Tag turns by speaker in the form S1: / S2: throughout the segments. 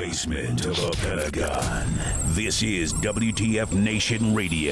S1: basement of a Pentagon. This is WTF Nation Radio.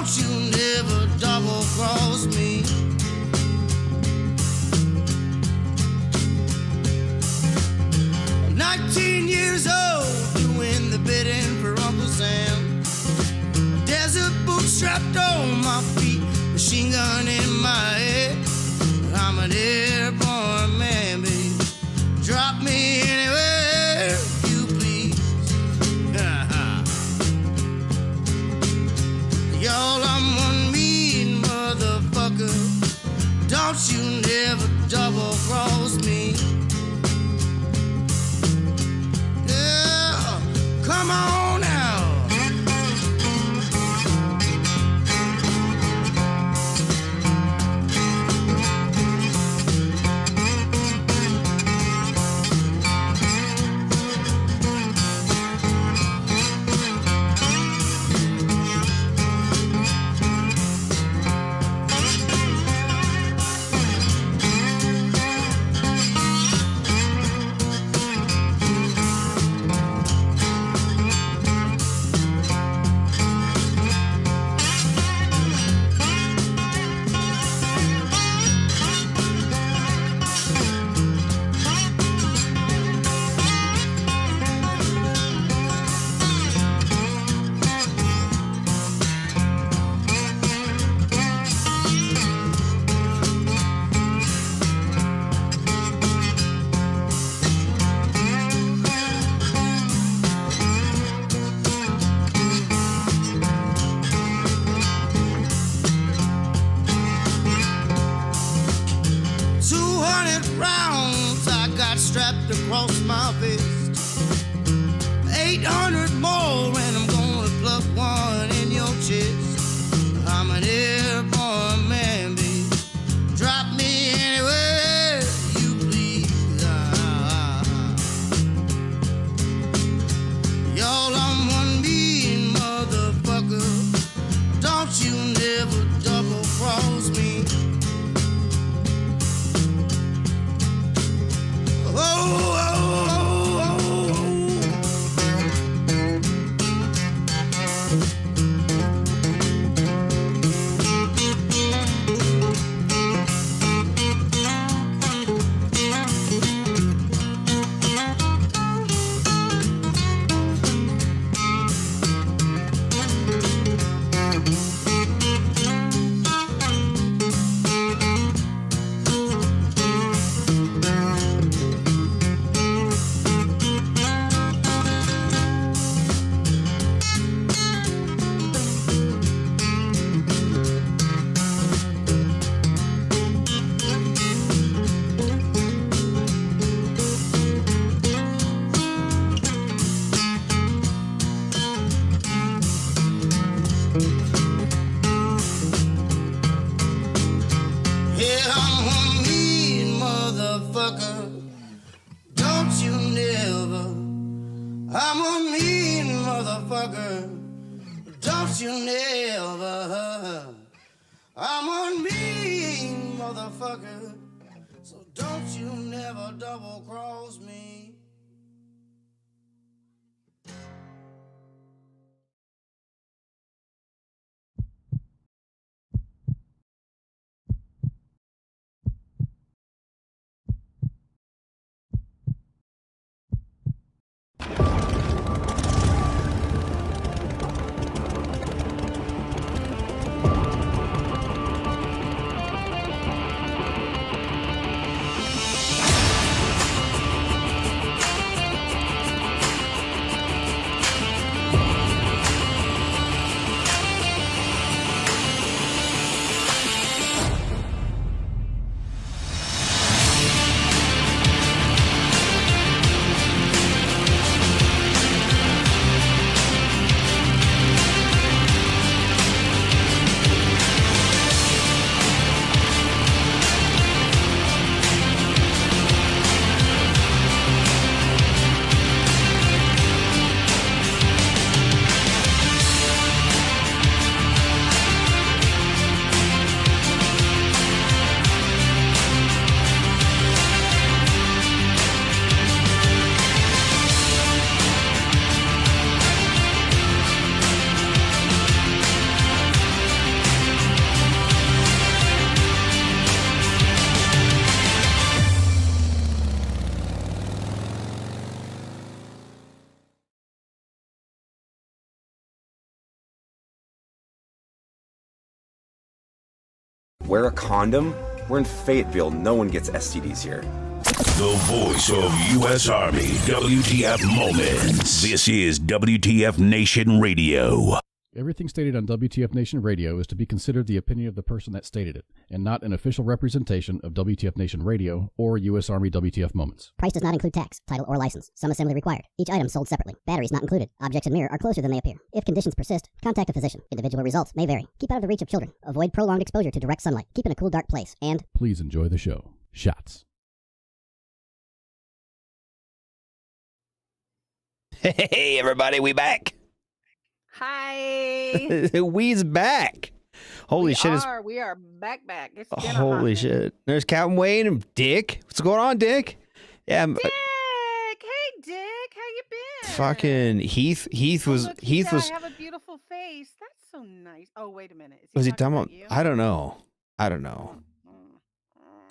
S2: Don't you never double cross me. 19 years old, doing the bidding for Uncle Sam. Desert boots strapped on my feet, machine gun in my head. I'm an airborne man, baby. Drop me anywhere you please. Y'all, I'm one mean motherfucker. Don't you never double cross me. Yeah, come on now. 200 rounds I got strapped across my vest. 800 more and I'm gonna pluck one in your chest. I'm an airborne man, baby. Drop me anywhere you please. Y'all, I'm one mean motherfucker. Don't you never double cross me. Oh, I'm a mean motherfucker. Don't you never. I'm a mean motherfucker. So don't you never double cross me.
S3: Wear a condom? We're in Fayetteville. No one gets STDs here.
S1: The voice of U.S. Army, WTF Moments. This is WTF Nation Radio.
S4: Everything stated on WTF Nation Radio is to be considered the opinion of the person that stated it, and not an official representation of WTF Nation Radio or U.S. Army WTF Moments.
S5: Price does not include tax, title, or license. Some assembly required. Each item sold separately. Batteries not included. Objects in mirror are closer than they appear. If conditions persist, contact a physician. Individual results may vary. Keep out of the reach of children. Avoid prolonged exposure to direct sunlight. Keep in a cool, dark place. And
S4: please enjoy the show. Shots.
S6: Hey, everybody, we back.
S7: Hi.
S6: We's back. Holy shit.
S7: We are back. It's been
S6: holy shit. There's Captain Wayne and Dick. What's going on, Dick? Yeah.
S7: Dick. Hey, Dick. How you been?
S6: Fucking Heath was.
S7: I have a beautiful face. That's so nice. Oh, wait a minute.
S6: Was he talking about you? I don't know.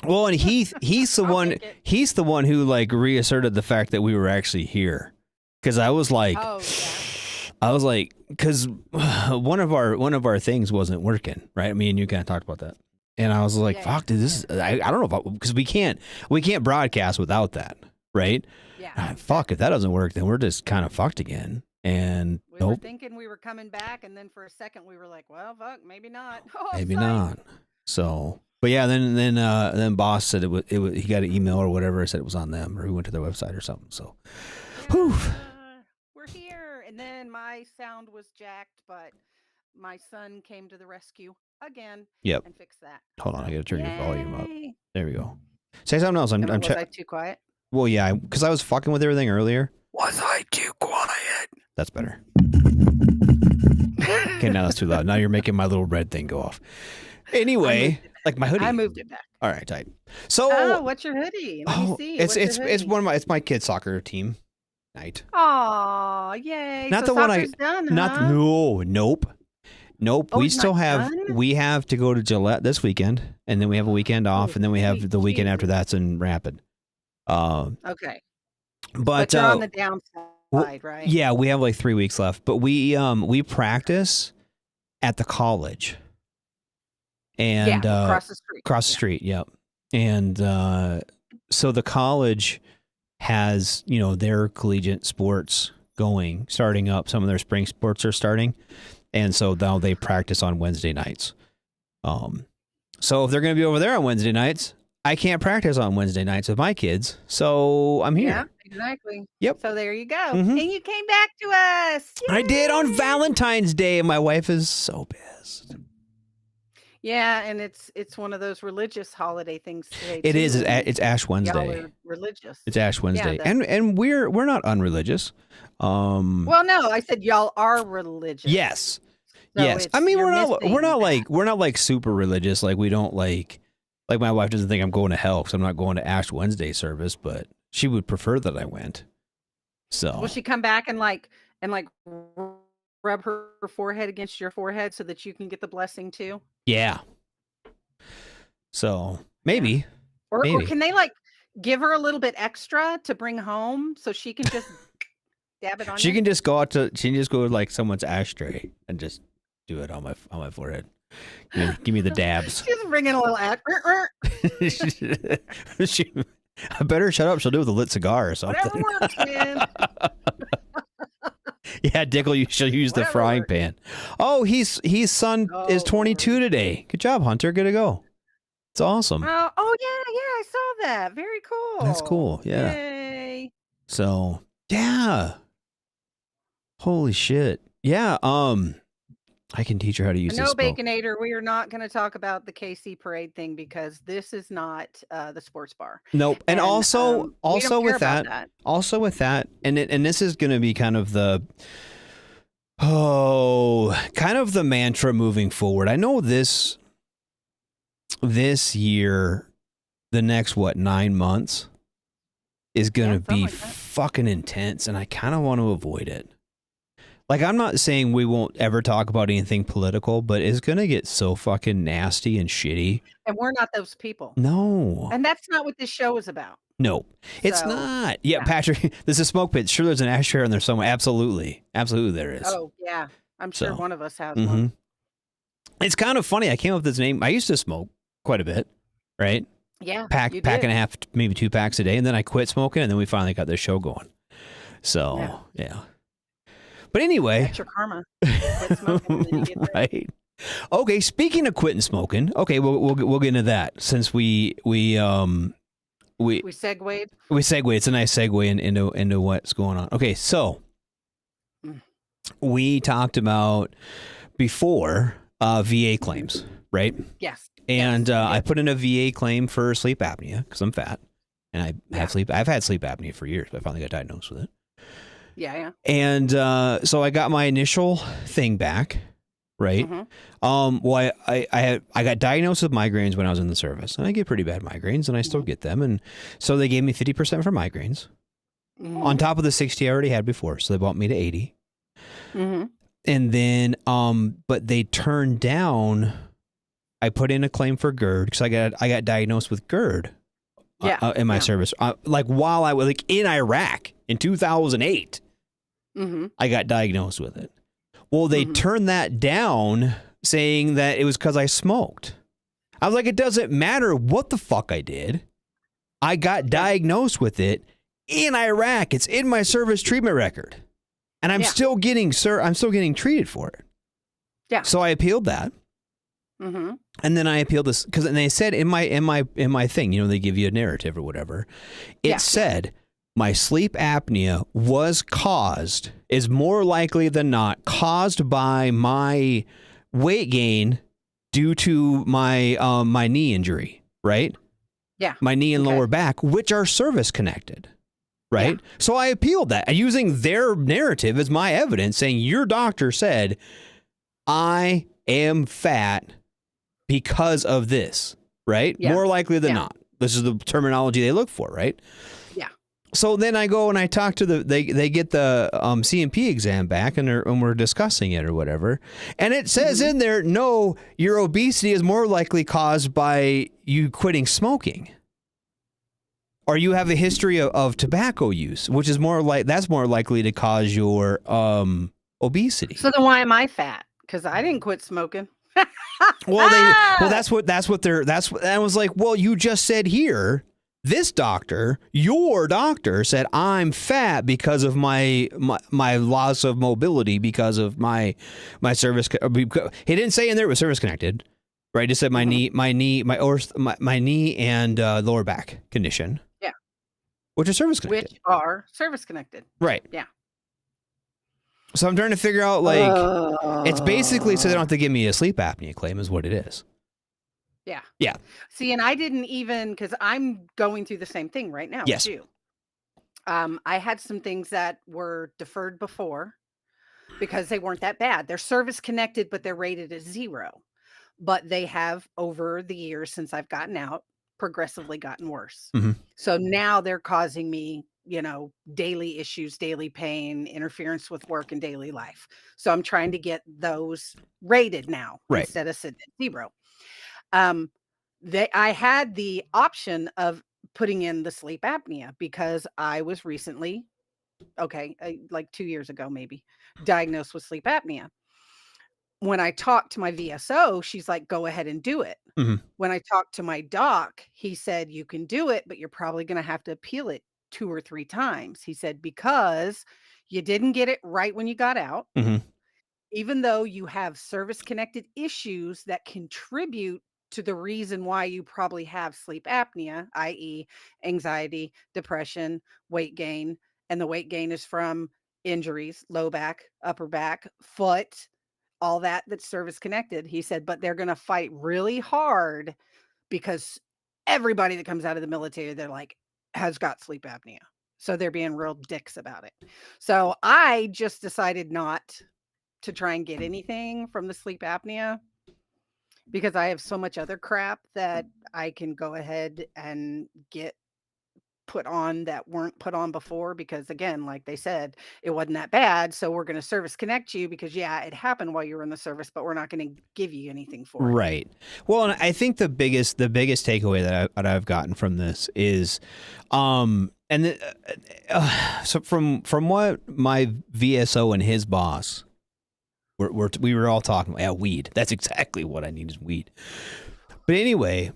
S6: Well, and he's the one. He's the one who like reasserted the fact that we were actually here. Because I was like, because one of our things wasn't working, right? Me and you kind of talked about that, and I was like, fuck, dude, this is, I don't know about, because we can't broadcast without that, right?
S7: Yeah.
S6: Fuck, if that doesn't work, then we're just kind of fucked again. And
S7: we were thinking we were coming back, and then for a second we were like, well, fuck, maybe not. Oh,
S6: maybe not. So, but yeah, then boss said it was he got an email or whatever, said it was on them, or he went to their website or something. So, whew.
S7: We're here. And then my sound was jacked, but my son came to the rescue again.
S6: Yep.
S7: And fixed that.
S6: Hold on, I gotta turn your volume up. There we go. Say something else.
S7: Was I too quiet?
S6: Well, yeah, because I was fucking with everything earlier. Was I too quiet? That's better. Okay, now that's too loud. Now you're making my little red thing go off. Anyway, like my hoodie.
S7: I moved it back.
S6: All right, tight. So,
S7: what's your hoodie? Let me see.
S6: It's my kids' soccer team night.
S7: Oh, yay!
S6: Not
S7: so
S6: the one
S7: soccer's done, huh?
S6: Nope.
S7: Oh,
S6: We have to go to Gillette this weekend, and then we have a weekend off, and then we have the weekend after that's in Rapid.
S7: Okay.
S6: But
S7: you're on the downside, right?
S6: Yeah, we have like 3 weeks left, but we practice at the college. And
S7: across the street.
S6: Across the street, yep. And so the college has, their collegiate sports starting up. Some of their spring sports are starting. And so now they practice on Wednesday nights. So if they're going to be over there on Wednesday nights, I can't practice on Wednesday nights with my kids. So I'm here.
S7: Yeah, exactly.
S6: Yep.
S7: So there you go.
S6: Mm-hmm.
S7: And you came back to us. Yay!
S6: I did on Valentine's Day, and my wife is so pissed.
S7: Yeah, and it's one of those religious holiday things today.
S6: It is. It's Ash Wednesday.
S7: Y'all are religious.
S6: It's Ash Wednesday,
S7: Yeah,
S6: and we're not unreligious.
S7: Well, no, I said y'all are religious.
S6: Yes,
S7: so
S6: yes. I mean, we're not like super religious. Like we don't like my wife doesn't think I'm going to hell because I'm not going to Ash Wednesday service, but she would prefer that I went. So
S7: will she come back and rub her forehead against your forehead so that you can get the blessing too?
S6: Yeah. So maybe.
S7: Or can they give her a little bit extra to bring home so she can just dab it on?
S6: She can just go to like someone's ashtray and just do it on my forehead. Give me the dabs.
S7: She's bringing a little
S6: I better shut up. She'll do it with a lit cigar or something.
S7: Whatever works, man.
S6: Yeah, Dickle, she'll use the frying pan. Oh, his son is 22 today. Good job, Hunter. Good to go. It's awesome.
S7: Yeah, I saw that. Very cool.
S6: That's cool. Yeah.
S7: Yay.
S6: So, yeah. Holy shit. Yeah. I can teach her how to use this.
S7: No, Baconator, we are not going to talk about the KC parade thing because this is not the sports bar.
S6: Nope. And also with that, and this is going to be kind of the mantra moving forward. I know this year, the next 9 months is going to be fucking intense, and I kind of want to avoid it. Like, I'm not saying we won't ever talk about anything political, but it's going to get so fucking nasty and shitty.
S7: And we're not those people.
S6: No.
S7: And that's not what this show is about.
S6: No, it's not. Yeah, Patrick, this is Smoke Pit. Sure, there's an ashtray in there somewhere. Absolutely. Absolutely there is.
S7: Oh, yeah. I'm sure one of us has one.
S6: It's kind of funny. I came up with this name. I used to smoke quite a bit, right?
S7: Yeah.
S6: Pack and a half, maybe 2 packs a day, and then I quit smoking, and then we finally got this show going. So yeah. But anyway,
S7: that's your karma. Quit smoking, and then you get
S6: right? Okay. Speaking of quitting smoking, okay, we'll get into that since we segued. It's a nice segue into what's going on. Okay, so we talked about before VA claims, right?
S7: Yes.
S6: And I put in a VA claim for sleep apnea because I'm fat, and I've had sleep apnea for years, but I finally got diagnosed with it.
S7: Yeah.
S6: And so I got my initial thing back, right? Well, I got diagnosed with migraines when I was in the service, and I get pretty bad migraines, and I still get them, and so they gave me 50% for migraines on top of the 60 I already had before, so they bumped me to 80. And then, but they turned down. I put in a claim for GERD because I got diagnosed with GERD in my service. Like while I was in Iraq in 2008, I got diagnosed with it. Well, they turned that down, saying that it was because I smoked. I was like, it doesn't matter what the fuck I did. I got diagnosed with it in Iraq. It's in my service treatment record, and I'm still getting treated for it. Yeah. So I appealed that. And then I appealed this because they said in my thing, you know, they give you a narrative or whatever. It said my sleep apnea is more likely than not caused by my weight gain due to my my knee injury, right? Yeah. My knee and lower back, which are service connected. Right. Yeah. So I appealed that using their narrative as my evidence, saying your doctor said I am fat because of this, right? Yeah. More likely than not. This is the terminology they look for, right? Yeah. So then I go and I talk to they get the CMP exam back and we're discussing it or whatever. And it says in there, no, your obesity is more likely caused by you quitting smoking. Or you have a history of tobacco use, which is more likely to cause your obesity.
S7: So then why am I fat? Because I didn't quit smoking.
S6: I was like, well, you just said here, your doctor said I'm fat because of my loss of mobility because of my service. He didn't say in there it was service connected, right? He just said my knee and lower back condition. Yeah, which is service connected.
S7: Which are service connected.
S6: Right. Yeah. So I'm trying to figure out, it's basically so they don't have to give me a sleep apnea claim is what it is.
S7: Yeah. Yeah. See, and I didn't even, because I'm going through the same thing right now. Yes. With you. I had some things that were deferred before because they weren't that bad. They're service connected, but they're rated as 0. But they have, over the years since I've gotten out, progressively gotten worse. So now they're causing me, daily issues, daily pain, interference with work and daily life. So I'm trying to get those rated now instead of sitting at 0. I had the option of putting in the sleep apnea because I was recently, like 2 years ago, maybe diagnosed with sleep apnea. When I talked to my VSO, she's like, go ahead and do it. When I talked to my doc, he said, you can do it, but you're probably going to have to appeal it 2 or 3 times. He said, because you didn't get it right when you got out, even though you have service connected issues that contribute to the reason why you probably have sleep apnea, i.e. anxiety, depression, weight gain, and the weight gain is from injuries, low back, upper back, foot, all that's service connected. He said, but they're going to fight really hard because everybody that comes out of the military, they're like, has got sleep apnea. So they're being real dicks about it. So I just decided not to try and get anything from the sleep apnea because I have so much other crap that I can go ahead and get put on that weren't put on before, because again, like they said, it wasn't that bad. So we're going to service connect you because it happened while you were in the service, but we're not going to give you anything for it.
S6: Right. Well, and I think the biggest takeaway that I've gotten from this is, so from what my VSO and his boss we were all talking about, weed. That's exactly what I need is weed. But anyway,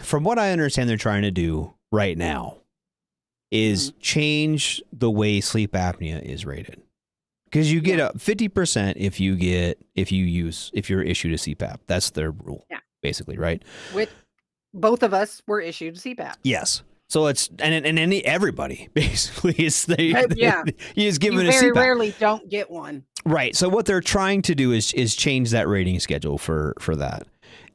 S6: from what I understand, they're trying to do right now is change the way sleep apnea is rated. Because you get up 50% if you're issued a CPAP. That's their rule, basically, right?
S7: With both of us were issued CPAP.
S6: Yes. So it's everybody basically is is given
S7: you
S6: a
S7: very
S6: CPAP.
S7: rarely don't get one.
S6: Right. So what they're trying to do is change that rating schedule for that.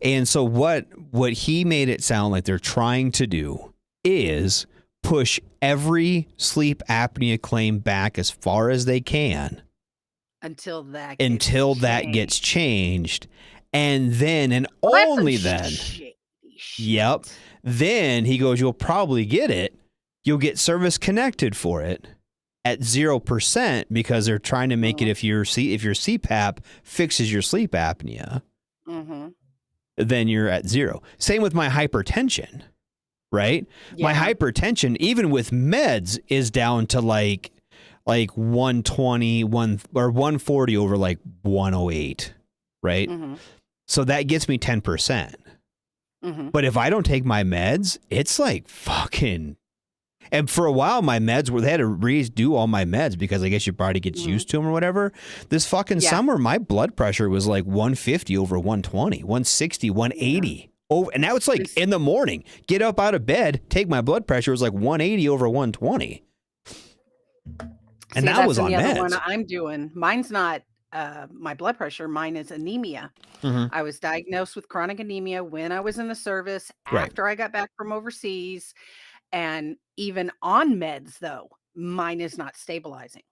S6: And so what he made it sound like they're trying to do is push every sleep apnea claim back as far as they can
S7: until that
S6: gets changed. And then and only then. Yep. Then he goes, you'll probably get it. You'll get service connected for it at 0% because they're trying to make it if your CPAP fixes your sleep apnea, then you're at 0. Same with my hypertension, right? Yeah. My hypertension, even with meds, is down to like 120, or 140 over like 108, right? So that gets me 10%. But if I don't take my meds, it's like fucking. And for a while, my meds they had to redo all my meds because I guess your body gets used to them or whatever. This fucking summer, my blood pressure was like 150 over 120, 160, 180. Oh, and now it's like in the morning, get up out of bed, take my blood pressure. It was like 180 over 120. And that was on meds.
S7: One I'm doing. Mine's not my blood pressure. Mine is anemia. I was diagnosed with chronic anemia when I was in the service after I got back from overseas. And even on meds, though, mine is not stabilizing.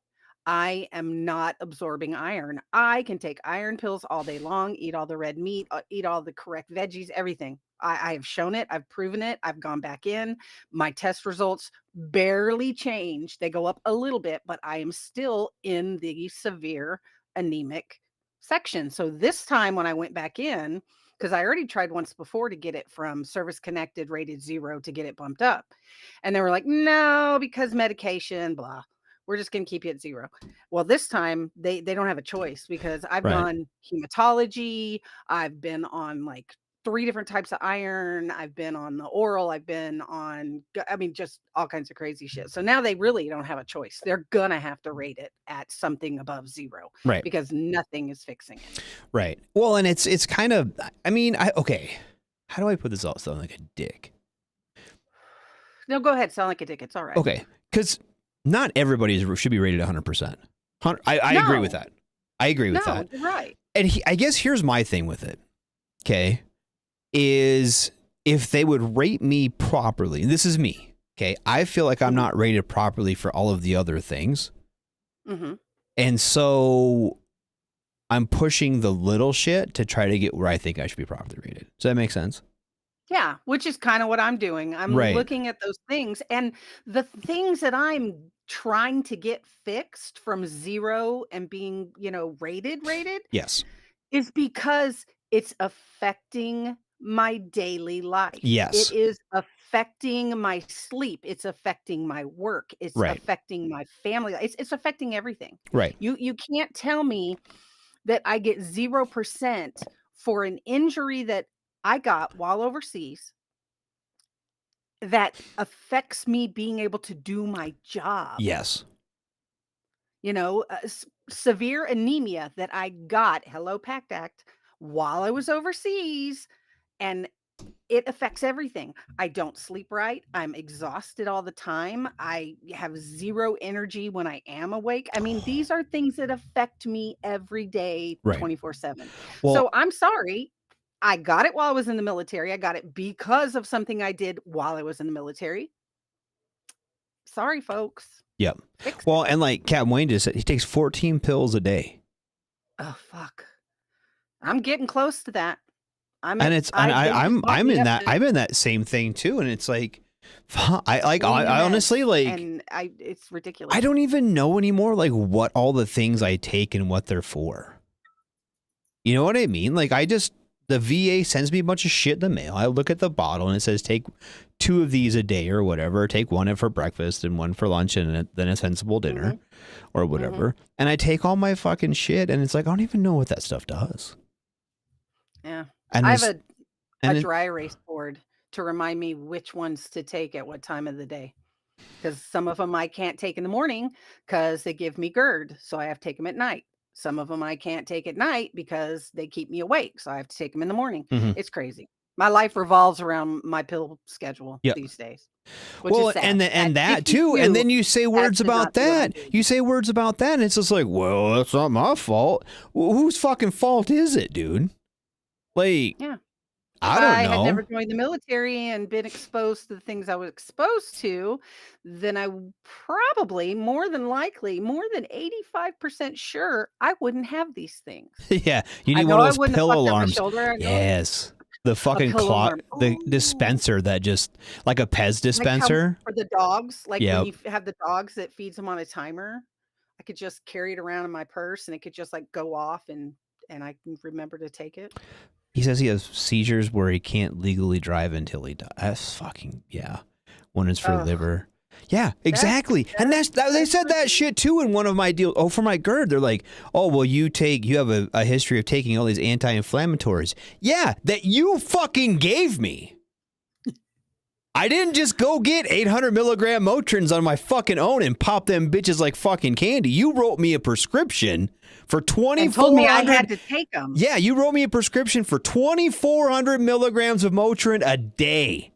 S7: I am not absorbing iron. I can take iron pills all day long, eat all the red meat, eat all the correct veggies, everything. I have shown it. I've proven it. I've gone back in. My test results barely change. They go up a little bit, but I am still in the severe anemic section. So this time when I went back in, because I already tried once before to get it from service connected rated 0 to get it bumped up. And they were like, no, because medication, blah. We're just going to keep you at 0. Well, this time they don't have a choice because I've done hematology. I've been on like 3 different types of iron. I've been on the oral. I've been on, just all kinds of crazy shit. So now they really don't have a choice. They're going to have to rate it at something above 0.
S6: Right.
S7: Because nothing is fixing it.
S6: Right. Well, and it's kind of, okay. How do I put this all sound like a dick?
S7: No, go ahead. Sound like a dick. It's all right.
S6: Okay. Because not everybody should be rated 100%. I agree with that. I agree with that.
S7: You're right.
S6: And I guess here's my thing with it. Okay. Is if they would rate me properly, this is me. Okay. I feel like I'm not rated properly for all of the other things. And so I'm pushing the little shit to try to get where I think I should be properly rated. Does that make sense?
S7: Yeah, which is kind of what I'm doing. I'm looking at those things, and the things that I'm trying to get fixed from 0 and being, rated,
S6: Yes.
S7: is because it's affecting my daily life.
S6: Yes.
S7: It is affecting my sleep. It's affecting my work. It's affecting my family. It's affecting everything.
S6: Right.
S7: You can't tell me that I get 0% for an injury that I got while overseas that affects me being able to do my job.
S6: Yes.
S7: Severe anemia that I got, hello PACT Act, while I was overseas, and it affects everything. I don't sleep right. I'm exhausted all the time. I have 0 energy when I am awake. These are things that affect me every day, 24/7.
S6: Well,
S7: so I'm sorry. I got it while I was in the military. I got it because of something I did while I was in the military. Sorry, folks.
S6: Yep. Well, and like Captain Wayne just said, he takes 14 pills a day.
S7: Oh, fuck. I'm getting close to that. I'm in that same thing too. And it's like,
S6: I honestly
S7: it's ridiculous.
S6: I don't even know anymore, like what all the things I take and what they're for. You know what I mean? Like the VA sends me a bunch of shit in the mail. I look at the bottle and it says take 2 of these a day or whatever. Take 1 for breakfast and 1 for lunch and then a sensible dinner or whatever. And I take all my fucking shit and it's like, I don't even know what that stuff does.
S7: Yeah.
S6: And
S7: I have
S6: And
S7: a dry erase board to remind me which ones to take at what time of the day. Because some of them I can't take in the morning because they give me GERD, so I have to take them at night. Some of them I can't take at night because they keep me awake, so I have to take them in the morning. It's crazy. My life revolves around my pill schedule these days. Which
S6: Well,
S7: is sad.
S6: and that too, and then you say words about that. You say words about that, and it's just like, well, that's not my fault. Well, whose fucking fault is it, dude? Like,
S7: yeah.
S6: I don't know.
S7: If I had never joined the military and been exposed to the things I was exposed to, then I probably, more than likely, more than 85% sure I wouldn't have these things.
S6: Yeah, you need one of those pill alarms.
S7: Shoulder,
S6: yes. The fucking clock, the dispenser that just, like a Pez dispenser.
S7: Like for the dogs, like
S6: Yep.
S7: when you have the dogs that feeds them on a timer, I could just carry it around in my purse and it could just like go off and I can remember to take it.
S6: He says he has seizures where he can't legally drive until he dies. That's fucking, yeah. One is for liver. Yeah, exactly. And they said that shit too in one of my deals. Oh, for my GERD, they're like, oh, well, you have a history of taking all these anti-inflammatories. Yeah, that you fucking gave me. I didn't just go get 800 milligram Motrins on my fucking own and pop them bitches like fucking candy. You wrote me a prescription for 2,400.
S7: And told me I had to take them.
S6: Yeah, you wrote me a prescription for 2,400 milligrams of Motrin a day.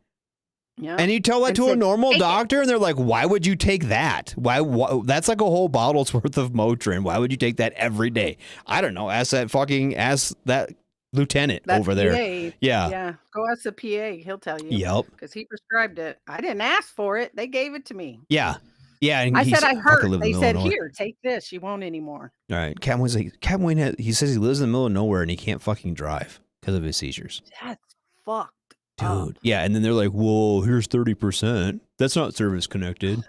S6: Yeah. And you tell that to a normal doctor, and they're like, "Why would you take that? Why? That's like a whole bottle's worth of Motrin. Why would you take that every day?" I don't know. Ask that lieutenant over there.
S7: PA. Yeah. Go ask the PA. He'll tell you.
S6: Yep.
S7: Because he prescribed it. I didn't ask for it. They gave it to me.
S6: Yeah. Yeah. And
S7: I said I hurt. They said, "Here, take this. You won't anymore."
S6: All right. Captain Wayne he says he lives in the middle of nowhere and he can't fucking drive because of his seizures.
S7: That's fucked.
S6: Dude, yeah, and then they're like, "Whoa, here's 30%. That's not service connected."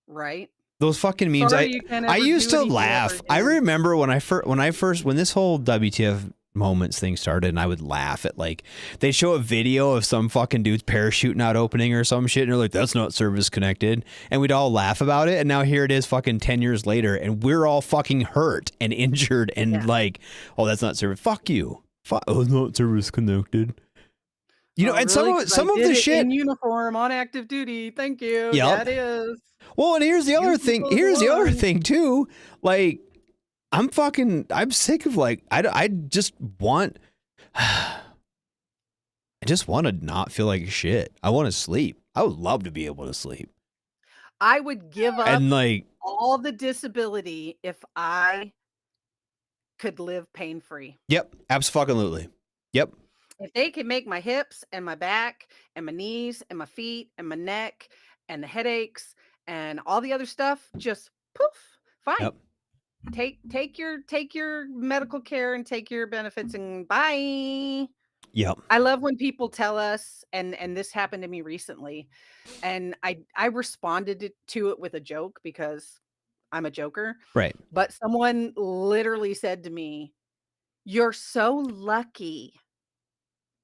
S7: Right?
S6: Those fucking memes. I used to laugh. I remember when this whole WTF moments thing started, and I would laugh at like they'd show a video of some fucking dude's parachute not opening or some shit, and they're like, "That's not service connected," and we'd all laugh about it. And now here it is, fucking 10 years later, and we're all fucking hurt and injured, and like, "Oh, that's not service. Fuck you. Oh, it's not service connected." You know, and
S7: really?
S6: some of the shit
S7: in uniform on active duty. Thank you.
S6: Yep.
S7: That is.
S6: Well, and here's the other thing. Here's the other thing too. Like, I'm sick of like I just want to not feel like shit. I want to sleep. I would love to be able to sleep.
S7: I would give up
S6: and like
S7: all the disability if I could live pain free.
S6: Yep, absolutely. Yep.
S7: If they could make my hips and my back and my knees and my feet and my neck and the headaches and all the other stuff just poof, fine. Yep. Take your medical care and take your benefits and bye.
S6: Yep.
S7: I love when people tell us, and this happened to me recently, and I responded to it with a joke because I'm a joker.
S6: Right.
S7: But someone literally said to me, "You're so lucky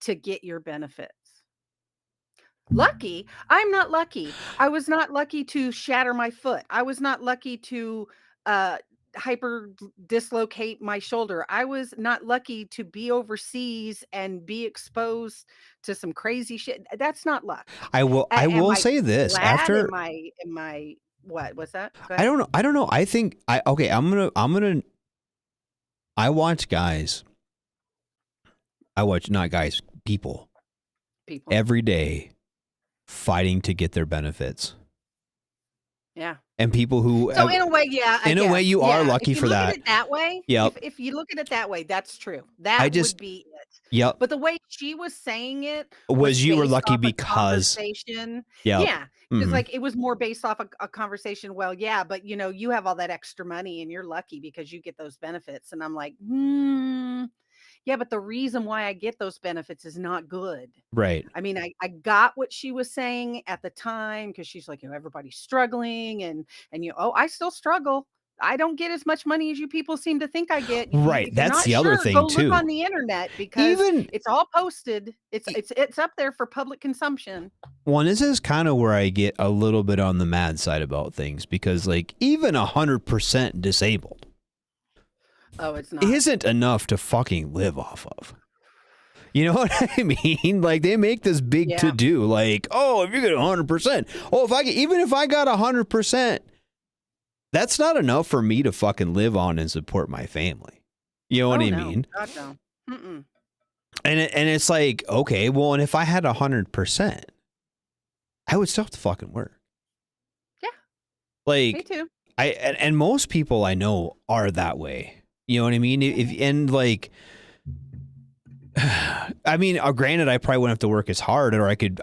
S7: to get your benefits." Lucky? I'm not lucky. I was not lucky to shatter my foot. I was not lucky to hyper dislocate my shoulder. I was not lucky to be overseas and be exposed to some crazy shit. That's not luck.
S6: I will say this after
S7: what's that?
S6: I don't know. I think I watch guys. People every day fighting to get their benefits.
S7: Yeah.
S6: And people who
S7: in a way, you
S6: are lucky for that.
S7: Look at it that way.
S6: Yep.
S7: If you look at it that way, that's true. Would be it.
S6: Yep.
S7: But the way she was saying it
S6: was you were lucky because
S7: yeah. Because like it was more based off a conversation. Well, yeah, but you have all that extra money and you're lucky because you get those benefits. And I'm like, yeah, but the reason why I get those benefits is not good.
S6: Right.
S7: I mean, I got what she was saying at the time because she's like, everybody's struggling and I still struggle. I don't get as much money as you people seem to think I get.
S6: Right. That's the other thing too.
S7: Look on the internet because it's all posted. It's up there for public consumption.
S6: Well, this is kind of where I get a little bit on the mad side about things because like even 100% disabled.
S7: Oh, it's not.
S6: Isn't enough to fucking live off of. You know what I mean? Like they make this big to do. Like, oh, if you get 100%, oh, even if I got 100%, that's not enough for me to fucking live on and support my family. You know what I mean?
S7: God, no. Mm-mm.
S6: And it's like, okay, well, and if I had 100%, I would still have to fucking work.
S7: Yeah.
S6: Like,
S7: me too.
S6: And most people I know are that way. You know what I mean? I mean, granted, I probably wouldn't have to work as hard, or I could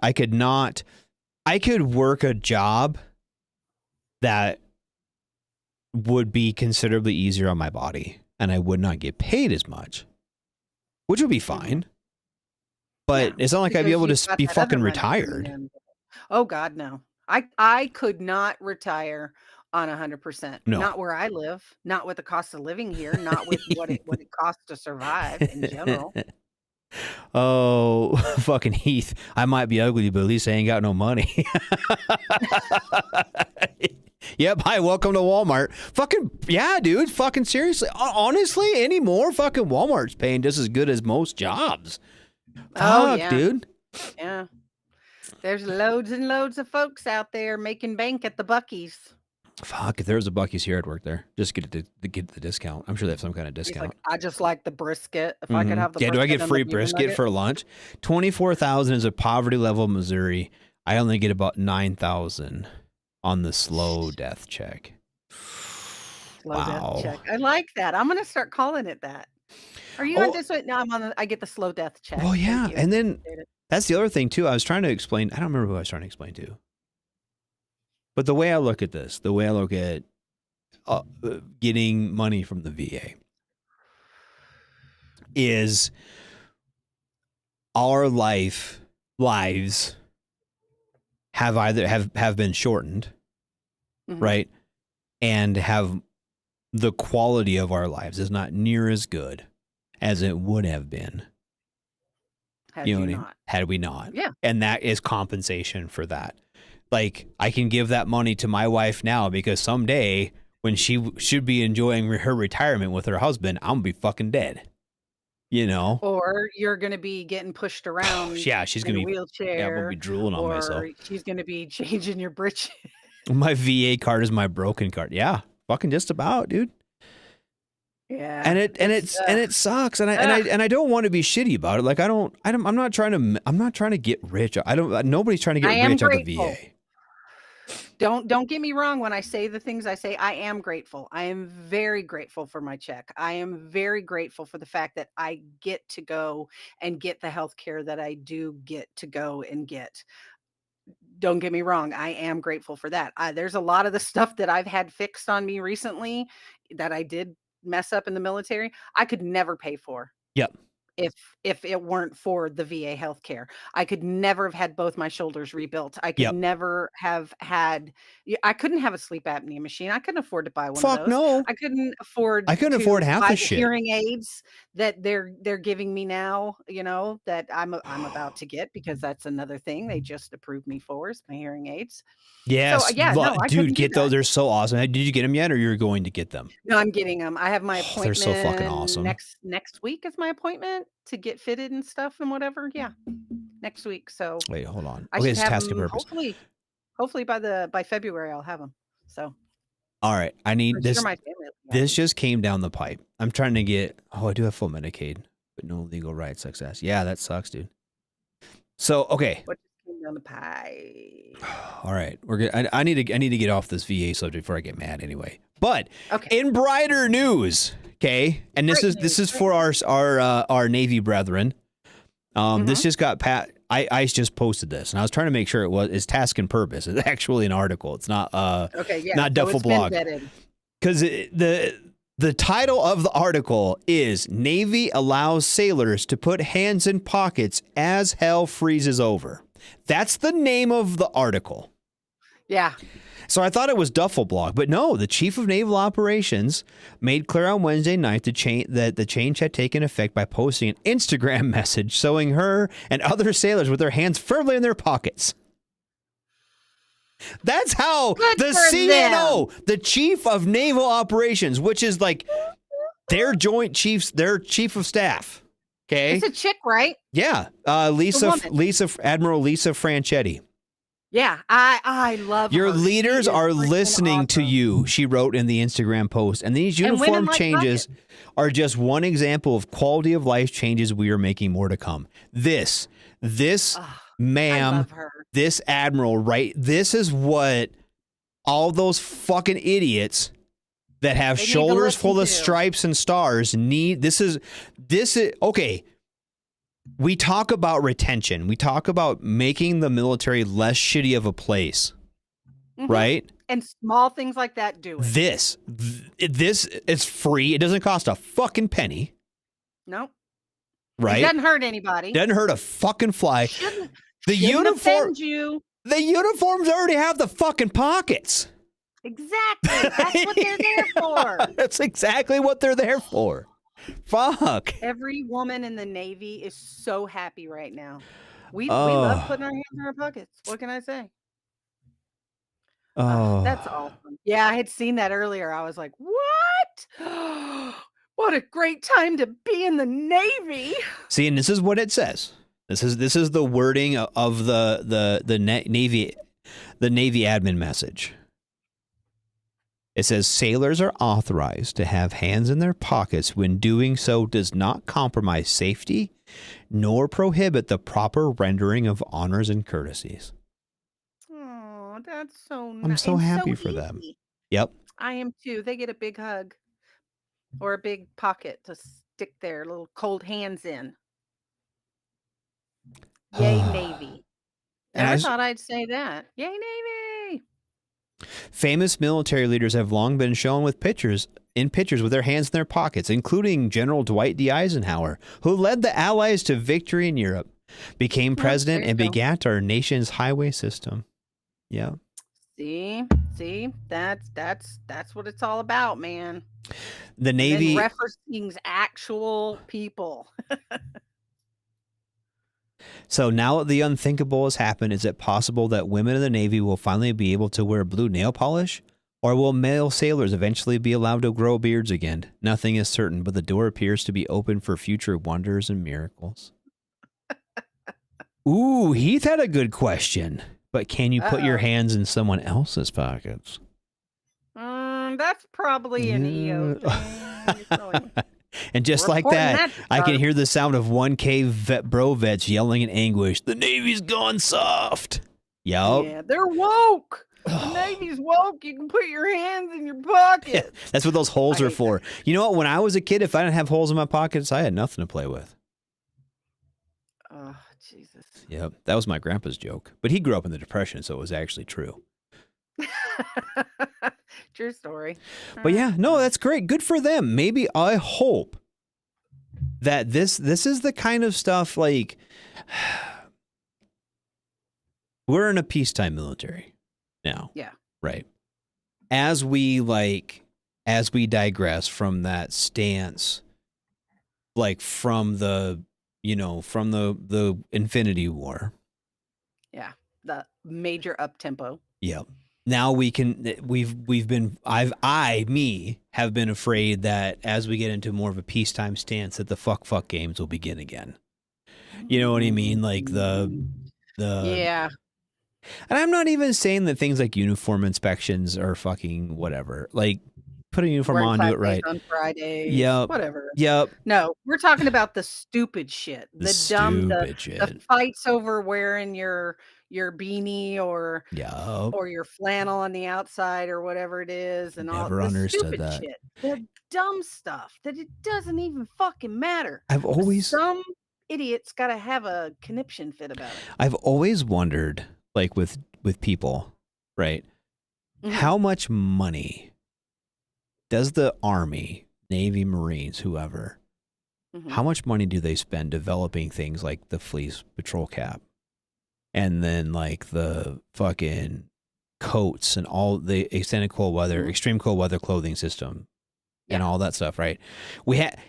S6: work a job that would be considerably easier on my body, and I would not get paid as much, which would be fine. But it's not like I'd be able to be fucking retired.
S7: Oh God, no. I could not retire on 100%.
S6: No.
S7: Not where I live, not with the cost of living here, not with what it costs to survive in general.
S6: Oh, fucking Heath. I might be ugly, but at least I ain't got no money. Yep. Hi, welcome to Walmart. Fucking, yeah, dude. Fucking seriously. Honestly, anymore, fucking Walmart's paying just as good as most jobs. Fuck, dude.
S7: Yeah. There's loads and loads of folks out there making bank at the Buc-ee's.
S6: Fuck, if there's a Buc-ee's here, I'd work there. Just get the discount. I'm sure they have some kind of discount.
S7: Like, I just like the brisket. If I could have the brisket.
S6: Do I get free brisket for lunch? 24,000 is a poverty level of Missouri. I only get about 9,000 on the slow death check.
S7: Death check. I like that. I'm gonna start calling it that. Are you on this one? No, I get the slow death check.
S6: Oh yeah. And then that's the other thing too. I was trying to explain. I don't remember who I was trying to explain to. But the way I look at this, the way I look at getting money from the VA is our lives have been shortened, right? And have the quality of our lives is not near as good as it would have been. Had we not. Yeah. And that is compensation for that. Like, I can give that money to my wife now because someday when she should be enjoying her retirement with her husband, I'm going to be fucking dead. You know?
S7: Or you're going to be getting pushed around.
S6: Yeah, she's going to be wheelchair. Yeah, I'm going to be drooling on myself.
S7: Or she's going to be changing your britches.
S6: My VA card is my broken card. Yeah, fucking just about, dude.
S7: Yeah.
S6: And it sucks. And I don't want to be shitty about it. Like I'm not trying to get rich. Nobody's trying to get rich out of the VA.
S7: Don't get me wrong when I say the things I say. I am grateful. I am very grateful for my check. I am very grateful for the fact that I get to go and get the health care that I do get to go and get. Don't get me wrong. I am grateful for that. There's a lot of the stuff that I've had fixed on me recently that I did mess up in the military. I could never pay for.
S6: Yep.
S7: If it weren't for the VA healthcare, I could never have had both my shoulders rebuilt. I could never have had. I couldn't have a sleep apnea machine. I couldn't afford to buy one of those.
S6: No.
S7: I couldn't afford
S6: half the shit.
S7: Hearing aids that they're giving me now. You know that I'm about to get because that's another thing they just approved me for is my hearing aids.
S6: Yes, so, dude, get those. They're so awesome. Did you get them yet, or you're going to get them?
S7: No, I'm getting them. I have my appointment.
S6: They're so fucking awesome.
S7: Next week is my appointment to get fitted and stuff and whatever. Yeah, next week. So
S6: wait, hold on.
S7: I should have them, hopefully by February I'll have them. So
S6: all right, I need this. This just came down the pipe. I'm trying to get. Oh, I do have full Medicaid, but no legal right success. Yeah, that sucks, dude. So okay.
S7: On the pie.
S6: All right, we're good. I need to get off this VA subject before I get mad anyway. But in brighter news, okay, and this is for our Navy brethren. This just got I just posted this, and I was trying to make sure it's task and purpose. It's actually an article. It's not not Duffel blog. Because the title of the article is Navy allows sailors to put hands in pockets as hell freezes over. That's the name of the article.
S7: Yeah.
S6: So I thought it was Duffel blog, but no, the chief of naval operations made clear on Wednesday night that the change had taken effect by posting an Instagram message showing her and other sailors with their hands firmly in their pockets. That's how the CNO, the chief of naval operations, which is like their joint chiefs, their chief of staff. Okay.
S7: It's a chick, right?
S6: Yeah. Admiral Lisa Franchetti.
S7: Yeah, I love
S6: Your
S7: her.
S6: leaders
S7: She is
S6: are
S7: freaking
S6: listening to
S7: awesome.
S6: you, she wrote in the Instagram post. And these
S7: And women
S6: uniform
S7: like
S6: changes are just one example of quality of life changes we are making more to come. This
S7: I
S6: ma'am,
S7: love her.
S6: this admiral, right? This is what all those fucking idiots that have
S7: They need to
S6: shoulders
S7: listen
S6: full of
S7: to.
S6: stripes and stars need. This is okay. We talk about retention. We talk about making the military less shitty of a place, right?
S7: And small things like that do it.
S6: This is free. It doesn't cost a fucking penny,
S7: Nope.
S6: right?
S7: It doesn't hurt anybody.
S6: Doesn't hurt a fucking fly.
S7: Shouldn't
S6: uniform.
S7: offend you.
S6: The uniforms already have the fucking pockets.
S7: Exactly. That's what they're there for.
S6: That's exactly what they're there for. Fuck.
S7: Every woman in the Navy is so happy right now. We love putting our hands in our pockets. What can I say?
S6: Oh,
S7: That's awesome. Yeah, I had seen that earlier. I was like, what? What a great time to be in the Navy.
S6: see, and this is what it says. This is the wording of the Navy admin message. It says sailors are authorized to have hands in their pockets when doing so does not compromise safety nor prohibit the proper rendering of honors and courtesies.
S7: Oh, that's so nice.
S6: I'm so
S7: and
S6: happy
S7: so
S6: for them.
S7: easy.
S6: Yep.
S7: I am too. They get a big hug or a big pocket to stick their little cold hands in. Yay, Navy. Never thought I'd say that. Yay, Navy.
S6: Famous military leaders have long been shown with pictures with their hands in their pockets, including General Dwight D. Eisenhower, who led the Allies to victory in Europe, became president, and begat our nation's highway system. Yeah.
S7: See, that's what it's all about, man.
S6: The Navy
S7: referencing actual people.
S6: So now that the unthinkable has happened, is it possible that women in the Navy will finally be able to wear blue nail polish? Or will male sailors eventually be allowed to grow beards again? Nothing is certain, but the door appears to be open for future wonders and miracles. Ooh, Heath had a good question. But can you put your hands in someone else's pockets?
S7: That's probably an EO thing.
S6: And just like that, I can hear the sound of 1K bro vets yelling in anguish, the Navy's gone soft. Yup.
S7: Yeah, they're woke. The Navy's woke. You can put your hands in your pocket.
S6: That's what those holes are for. You know what? When I was a kid, if I didn't have holes in my pockets, I had nothing to play with.
S7: Oh, Jesus.
S6: Yep. That was my grandpa's joke. But he grew up in the Depression, so it was actually true.
S7: True story.
S6: But yeah, no, that's great. Good for them. Maybe I hope that this is the kind of stuff like we're in a peacetime military now.
S7: Yeah.
S6: Right. As we digress from that stance, like from the Infinity War.
S7: Yeah. The major up tempo.
S6: Yep. Now we can, have been afraid that as we get into more of a peacetime stance that the fuck games will begin again. You know what I mean? Like the
S7: yeah.
S6: And I'm not even saying that things like uniform inspections are fucking whatever. Like put a uniform on, do it right.
S7: On Fridays.
S6: Yep.
S7: Whatever.
S6: Yep.
S7: No, we're talking about the stupid shit. The dumb
S6: shit.
S7: The fights over wearing your beanie or your flannel on the outside or whatever it is and
S6: Never
S7: all the
S6: understood
S7: stupid
S6: that.
S7: shit. The dumb stuff that it doesn't even fucking matter. Some idiot's got to have a conniption fit about it.
S6: I've always wondered, like with people, right? Mm-hmm. How much money does the Army, Navy, Marines, whoever, how much money do they spend developing things like the Fleece Patrol Cap? And then like the fucking coats and all the extended cold weather, extreme cold weather clothing system and all that stuff, right?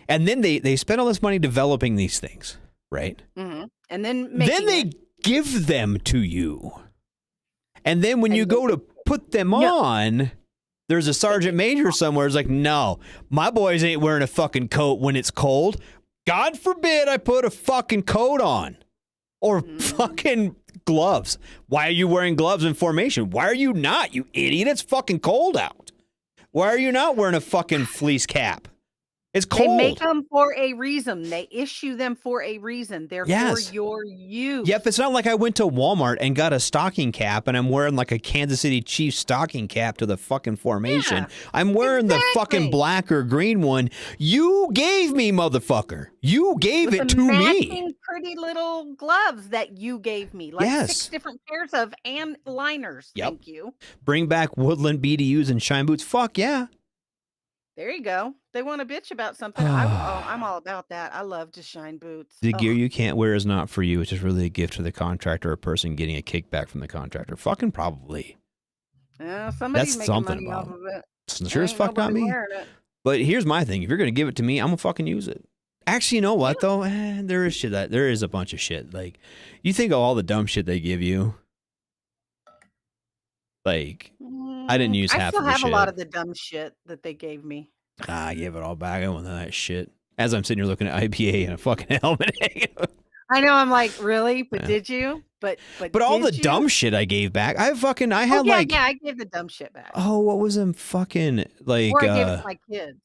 S6: And then they spend all this money developing these things, right?
S7: Mm-hmm. And then
S6: they give them to you. And then when you go to put them on, there's a sergeant major somewhere who's like, no, my boys ain't wearing a fucking coat when it's cold. God forbid I put a fucking coat on or fucking gloves. Why are you wearing gloves in formation? Why are you not, you idiot? It's fucking cold out. Why are you not wearing a fucking fleece cap? It's cold.
S7: They make them for a reason. They issue them for a reason. They're for your use.
S6: Yep, it's not like I went to Walmart and got a stocking cap and I'm wearing like a Kansas City Chiefs stocking cap to the fucking formation. Yeah, I'm wearing the fucking black or green one you gave me, motherfucker. You gave it to me.
S7: Pretty little gloves that you gave me. Like 6 different pairs of and liners. Yep. Thank you.
S6: Bring back Woodland BDUs and shine boots. Fuck yeah.
S7: There you go. They want to bitch about something. I'm all about that. I love to shine boots.
S6: The gear you can't wear is not for you. It's just really a gift to the contractor or a person getting a kickback from the contractor. Fucking probably.
S7: Somebody's making something money off of it.
S6: Sure as fuck not me. But here's my thing. If you're going to give it to me, I'm going to fucking use it. Actually, you know what, though? There is shit. There is a bunch of shit. Like, you think of all the dumb shit they give you. Like, I didn't use half of the shit.
S7: I still have a lot of the dumb shit that they gave me.
S6: I gave it all back. I went to that shit. As I'm sitting here looking at IPA and a fucking helmet.
S7: I know. I'm like, really? But did you? But
S6: all the dumb shit I gave back. I
S7: gave the dumb shit back.
S6: Oh, what was them fucking like?
S7: Or I gave it to my kids.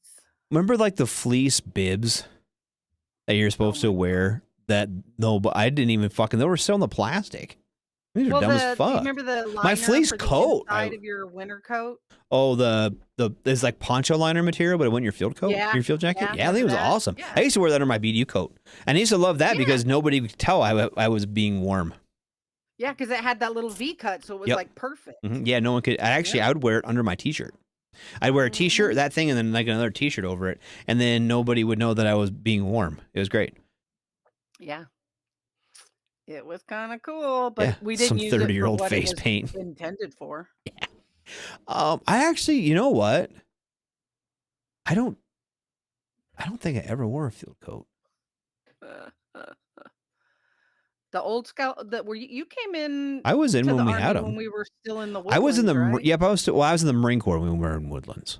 S6: Remember like the fleece bibs that you're supposed to wear? But I didn't even fucking. They were still in the plastic. These are dumb as fuck.
S7: Do you remember the liner
S6: my fleece
S7: for
S6: coat
S7: the inside of your winter coat?
S6: Oh, there's like poncho liner material, but it went in your field coat, your field jacket. Yeah, I think it was awesome. Yeah. I used to wear that under my BDU coat, and I used to love that because nobody could tell I was being warm.
S7: Yeah, because it had that little V cut, so it was like perfect.
S6: Mm-hmm. Yeah, no one could. I would wear it under my T-shirt. I'd wear a T-shirt, that thing, and then like another T-shirt over it, and then nobody would know that I was being warm. It was great.
S7: Yeah. It was kind of cool, but we didn't use
S6: 30-year-old
S7: it
S6: face paint
S7: intended for.
S6: Yeah. I actually, you know what? I don't think I ever wore a field coat.
S7: The old Scout that you came in.
S6: I was in when we had them.
S7: When we were still in the Woodlands,
S6: I was in the
S7: right?
S6: Yep. I was in the Marine Corps when we were in Woodlands.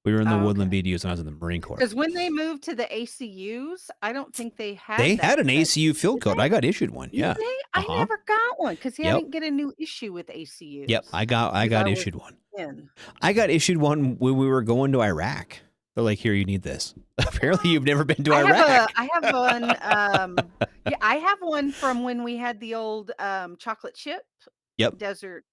S6: We were in the Woodland BDUs and I was in the Marine Corps.
S7: Because when they moved to the ACUs, I don't think they had.
S6: They had an ACU field coat. I got issued one. Yeah.
S7: I never got one because I didn't get a new issue with ACUs.
S6: Yep. I got issued one. I got issued one when we were going to Iraq. They're like, here, you need this. Apparently, you've never been to Iraq.
S7: I have one. I have one from when we had the old chocolate chip desert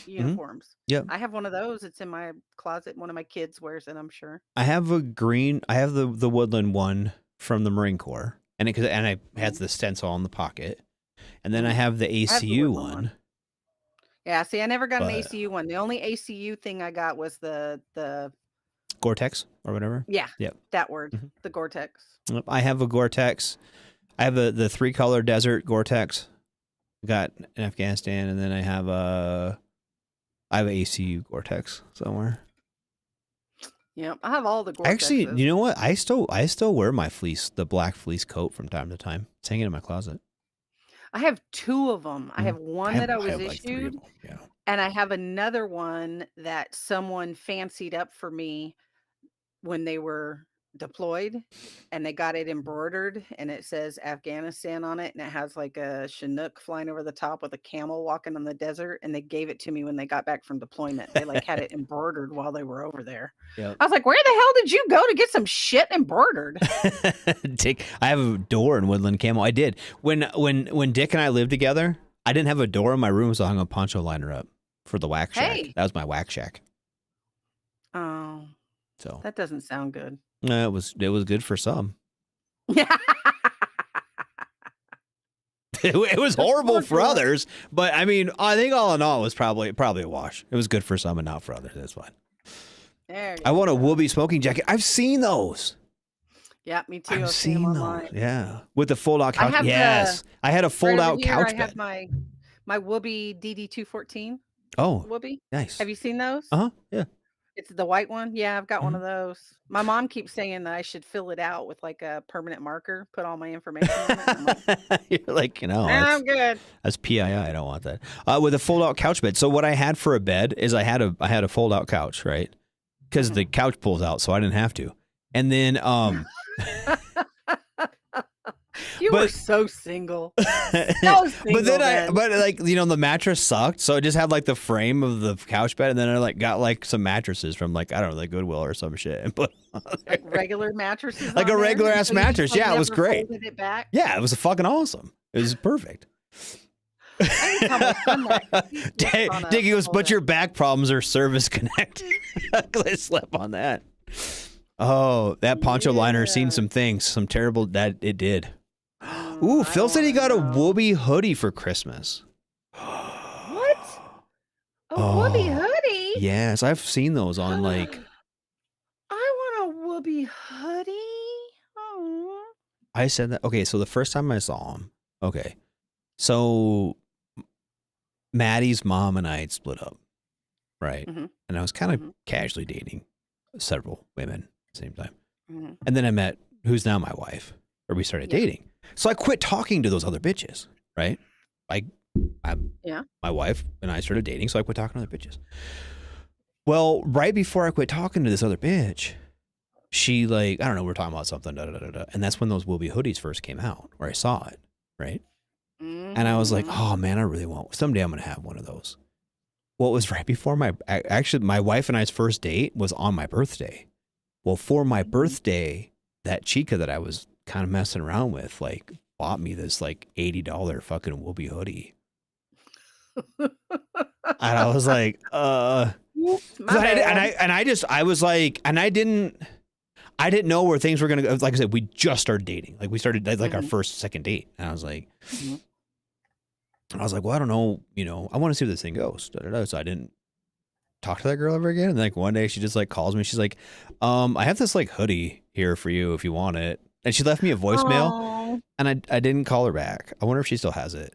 S7: uniforms.
S6: Yep.
S7: I have one of those. It's in my closet. One of my kids wears it, I'm sure.
S6: I have the Woodland one from the Marine Corps. And it has the stencil on the pocket. And then I have the ACU one.
S7: Yeah, see, I never got an ACU one. The only ACU thing I got was the
S6: Gore-Tex or whatever.
S7: Yeah. Yep. That word. Mm-hmm. The Gore-Tex.
S6: I have a Gore-Tex. I have the 3-color desert Gore-Tex. Got in Afghanistan, and then I have ACU Gore-Tex somewhere.
S7: Yeah, I have all the Gore-Texes.
S6: Actually, you know what? I still wear my fleece, the black fleece coat from time to time. It's hanging in my closet.
S7: I have 2 of them. I have one that I was issued, like and I have another one that someone fancied up for me when they were deployed, and they got it embroidered, and it says Afghanistan on it, and it has like a Chinook flying over the top with a camel walking on the desert, and they gave it to me when they got back from deployment. They like had it embroidered while they were over there. Yep. I was like, where the hell did you go to get some shit embroidered?
S6: I have a door in Woodland Camo. I did. When Dick and I lived together, I didn't have a door in my room, so I hung a poncho liner up for the wax shack. That was my wax shack.
S7: Oh.
S6: So
S7: that doesn't sound good.
S6: It was good for some. It was horrible for others, but I mean, I think all in all, it was probably a wash. It was good for some and not for others. That's fine. I want a Whoopee smoking jacket. I've seen those.
S7: Yeah, me too.
S6: I've seen those. Online. Yeah, with the fold-out couch. I had a fold-out couch bed.
S7: I have my Whoopee DD214.
S6: Oh,
S7: Whoopee.
S6: Nice.
S7: Have you seen those?
S6: Yeah.
S7: It's the white one. Yeah, I've got one of those. My mom keeps saying that I should fill it out with like a permanent marker, put all my information on it.
S6: You're like,
S7: I'm good.
S6: That's PII. I don't want that. With a fold-out couch bed. So what I had for a bed is I had a fold-out couch, right? Because the couch pulls out, so I didn't have to. And then
S7: You were so single. So single.
S6: But like, you know, the mattress sucked, so it just had like the frame of the couch bed, and then I like got like some mattresses from like, I don't know, like Goodwill or some shit, and put
S7: like regular mattresses,
S6: like a regular ass mattress. Yeah, it was great.
S7: It back?
S6: Yeah, it was fucking awesome. It was perfect.
S7: I didn't tell my son that.
S6: Diggy goes, but your back problems are service connected. I slept on that. Oh, that poncho liner seen some things, some terrible that it did. Ooh, Phil said he got a Whoopee hoodie for Christmas.
S7: What? A Whoopee hoodie?
S6: Yes, I've seen those on like.
S7: I want a Whoopee hoodie. Oh.
S6: I said that. Okay, so the first time I saw him, okay, so Maddie's mom and I had split up, right?
S7: Mm-hmm.
S6: And I was kind of casually dating several women at the same time.
S7: Mm-hmm.
S6: And then I met who's now my wife, or we started dating. So I quit talking to those other bitches, right? My wife and I started dating, so I quit talking to other bitches. Well, right before I quit talking to this other bitch, she like, I don't know, we're talking about something, and that's when those Whoopee hoodies first came out, where I saw it, right? And I was like, oh man, I really want, someday I'm going to have one of those. Well, it was right before my wife and I's first date was on my birthday. Well, for my birthday, that chica that I was kind of messing around with, like, bought me this like $80 fucking Whoopee hoodie. And I was like, I didn't know where things were going to go. Like I said, we just started dating. Like we started like our second date. And I was like, well, I don't know, you know, I want to see where this thing goes. So I didn't talk to that girl ever again. And like one day she just like calls me. She's like, I have this like hoodie here for you if you want it. And she left me a voicemail and I didn't call her back. I wonder if she still has it.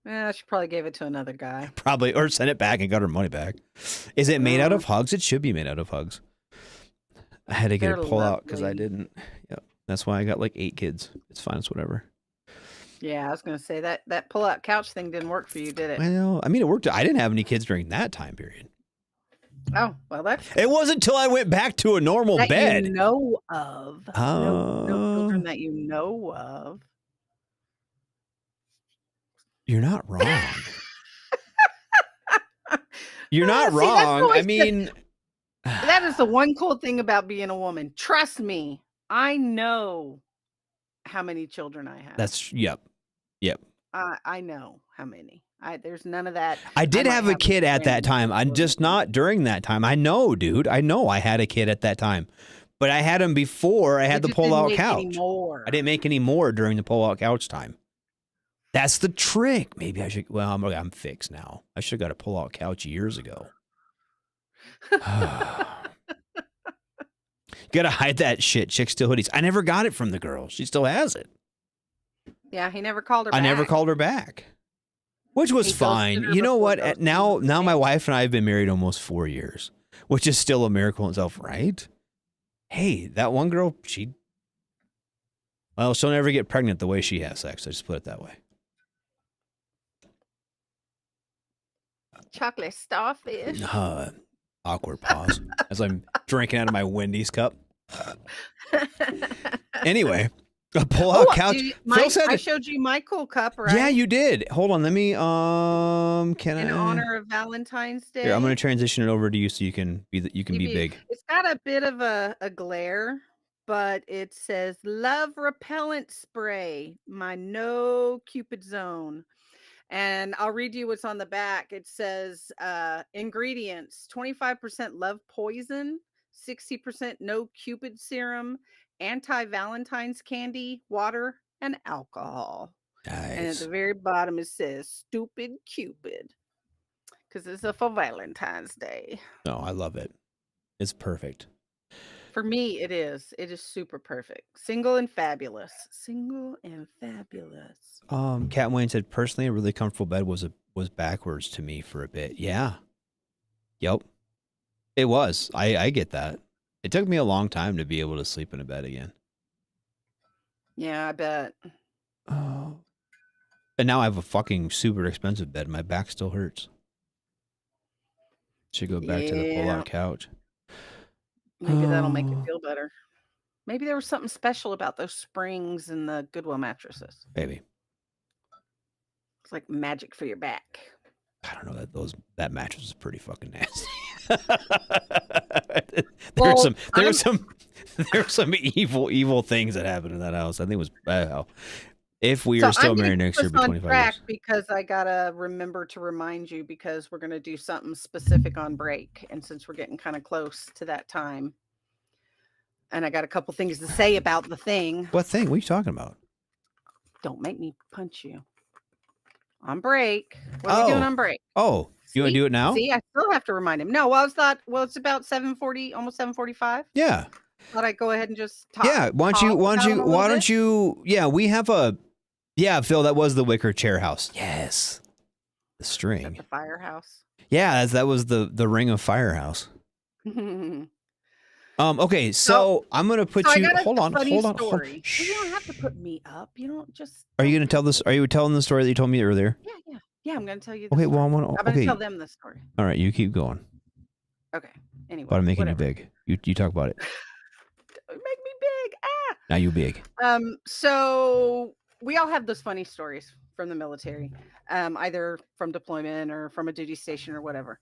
S7: Yeah, she probably gave it to another guy.
S6: Probably, or sent it back and got her money back. Is it made out of hugs? It should be made out of hugs. I had to get it pulled out because I didn't. Yep. That's why I got like 8 kids. It's fine. It's whatever.
S7: Yeah, I was going to say that pull-out couch thing didn't work for you, did it?
S6: Well, I mean, it worked. I didn't have any kids during that time period.
S7: Oh, well, that's...
S6: It wasn't until I went back to a normal
S7: that
S6: bed.
S7: You know of. No children that you know of.
S6: You're not wrong. You're not wrong. I mean...
S7: That is the one cool thing about being a woman. Trust me, I know how many children I have.
S6: Yep.
S7: I know how many. There's none of that.
S6: I did have a kid at that time. I'm just not during that time. I know, dude. I know I had a kid at that time. But I had him before I had the pull-out couch. I didn't make any more during the pull-out couch time. That's the trick. Maybe I should. Well, I'm fixed now. I should have got a pull-out couch years ago. Gotta hide that shit. Chick still hoodies. I never got it from the girl. She still has it.
S7: Yeah, he never called her back.
S6: I never called her back. Which was fine. You know what? Now my wife and I have been married almost 4 years, which is still a miracle in itself, right? Hey, that one girl, she'll never get pregnant the way she has sex. I just put it that way.
S7: Chocolate starfish.
S6: Awkward pause as I'm drinking out of my Wendy's cup. Anyway, a pull-out couch.
S7: I showed you my cool cup, right?
S6: Yeah, you did. Hold on, let me. In
S7: honor of Valentine's Day.
S6: Here, I'm going to transition it over to you so you can be big.
S7: It's got a bit of a glare, but it says "Love Repellent Spray, my no Cupid zone." And I'll read you what's on the back. It says ingredients: 25% love poison, 60% no Cupid serum, anti-Valentine's candy, water, and alcohol. Nice. And at the very bottom it says "Stupid Cupid," because it's for Valentine's Day.
S6: No, I love it. It's perfect.
S7: For me, it is. It is super perfect. Single and fabulous. Single and fabulous.
S6: Cat Wayne said, personally, a really comfortable bed was backwards to me for a bit. Yeah. Yep. It was. I get that. It took me a long time to be able to sleep in a bed again.
S7: Yeah, I bet.
S6: Oh. And now I have a fucking super expensive bed. My back still hurts. Should go back to the pull-out couch.
S7: Maybe that'll make it feel better. Maybe there was something special about those springs and the Goodwill mattresses.
S6: Maybe.
S7: It's like magic for your back.
S6: I don't know that mattress is pretty fucking nasty.
S7: Well,
S6: there's some evil things that happened in that house. I think it was bad. If we are still married next year, be 25 years.
S7: Because I gotta remember to remind you, because we're gonna do something specific on break, and since we're getting kind of close to that time, and I got a couple things to say about the thing.
S6: What thing? What are you talking about?
S7: Don't make me punch you. On break. What are we doing on break?
S6: Oh, you want to do it now?
S7: See, I still have to remind him. No, well, it's about 7:40, almost 7:45.
S6: Yeah.
S7: Thought I'd go ahead and just talk.
S6: Yeah. Why don't you? Yeah, we have a. Yeah, Phil, that was the wicker chair house. Yes. The string.
S7: At the firehouse.
S6: Yeah, that was the Ring of Firehouse. Okay, so I'm gonna put you. Hold on.
S7: Story. You don't have to put me up. You don't just.
S6: Are you gonna tell this? Are you telling the story that you told me earlier?
S7: Yeah. I'm gonna tell you.
S6: Okay, well, I'm
S7: gonna tell them the story.
S6: All right, you keep going.
S7: Okay. Anyway.
S6: But I'm making you big. You talk about it.
S7: Make me big. Ah.
S6: Now you big.
S7: So we all have those funny stories from the military, either from deployment or from a duty station or whatever.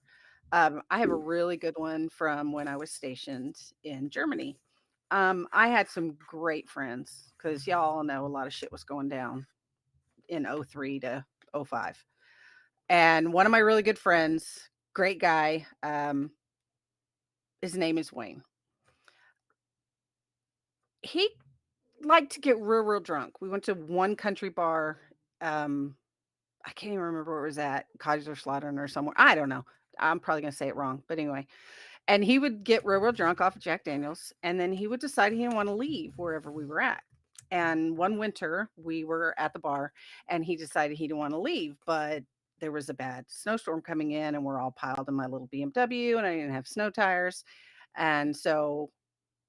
S7: I have a really good one from when I was stationed in Germany. I had some great friends because y'all know a lot of shit was going down in 03 to 05. And one of my really good friends, great guy, his name is Wayne. He liked to get real drunk. We went to one country bar. I can't even remember where it was at, Kaiserslautern or somewhere. I don't know. I'm probably going to say it wrong, but anyway. And he would get real drunk off of Jack Daniels, and then he would decide he didn't want to leave wherever we were at. And one winter, we were at the bar, and he decided he didn't want to leave, but there was a bad snowstorm coming in, and we're all piled in my little BMW, and I didn't have snow tires. And so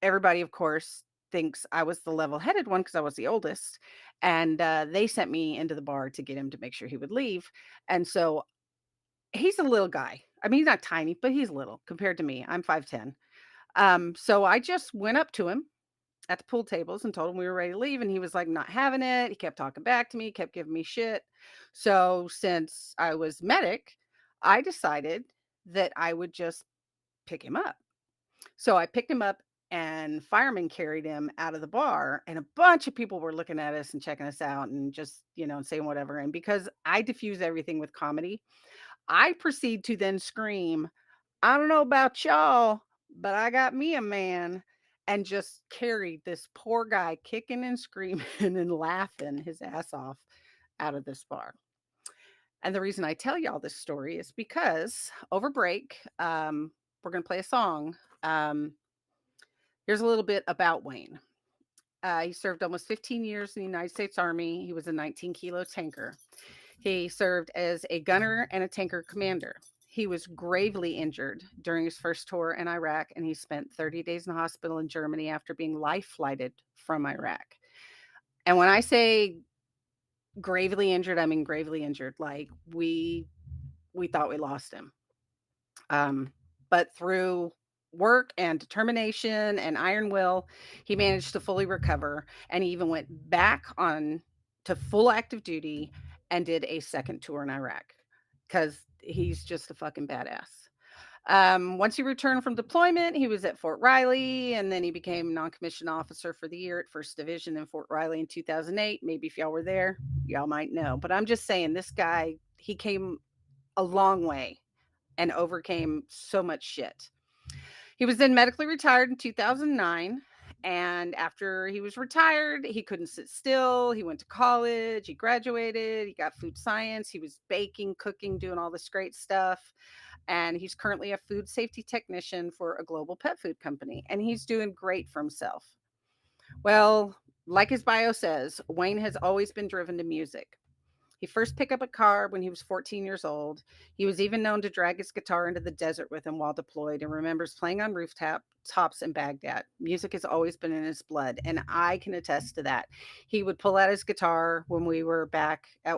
S7: everybody, of course, thinks I was the level-headed one because I was the oldest. And they sent me into the bar to get him to make sure he would leave. And so he's a little guy. I mean, he's not tiny, but he's little compared to me. I'm 5'10". So I just went up to him at the pool tables and told him we were ready to leave. And he was like, not having it. He kept talking back to me, kept giving me shit. So since I was medic, I decided that I would just pick him up. So I picked him up, and firemen carried him out of the bar, and a bunch of people were looking at us and checking us out and just, saying whatever. And because I diffuse everything with comedy, I proceed to then scream, I don't know about y'all, but I got me a man, and just carried this poor guy kicking and screaming and laughing his ass off out of this bar. And the reason I tell y'all this story is because over break, we're going to play a song. Here's a little bit about Wayne. He served almost 15 years in the United States Army. He was a 19-kilo tanker. He served as a gunner and a tanker commander. He was gravely injured during his first tour in Iraq, and he spent 30 days in the hospital in Germany after being life-flighted from Iraq. And when I say gravely injured, I mean gravely injured. Like we thought we lost him. But through work and determination and iron will, he managed to fully recover, and he even went back on to full active duty and did a second tour in Iraq because he's just a fucking badass. Once he returned from deployment, he was at Fort Riley, and then he became non-commissioned officer for the year at 1st Division in Fort Riley in 2008. Maybe if y'all were there, y'all might know. But I'm just saying, this guy, he came a long way and overcame so much shit. He was then medically retired in 2009. And after he was retired, he couldn't sit still. He went to college. He graduated. He got food science. He was baking, cooking, doing all this great stuff. And he's currently a food safety technician for a global pet food company. And he's doing great for himself. Well, like his bio says, Wayne has always been driven to music. He first picked up a car when he was 14 years old. He was even known to drag his guitar into the desert with him while deployed, and remembers playing on rooftops in Baghdad. Music has always been in his blood, and I can attest to that. He would pull out his guitar when we were back at,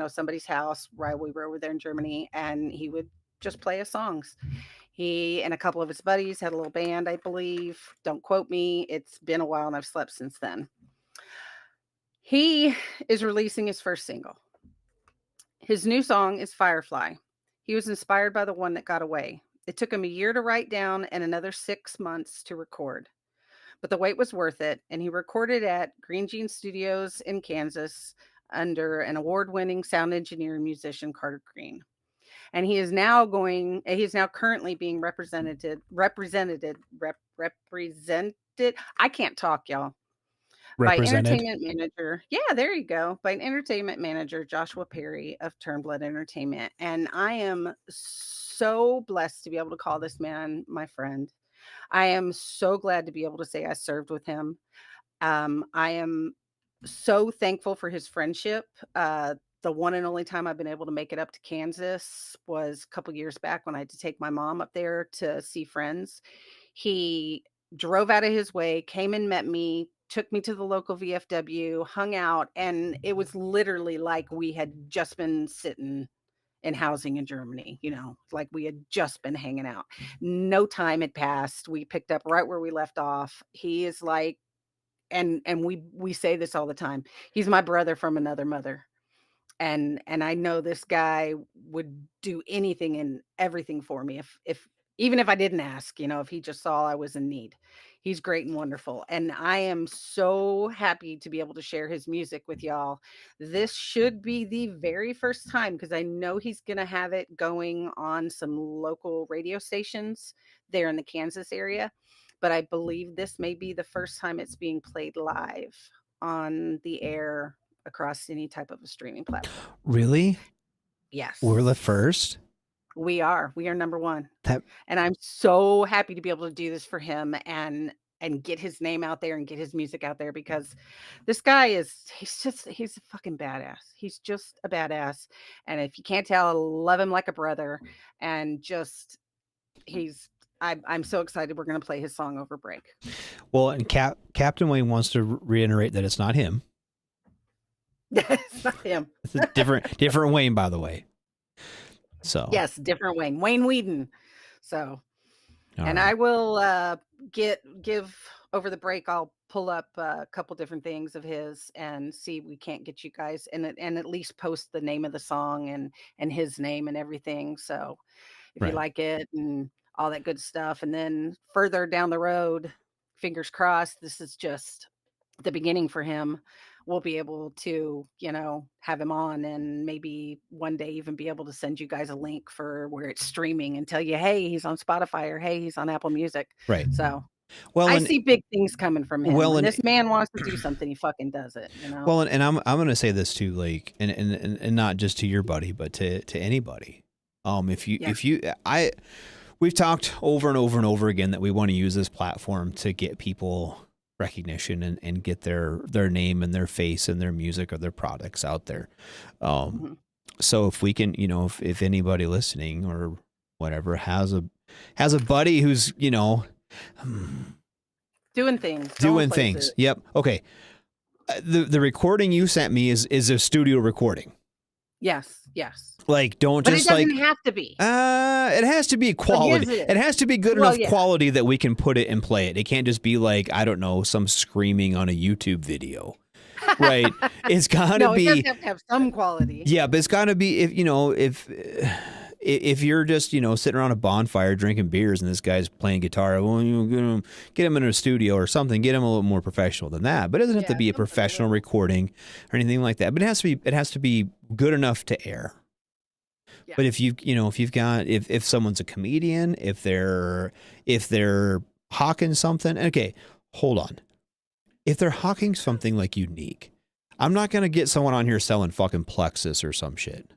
S7: somebody's house while we were over there in Germany, and he would just play his songs. He and a couple of his buddies had a little band, I believe. Don't quote me. It's been a while and I've slept since then. He is releasing his first single. His new song is Firefly. He was inspired by the one that got away. It took him a year to write down and another 6 months to record. But the wait was worth it, and he recorded at Green Jean Studios in Kansas under an award-winning sound engineer and musician, Carter Green. And he is now currently being represented. I can't talk, y'all. By entertainment manager. Yeah, there you go. By an entertainment manager, Joshua Perry of Turnblood Entertainment. And I am so blessed to be able to call this man my friend. I am so glad to be able to say I served with him. I am so thankful for his friendship. The one and only time I've been able to make it up to Kansas was a couple years back when I had to take my mom up there to see friends. He drove out of his way, came and met me, took me to the local VFW, hung out, and it was literally like we had just been sitting in housing in Germany, like we had just been hanging out. No time had passed. We picked up right where we left off. He is like, and we say this all the time, he's my brother from another mother. And I know this guy would do anything and everything for me if even if I didn't ask, if he just saw I was in need. He's great and wonderful. And I am so happy to be able to share his music with y'all. This should be the very first time, because I know he's going to have it going on some local radio stations there in the Kansas area. But I believe this may be the first time it's being played live on the air across any type of a streaming platform.
S6: Really?
S7: Yes.
S6: We're the first? We
S7: are number one. And I'm so happy to be able to do this for him and get his name out there and get his music out there, because this guy he's a fucking badass. He's just a badass. And if you can't tell, I love him like a brother. And just, I'm so excited we're going to play his song over break.
S6: Well, and Captain Wayne wants to reiterate that it's not him.
S7: It's not him.
S6: It's a different Wayne, by the way. So
S7: yes, different Wayne Whedon. So,
S6: all
S7: and
S6: right.
S7: I will give over the break. I'll pull up a couple different things of his and see if we can't get you guys and at least post the name of the song and his name and everything. So if you like it and all that good stuff, and then further down the road, fingers crossed, this is just the beginning for him. We'll be able to, have him on, and maybe one day even be able to send you guys a link for where it's streaming and tell you, hey, he's on Spotify, or hey, he's on Apple Music.
S6: Right.
S7: So I see big things coming from him. When this man wants to do something, he fucking does it.
S6: Well, and I'm going to say this too, like, and not just to your buddy, but to anybody. We've talked over and over and over again that we want to use this platform to get people recognition and get their name and their face and their music or their products out there. So if we can, if anybody listening or whatever has a buddy who's,
S7: doing things.
S6: Yep. Okay. The recording you sent me is a studio recording.
S7: Yes.
S6: Like, don't
S7: but
S6: just
S7: it doesn't have to be.
S6: It has to be quality. It has to be good enough quality that we can put it and play it. It can't just be like, I don't know, some screaming on a YouTube video. Right. It's gotta be.
S7: It does have to have some quality.
S6: Yeah, but it's gotta be if you're just, sitting around a bonfire drinking beers and this guy's playing guitar, well, get him in a studio or something, get him a little more professional than that. But it doesn't have to be a professional recording or anything like that. But it has to be good enough to air. Yeah. But if someone's a comedian, if they're hawking something, okay, hold on. If they're hawking something like unique, I'm not gonna get someone on here selling fucking Plexus or some shit.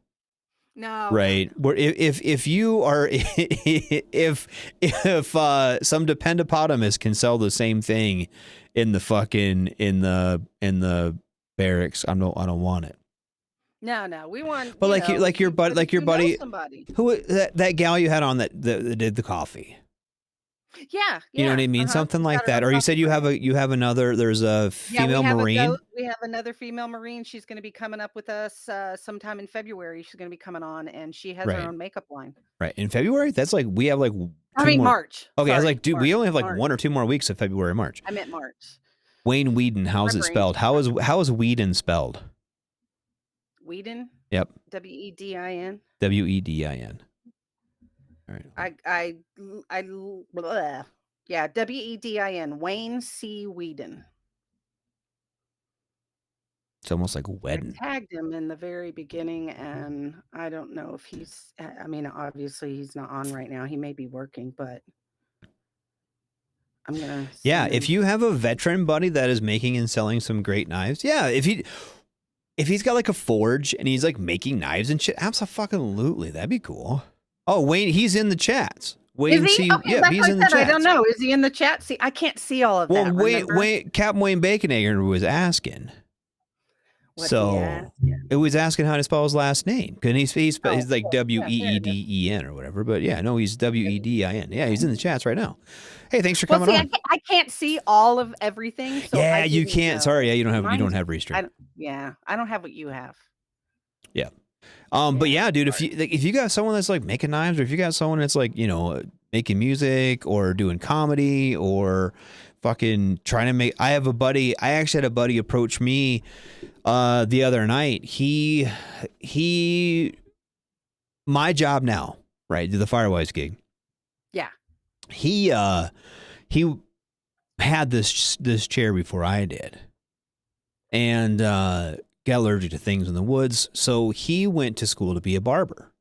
S7: No.
S6: Right. Where if you are if some dependopotamus can sell the same thing in the fucking in the barracks, I don't want it.
S7: No, we want.
S6: But like your buddy,
S7: somebody.
S6: who that gal you had on that did the coffee.
S7: Yeah,
S6: You know what I mean? Something
S7: We've
S6: like
S7: got it
S6: that.
S7: on
S6: Or you
S7: top
S6: said
S7: of
S6: you
S7: our
S6: have another. There's a female Marine.
S7: we have another female Marine. She's going to be coming up with us sometime in February. She's going to be coming on, and she has her
S6: Right.
S7: own makeup line.
S6: Right. In February? That's like we have like
S7: March.
S6: Okay, I was
S7: Sorry,
S6: like, dude,
S7: March.
S6: we only have like
S7: March.
S6: 1 or 2 more weeks of February, March.
S7: I meant March.
S6: Wayne Whedon, how's
S7: My
S6: it
S7: brain's
S6: spelled? How is Whedon spelled?
S7: Whedon?
S6: Yep.
S7: Wedin.
S6: Wedin. All right.
S7: Bleh. Yeah, Wedin. Wayne C. Whedon.
S6: It's almost like
S7: I
S6: wedding.
S7: tagged him in the very beginning, and I don't know if he's. I mean, obviously he's not on right now. He may be working, but I'm gonna.
S6: Yeah, if you have a veteran buddy that is making and selling some great knives, yeah, if he's got like a forge and he's like making knives and shit, absolutely, that'd be cool. Oh, Wayne, he's in the chats. Wayne,
S7: is he? Okay,
S6: yeah, he's in the chat.
S7: I don't know. Is he in the chat? See, I can't see all of that.
S6: Well, Captain Wayne Baconegger was asking. It was asking how to spell his last name. Cause he's like Weeden or whatever. But yeah, no, he's Wedin. Yeah, he's in the chats right now. Hey, thanks for coming on.
S7: I can't see all of everything. So
S6: yeah, you can't.
S7: Know.
S6: Sorry, yeah, you don't have restraint.
S7: I don't have what you have.
S6: Yeah. But yeah, dude, if you got someone that's like making knives, or if you got someone that's like, you know, making music or doing comedy or fucking trying to make, I actually had a buddy approach me the other night. My job now, right? Do the Firewise gig.
S7: Yeah.
S6: He had this chair before I did. And got allergic to things in the woods, so he went to school to be a barber.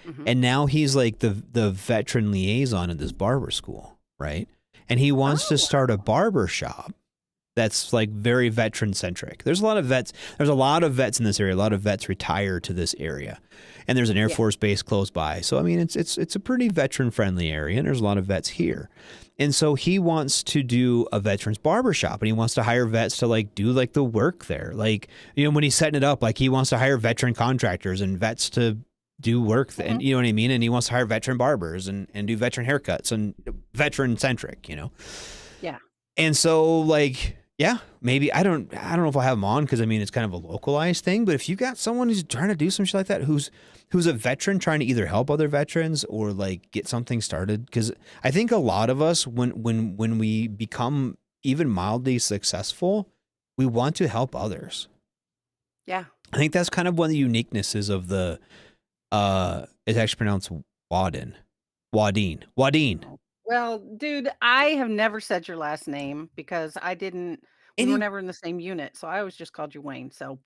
S6: Mm-hmm. And now he's like the veteran liaison at this barber school, right? And he wants to start a barber shop that's like very veteran centric. There's a lot of vets in this area. A lot of vets retire to this area. And there's an Air Force base close by. So I mean it's a pretty veteran friendly area, and there's a lot of vets here. And so he wants to do a veterans barbershop, and he wants to hire vets to like do like the work there. Like, you know, when he's setting it up, like he wants to hire veteran contractors and vets to do work. And you know what I mean? And he wants to hire veteran barbers and do veteran haircuts and veteran centric, you know? Yeah. And so like, yeah, maybe I don't know if I'll have him on, because I mean, it's kind of a localized thing, but if you got someone who's trying to do some shit like that, who's a veteran trying to either help other veterans or like get something started. Because I think a lot of us, when we become even mildly successful, we want to help others. Yeah. I think that's kind of one of the uniquenesses of the, it's actually pronounced Wadin.
S7: Well, dude, I have never said your last name because we were never in the same unit. So I always just called you Wayne. So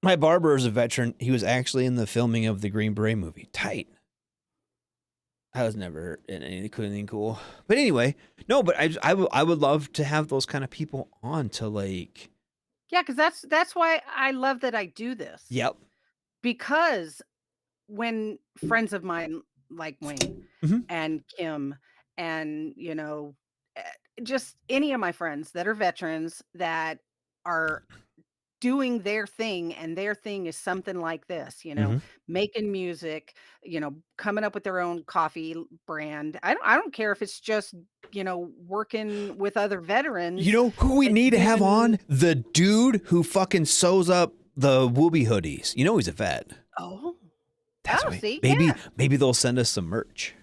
S6: my barber is a veteran. He was actually in the filming of the Green Beret movie. Tight. I was never in anything cool. But anyway, no, but I would love to have those kind of people on to like.
S7: Yeah, because that's why I love that I do this.
S6: Yep.
S7: Because when friends of mine like Wayne and Kim and, you know, just any of my friends that are veterans that are doing their thing, and their thing is something like this, you know, making music, you know, coming up with their own coffee brand. I don't care if it's just, you know, working with other veterans.
S6: You know who we need to have on? The dude who fucking sews up the Wooby hoodies. You know he's a vet.
S7: Oh.
S6: That's right. See, maybe they'll send us some merch.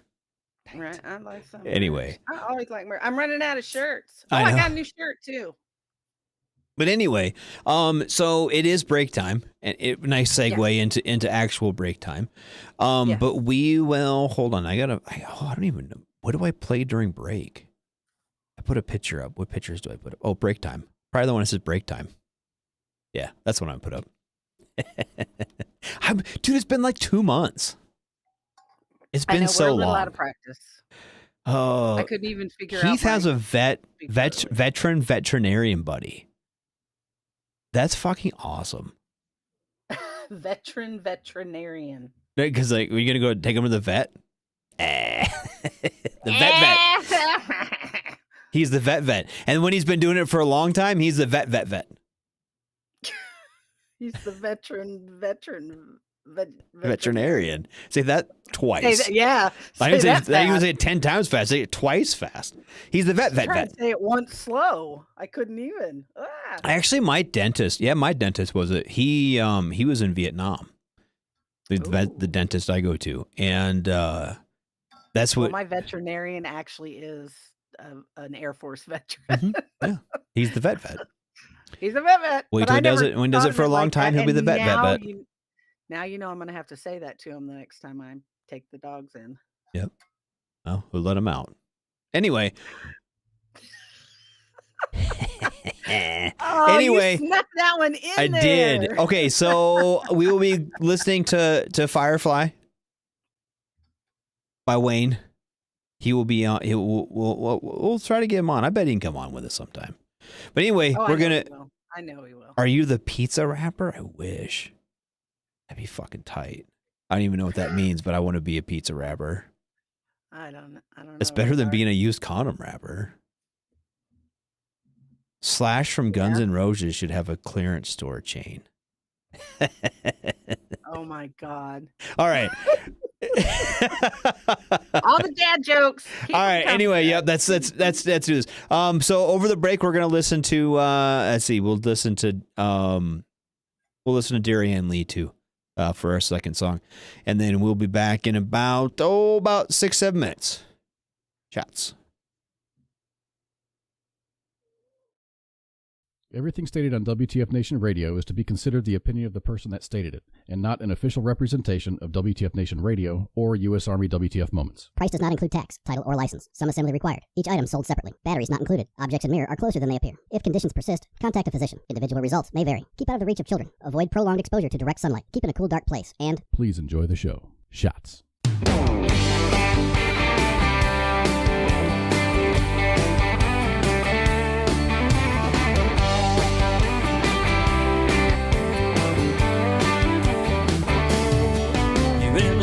S7: Right, I like some.
S6: Anyway,
S7: merch. I always like merch. I'm running out of shirts. Oh, I got a new shirt too.
S6: But anyway, so it is break time, and nice segue into actual break time. But we will hold on. I don't even know, what do I play during break? I put a picture up. What pictures do I put up? Oh, break time. Probably the one that says break time. Yeah, that's what I put up. Dude, it's been like 2 months. It's been so long.
S7: A lot of practice. I couldn't even figure out.
S6: Heath has a veterinarian buddy. That's fucking awesome.
S7: Veterinarian.
S6: Because like, are you gonna go take him to the vet? The vet. He's the vet. And when he's been doing it for a long time, he's the vet.
S7: He's the veteran.
S6: Veterinarian. Say that twice.
S7: Yeah.
S6: I didn't say it 10 times fast. Say it twice fast. He's the vet.
S7: Say it once slow. I couldn't even.
S6: Actually, my dentist was he was in Vietnam. The dentist I go to, and that's what
S7: my veterinarian actually is. An Air Force veteran.
S6: Yeah, he's the vet.
S7: He's a vet.
S6: Wait till he does it. When he does it for a long time, he'll be the vet.
S7: Now you know I'm going to have to say that to him the next time I take the dogs in.
S6: Yep. Oh, we'll let him out. Anyway.
S7: You snuck that one in
S6: I
S7: there.
S6: did. Okay, so we will be listening to Firefly by Wayne. He will be on. We'll try to get him on. I bet he can come on with us sometime. But anyway,
S7: I know he will.
S6: Are you the pizza wrapper? I wish. That'd be fucking tight. I don't even know what that means, but I want to be a pizza wrapper.
S7: I don't know.
S6: It's better than being a used condom wrapper. Slash from Guns N' Roses should have a clearance store chain.
S7: Oh my God.
S6: All right.
S7: All the dad jokes.
S6: All right. Anyway, yeah, let's do this. So over the break, we're gonna listen to we'll listen to Darianne Lee too, for our second song, and then we'll be back in about 6-7 minutes. Chats.
S4: Everything stated on WTF Nation Radio is to be considered the opinion of the person that stated it, and not an official representation of WTF Nation Radio or U.S. Army WTF Moments.
S5: Price does not include tax, title, or license. Some assembly required. Each item sold separately. Batteries not included. Objects in mirror are closer than they appear. If conditions persist, contact a physician. Individual results may vary. Keep out of the reach of children. Avoid prolonged exposure to direct sunlight. Keep in a cool, dark place. And
S4: please enjoy the show. Shots.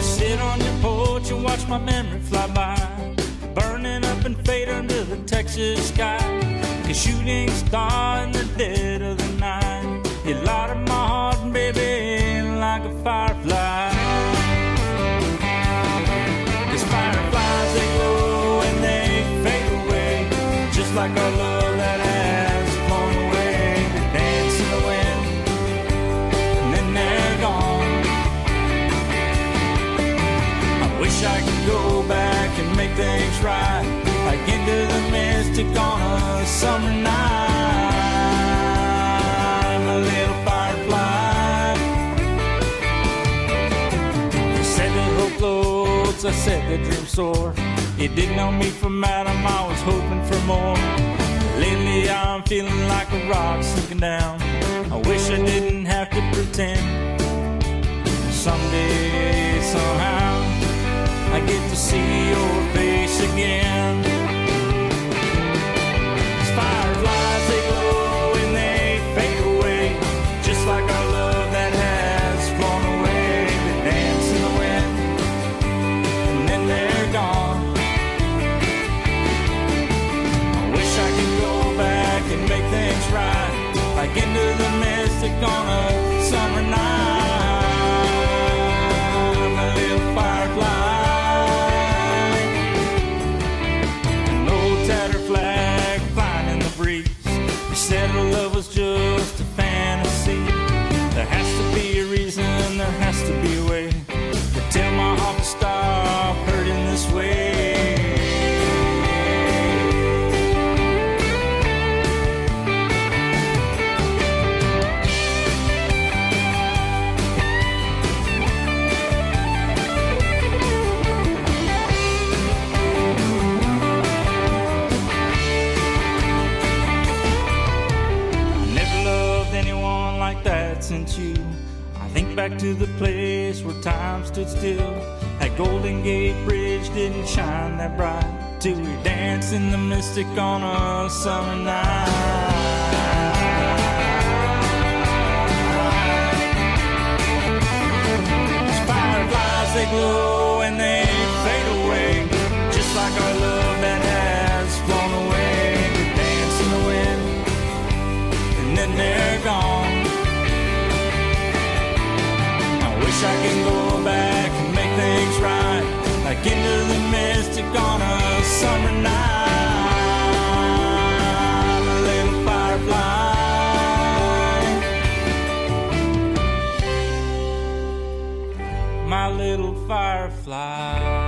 S8: Sit on your porch and watch my memory fly by, burning up and fade under the Texas sky. A shooting star in the dead of the night, you light up my heart, baby, like a firefly. 'Cause fireflies, they glow and they fade away, just like our love that has flown away. They dance in the wind, and then they're gone. Wish I could go back and make things right, like into the mystic on a summer night. My little firefly. You said that hope floats, I said that dream soar. You didn't know me from Adam, I was hoping for more. Lately I'm feeling like a rock sinking down. I wish I didn't have to pretend. Someday, somehow, I get to see your face again. 'Cause fireflies, they glow and they fade away, just like our love that has flown away. They dance in the wind, and then they're gone. I wish I could go back and make things right, like into the mystic on a summer night. My little firefly. Said our love was just a fantasy. There has to be a reason, there has to be a way to tell my heart to stop hurting this way. Since you, I think back to the place where time stood still. That Golden Gate Bridge didn't shine that bright till we danced in the mystic on a summer night. These fireflies, they glow and they fade away, just like our love that has flown away. They dance in the wind, and then they're gone. Wish wish I could go back and make things right, like into the mystic on a summer night. A little firefly, my little firefly.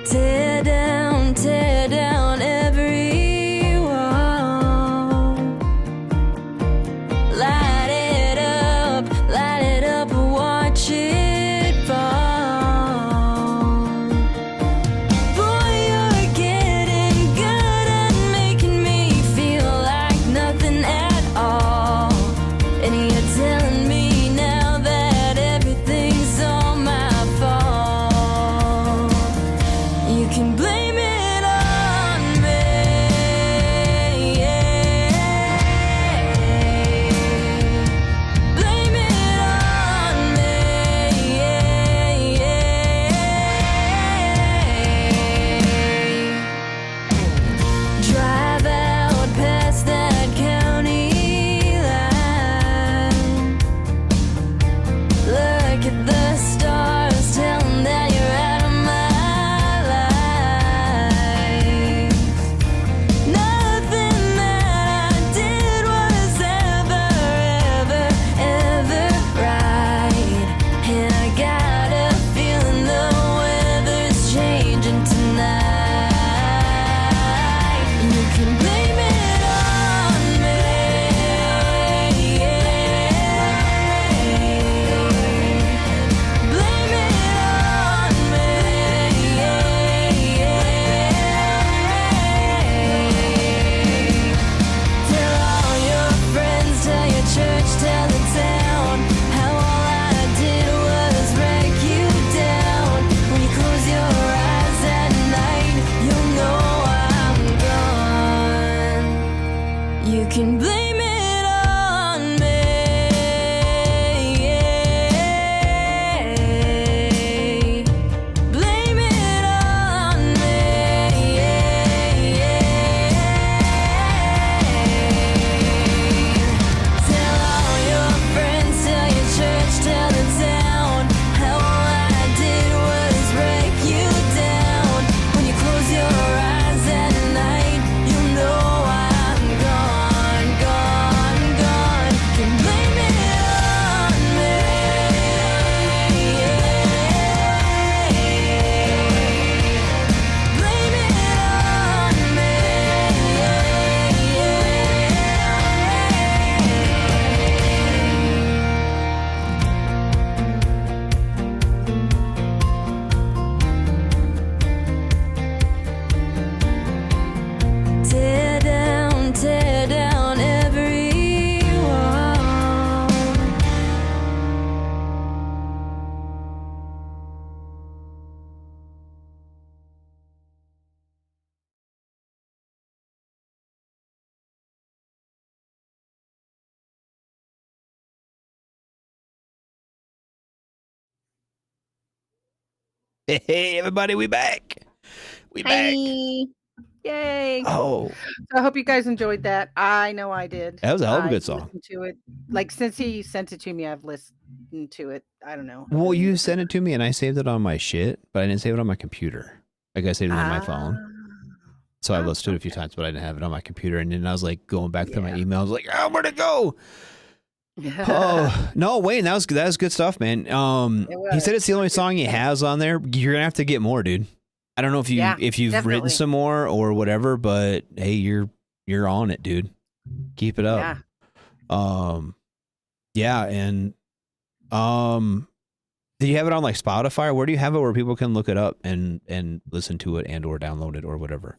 S9: Tear down every wall. Light it up, watch it fall. Boy, you're getting good at making me feel like nothing at all. And you're telling me now that everything's all my fault. You can blame it on me. Blame it on me. Drive out past that county line. Look at the stars, tell 'em that you're out of my life. Nothing that I did was ever right. And I got a feeling the weather's changing tonight. You can blame it on me. Blame it on me. Tell all your friends, tell your church, tell the town how all I did was break you down. When you close your eyes at night, you'll know I'm gone. You can blame it on me. Blame it on me. Tell all your friends, tell your church, tell the town how all I did was break you down. When you close your eyes at night, you'll know I'm gone, gone, gone. Can blame it on me. Blame it on me. Tear down every wall.
S6: Hey, everybody, we back. We back.
S7: Hey. Yay.
S6: Oh,
S7: So I hope you guys enjoyed that. I know I did.
S6: that was a hell of a
S7: I
S6: good song.
S7: listened to it. Like, since he sent it to me, I've listened to it. I don't know.
S6: Well, you sent it to me and I saved it on my shit, but I didn't save it on my computer. Like I saved it on my phone. So I listened to it a few times, but I didn't have it on my computer. And then I was like going back through my emails, like, oh, where'd it go? Oh no, Wayne, that was good stuff, man. He said it's the only song he has on there. You're gonna have to get more, dude. I don't know if you've
S7: definitely.
S6: written some more or whatever, but hey, you're on it, dude. Keep it up. Yeah, and do you have it on like Spotify, or where do you have it where people can look it up and listen to it and or download it or whatever?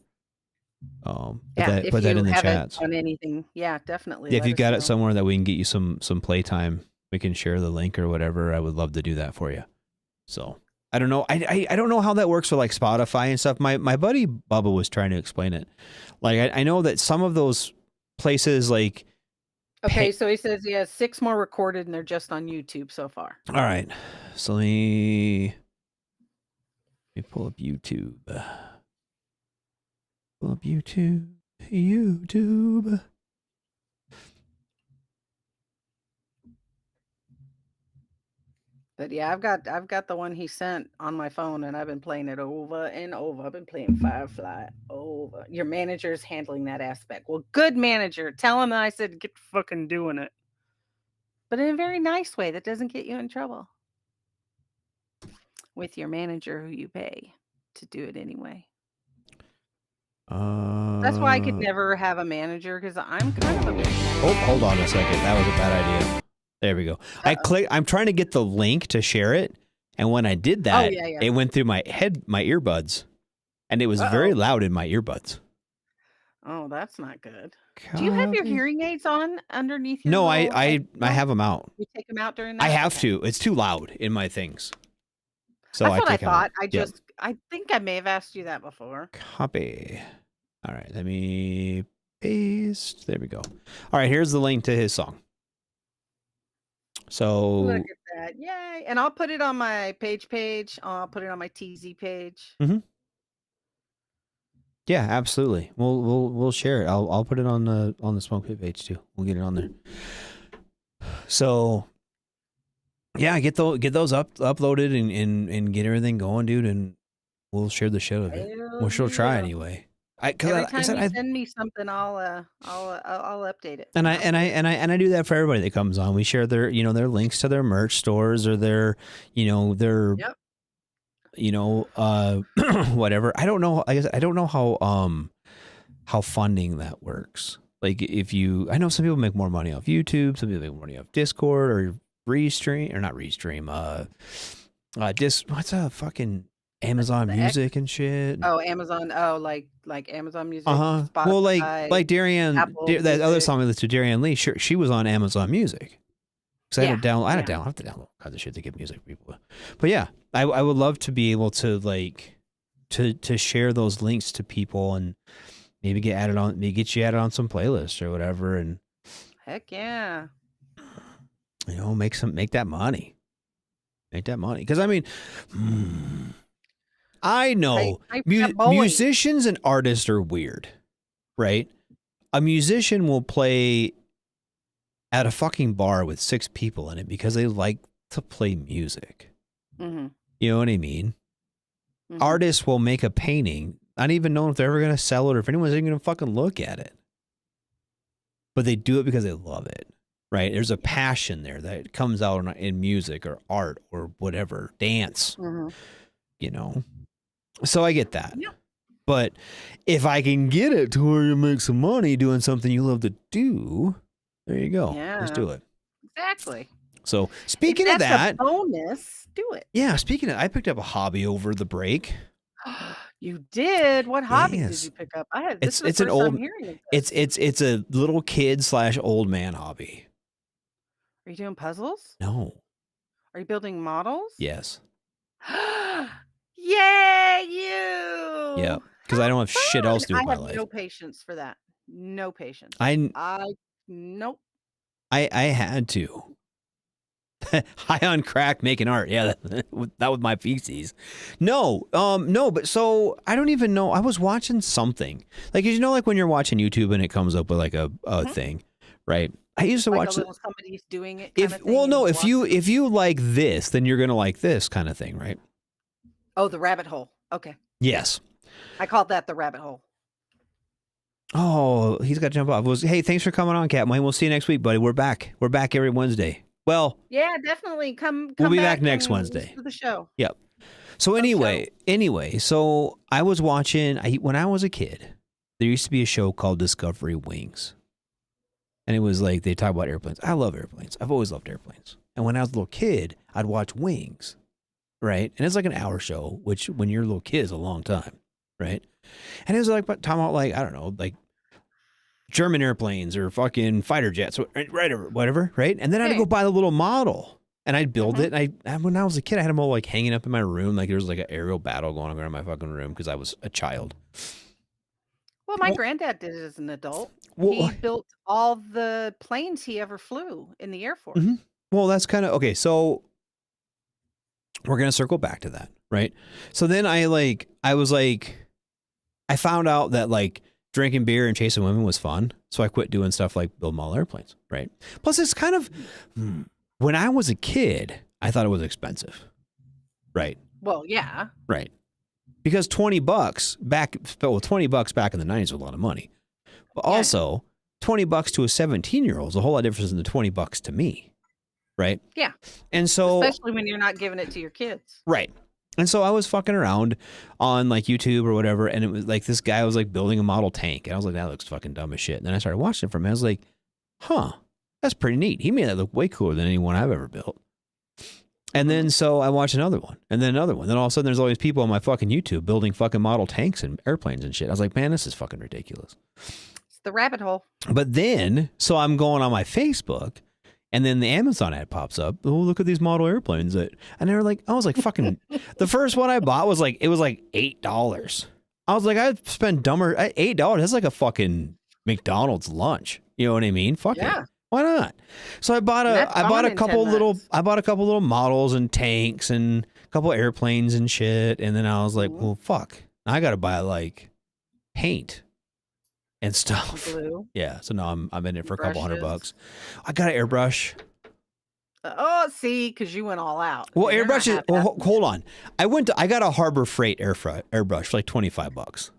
S6: Put that in the chats
S7: on anything. Yeah, definitely.
S6: Yeah, if you got it somewhere that we can get you some playtime, we can share the link or whatever. I would love to do that for you. So I don't know. I don't know how that works for like Spotify and stuff. My buddy Bubba was trying to explain it. Like I know that some of those places like.
S7: Okay, so he says he has 6 more recorded and they're just on YouTube so far.
S6: All right, so let me pull up YouTube. Pull up YouTube.
S7: But yeah, I've got the one he sent on my phone, and I've been playing it over and over. I've been playing Firefly over. Your manager's handling that aspect. Well, good manager. Tell him that I said get fucking doing it, but in a very nice way that doesn't get you in trouble with your manager who you pay to do it anyway. That's why I could never have a manager, because I'm kind of a big
S6: Oh, hold on a second. That was a bad idea. There we go. I'm trying to get the link to share it, and when I did that, it went through my earbuds, and it was very loud in my earbuds.
S7: Oh, that's not good. Do you have your hearing aids on underneath your
S6: No,
S7: little
S6: I have them out.
S7: You take them out during that?
S6: I have to. It's too loud in my things. So
S7: That's what I
S6: take 'em out.
S7: thought. I think I may have asked you that before.
S6: Copy. All right, let me paste. There we go. All right, here's the link to his song. So
S7: Look at that. Yay. And I'll put it on my page. I'll put it on my TZ page.
S6: yeah, absolutely. We'll share it. I'll put it on the Smoke Pit page too. We'll get it on there. So yeah, get those uploaded and get everything going, dude, and we'll share the shit of it. We'll sure try anyway.
S7: Every time you send me something, I'll update it.
S6: And I do that for everybody that comes on. We share their links to their merch stores or their whatever. I don't know. I guess I don't know how funding that works. Like I know some people make more money off YouTube, some people make more money off Discord or Restream, or not Restream. What's a fucking Amazon Music and shit.
S7: Oh, Amazon. Oh, like Amazon Music. Spotify,
S6: well, like Darianne, that other song we listened to, Darianne Lee. Sure, she was on Amazon Music. Because I have to download all kinds of shit to give music people. But yeah, I would love to be able to to share those links to people and maybe get you added on some playlists or whatever, and
S7: heck yeah,
S6: make that money. Because I mean. I know musicians and artists are weird, right? A musician will play at a fucking bar with 6 people in it because they like to play music.
S7: Mm-hmm.
S6: You know what I mean? Mm-hmm. Artists will make a painting, not even knowing if they're ever going to sell it or if anyone's even going to fucking look at it. But they do it because they love it, right? There's a passion there that comes out in music or art or whatever, dance, So I get that. Yeah. But if I can get it to where you make some money doing something you love to do, there you go.
S7: Yeah.
S6: Let's do it.
S7: Exactly.
S6: So speaking of that,
S7: a bonus, do it.
S6: Yeah, speaking of, I picked up a hobby over the break.
S7: You did? What hobby did you pick up? It's an old.
S6: It's a little kid / old man hobby.
S7: Are you doing puzzles?
S6: No.
S7: Are you building models?
S6: Yes.
S7: Yay, you!
S6: Yeah, because I don't have shit else to do with my life.
S7: I have no patience for that. No patience. Nope.
S6: I had to. High on crack making art. Yeah, that was my feces. No, but so I don't even know. I was watching something. Like, like when you're watching YouTube and it comes up with like a thing, right? I used to watch
S7: somebody's doing it.
S6: If you like this, then you're gonna like this kind of thing, right?
S7: Oh, the rabbit hole. Okay.
S6: Yes.
S7: I called that the rabbit hole.
S6: Oh, he's got to jump off. Hey, thanks for coming on, Cat Wayne. We'll see you next week, buddy. We're back. We're back every Wednesday. Well,
S7: yeah, definitely. We'll
S6: be back next Wednesday
S7: for the show.
S6: Yep. So anyway, so I was watching. When I was a kid, there used to be a show called Discovery Wings, and it was like they talk about airplanes. I love airplanes. I've always loved airplanes. And when I was a little kid, I'd watch Wings. Right. And it's like an hour show, which when you're a little kid is a long time. Right. And it was like talking about I don't know, like German airplanes or fucking fighter jets, right, or whatever. Right. And then I had to go buy the little model. and I'd build it. And when I was a kid, I had them all like hanging up in my room. Like there was like an aerial battle going on around my fucking room because I was a child.
S7: Well, my granddad did it as an adult.
S6: Well,
S7: He built all the planes he ever flew in the Air Force.
S6: Well, that's kind of okay. So we're gonna circle back to that, right? So then I found out that like drinking beer and chasing women was fun, so I quit doing stuff like build model airplanes, right? Plus, it's kind of when I was a kid, I thought it was expensive, right?
S7: Well, yeah.
S6: Right. Because $20 back in the 90s was a lot of money. But also, $20 to a 17-year-old is a whole lot different than the $20 to me. Right?
S7: Yeah.
S6: And so,
S7: especially when you're not giving it to your kids.
S6: Right. And so I was fucking around on like YouTube or whatever, and it was like this guy was like building a model tank. And I was like, that looks fucking dumb as shit. And then I started watching it from him. I was like, huh, that's pretty neat. He made that look way cooler than anyone I've ever built. And then so I watched another one and then another one. Then all of a sudden there's all these people on my fucking YouTube building fucking model tanks and airplanes and shit. I was like, man, this is fucking ridiculous.
S7: It's the rabbit hole.
S6: But then, so I'm going on my Facebook and then the Amazon ad pops up. Oh, look at these model airplanes. And they were like, I was like, fucking, the first one I bought was like, it was like $8. I was like, I'd spend $8. That's like a fucking McDonald's lunch. You know what I mean? Fuck it. Why not? So I bought a couple little models and tanks and a couple airplanes and shit. And then I was like, well, fuck, I got to buy like paint and stuff.
S7: Glue.
S6: Yeah. So now I'm in it for a couple $100. I got an airbrush.
S7: Oh, see, because you went all out.
S6: Well, airbrush is. Well, hold on. I got a Harbor Freight airbrush for like $25.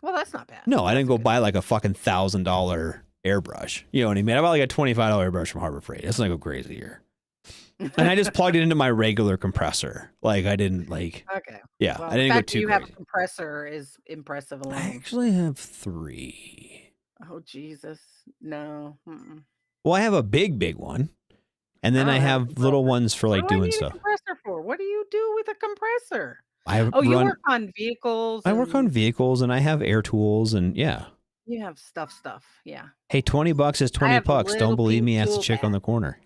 S7: Well, that's not bad.
S6: No, I didn't go buy like a fucking $1,000 airbrush. You know what I mean? I bought like a $25 airbrush from Harbor Freight. That's not go crazy here. And I just plugged it into my regular compressor. Like I didn't like.
S7: Okay.
S6: Yeah,
S7: well,
S6: I didn't go too
S7: you
S6: crazy.
S7: Have a compressor is impressive alone.
S6: I actually have 3.
S7: Oh Jesus, no.
S6: Well, I have a big one, and then I have little ones for like doing stuff.
S7: What do I need a compressor for? What do you do with a compressor?
S6: You
S7: work on vehicles.
S6: I work on vehicles, and I have air tools, and yeah.
S7: You have stuff. Yeah.
S6: Hey, $20 is $20. Don't believe me? Ask the chick on the corner.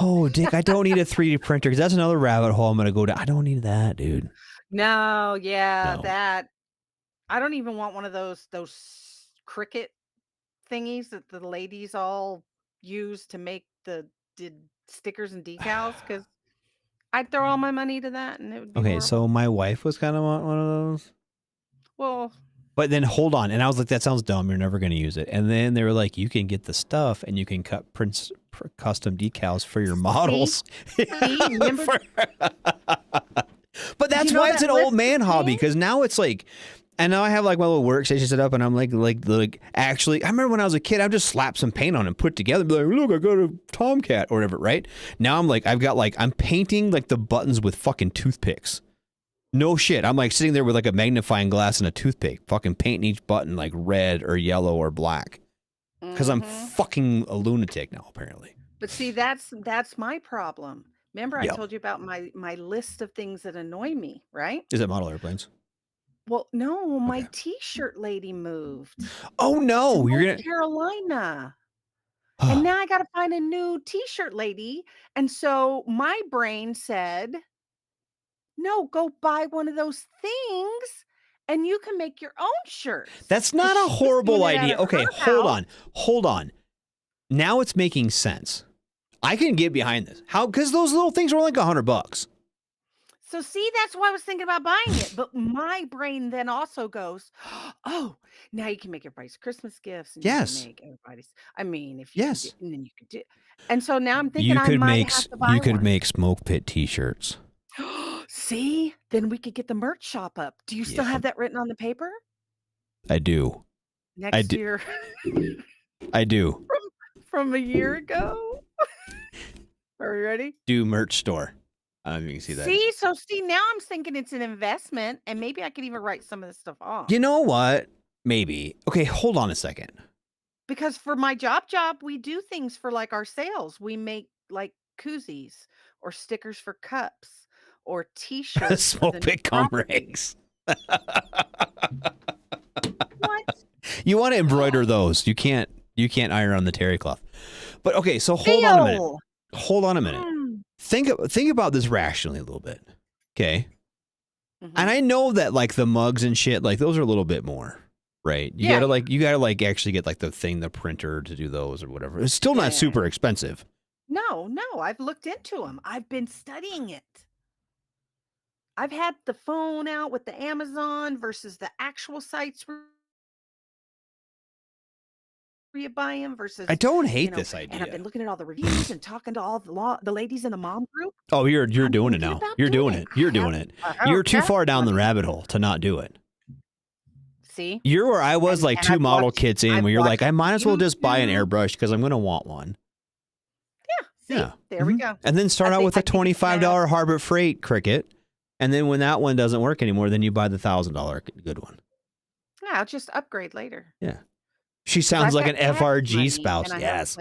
S6: Oh, Dick, I don't need a 3D printer because that's another rabbit hole I'm going to go down. I don't need that, dude.
S7: No, that. I don't even want one of those Cricut thingies that the ladies all use to make the stickers and decals because I'd throw all my money to that and it would be
S6: okay.
S7: horrible.
S6: So my wife was kind of want one of those.
S7: Well.
S6: But then hold on. And I was like, that sounds dumb. You're never going to use it. And then they were like, you can get the stuff and you can cut custom decals for your models.
S7: Remember?
S6: But that's why it's an old man hobby. Because now it's like, and now I have like my little workstation set up and I'm like, actually, I remember when I was a kid, I'd just slap some paint on and put it together. Be like, look, I got a Tomcat or whatever, right? Now I'm like, I'm painting like the buttons with fucking toothpicks. No shit. I'm like sitting there with like a magnifying glass and a toothpick, fucking painting each button like red or yellow or black. Because I'm fucking a lunatic now, apparently.
S7: But see, that's my problem. Remember, I told you about my list of things that annoy me, right?
S6: Is it model airplanes?
S7: Well, no, my T-shirt lady moved.
S6: Oh no,
S7: you're North Carolina. And now I got to find a new T-shirt lady. And so my brain said, no, go buy one of those things and you can make your own shirts.
S6: That's not a horrible idea. Okay, hold on. Now it's making sense. I can get behind this. How? Because those little things were like $100.
S7: So see, that's why I was thinking about buying it. But my brain then also goes, oh, now you can make everybody's Christmas gifts. And
S6: yes.
S7: You can make everybody's. I mean, if you
S6: yes,
S7: do, and then you could do. And so now I'm thinking I might have to buy
S6: You could make Smoke Pit T-shirts.
S7: See, then we could get the merch shop up. Do you still have that written on the paper?
S6: I do.
S7: Next year.
S6: I do.
S7: From a year ago. Are you ready?
S6: Do merch store. You can see that.
S7: See, now I'm thinking it's an investment, and maybe I could even write some of this stuff off.
S6: You know what? Maybe. Okay, hold on a second.
S7: Because for my job, we do things for like our sales. We make like koozies or stickers for cups or T-shirts.
S6: Smoke Pit Comregs.
S7: What?
S6: You want to embroider those? You can't iron on the terry cloth. But okay, so hold on a minute. hold on a minute. Think about this rationally a little bit. Okay. And I know that like the mugs and shit, like those are a little bit more, right? You gotta actually get like the printer to do those or whatever. It's still not super expensive.
S7: No, I've looked into them. I've been studying it. I've had the phone out with the Amazon versus the actual sites where you buy them versus.
S6: I don't hate this idea.
S7: And I've been looking at all the reviews and talking to all the ladies in the mom group.
S6: Oh, you're doing it now. You're doing it. You're doing it. You're too far down the rabbit hole to not do it.
S7: See?
S6: You're where I was like two model kits in, where you're like, I might as well just buy an airbrush because I'm going to want one.
S7: Yeah. There we go.
S6: And then start out with a $25 Harbor Freight Cricut. And then when that one doesn't work anymore, then you buy the $1,000 good one.
S7: Yeah, I'll just upgrade later.
S6: Yeah. She sounds like an FRG spouse. Yes.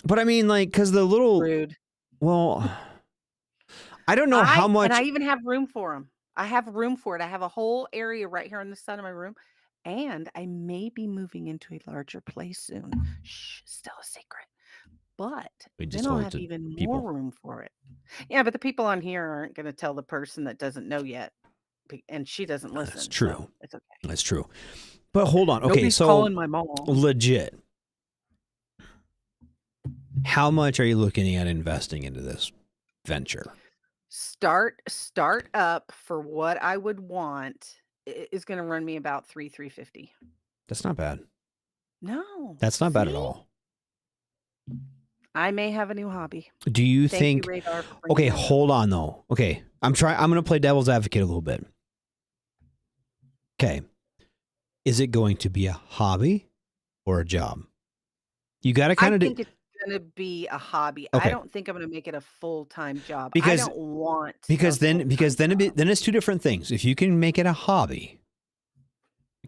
S6: But I mean, like, because the little.
S7: Rude.
S6: Well, I don't know how much.
S7: And I even have room for them. I have room for it. I have a whole area right here on the side of my room. And I may be moving into a larger place soon. Shh, still a secret. But then I'll have even more room for it. Yeah, but the people on here aren't going to tell the person that doesn't know yet. And she doesn't listen.
S6: That's true.
S7: So it's okay.
S6: That's true. But hold on. Okay,
S7: Nobody's
S6: so
S7: calling my mom.
S6: Legit. How much are you looking at investing into this venture?
S7: Start up for what I would want is going to run me about $350.
S6: That's not bad.
S7: No.
S6: That's not bad at all.
S7: I may have a new hobby.
S6: Do you think? Okay, hold on though. Okay, I'm going to play devil's advocate a little bit. Okay, is it going to be a hobby or a job? You got to kind of.
S7: I think it's going to be a hobby.
S6: Okay.
S7: I don't think I'm going to make it a full-time job.
S6: Because
S7: I don't want
S6: then it's two different things. If you can make it a hobby.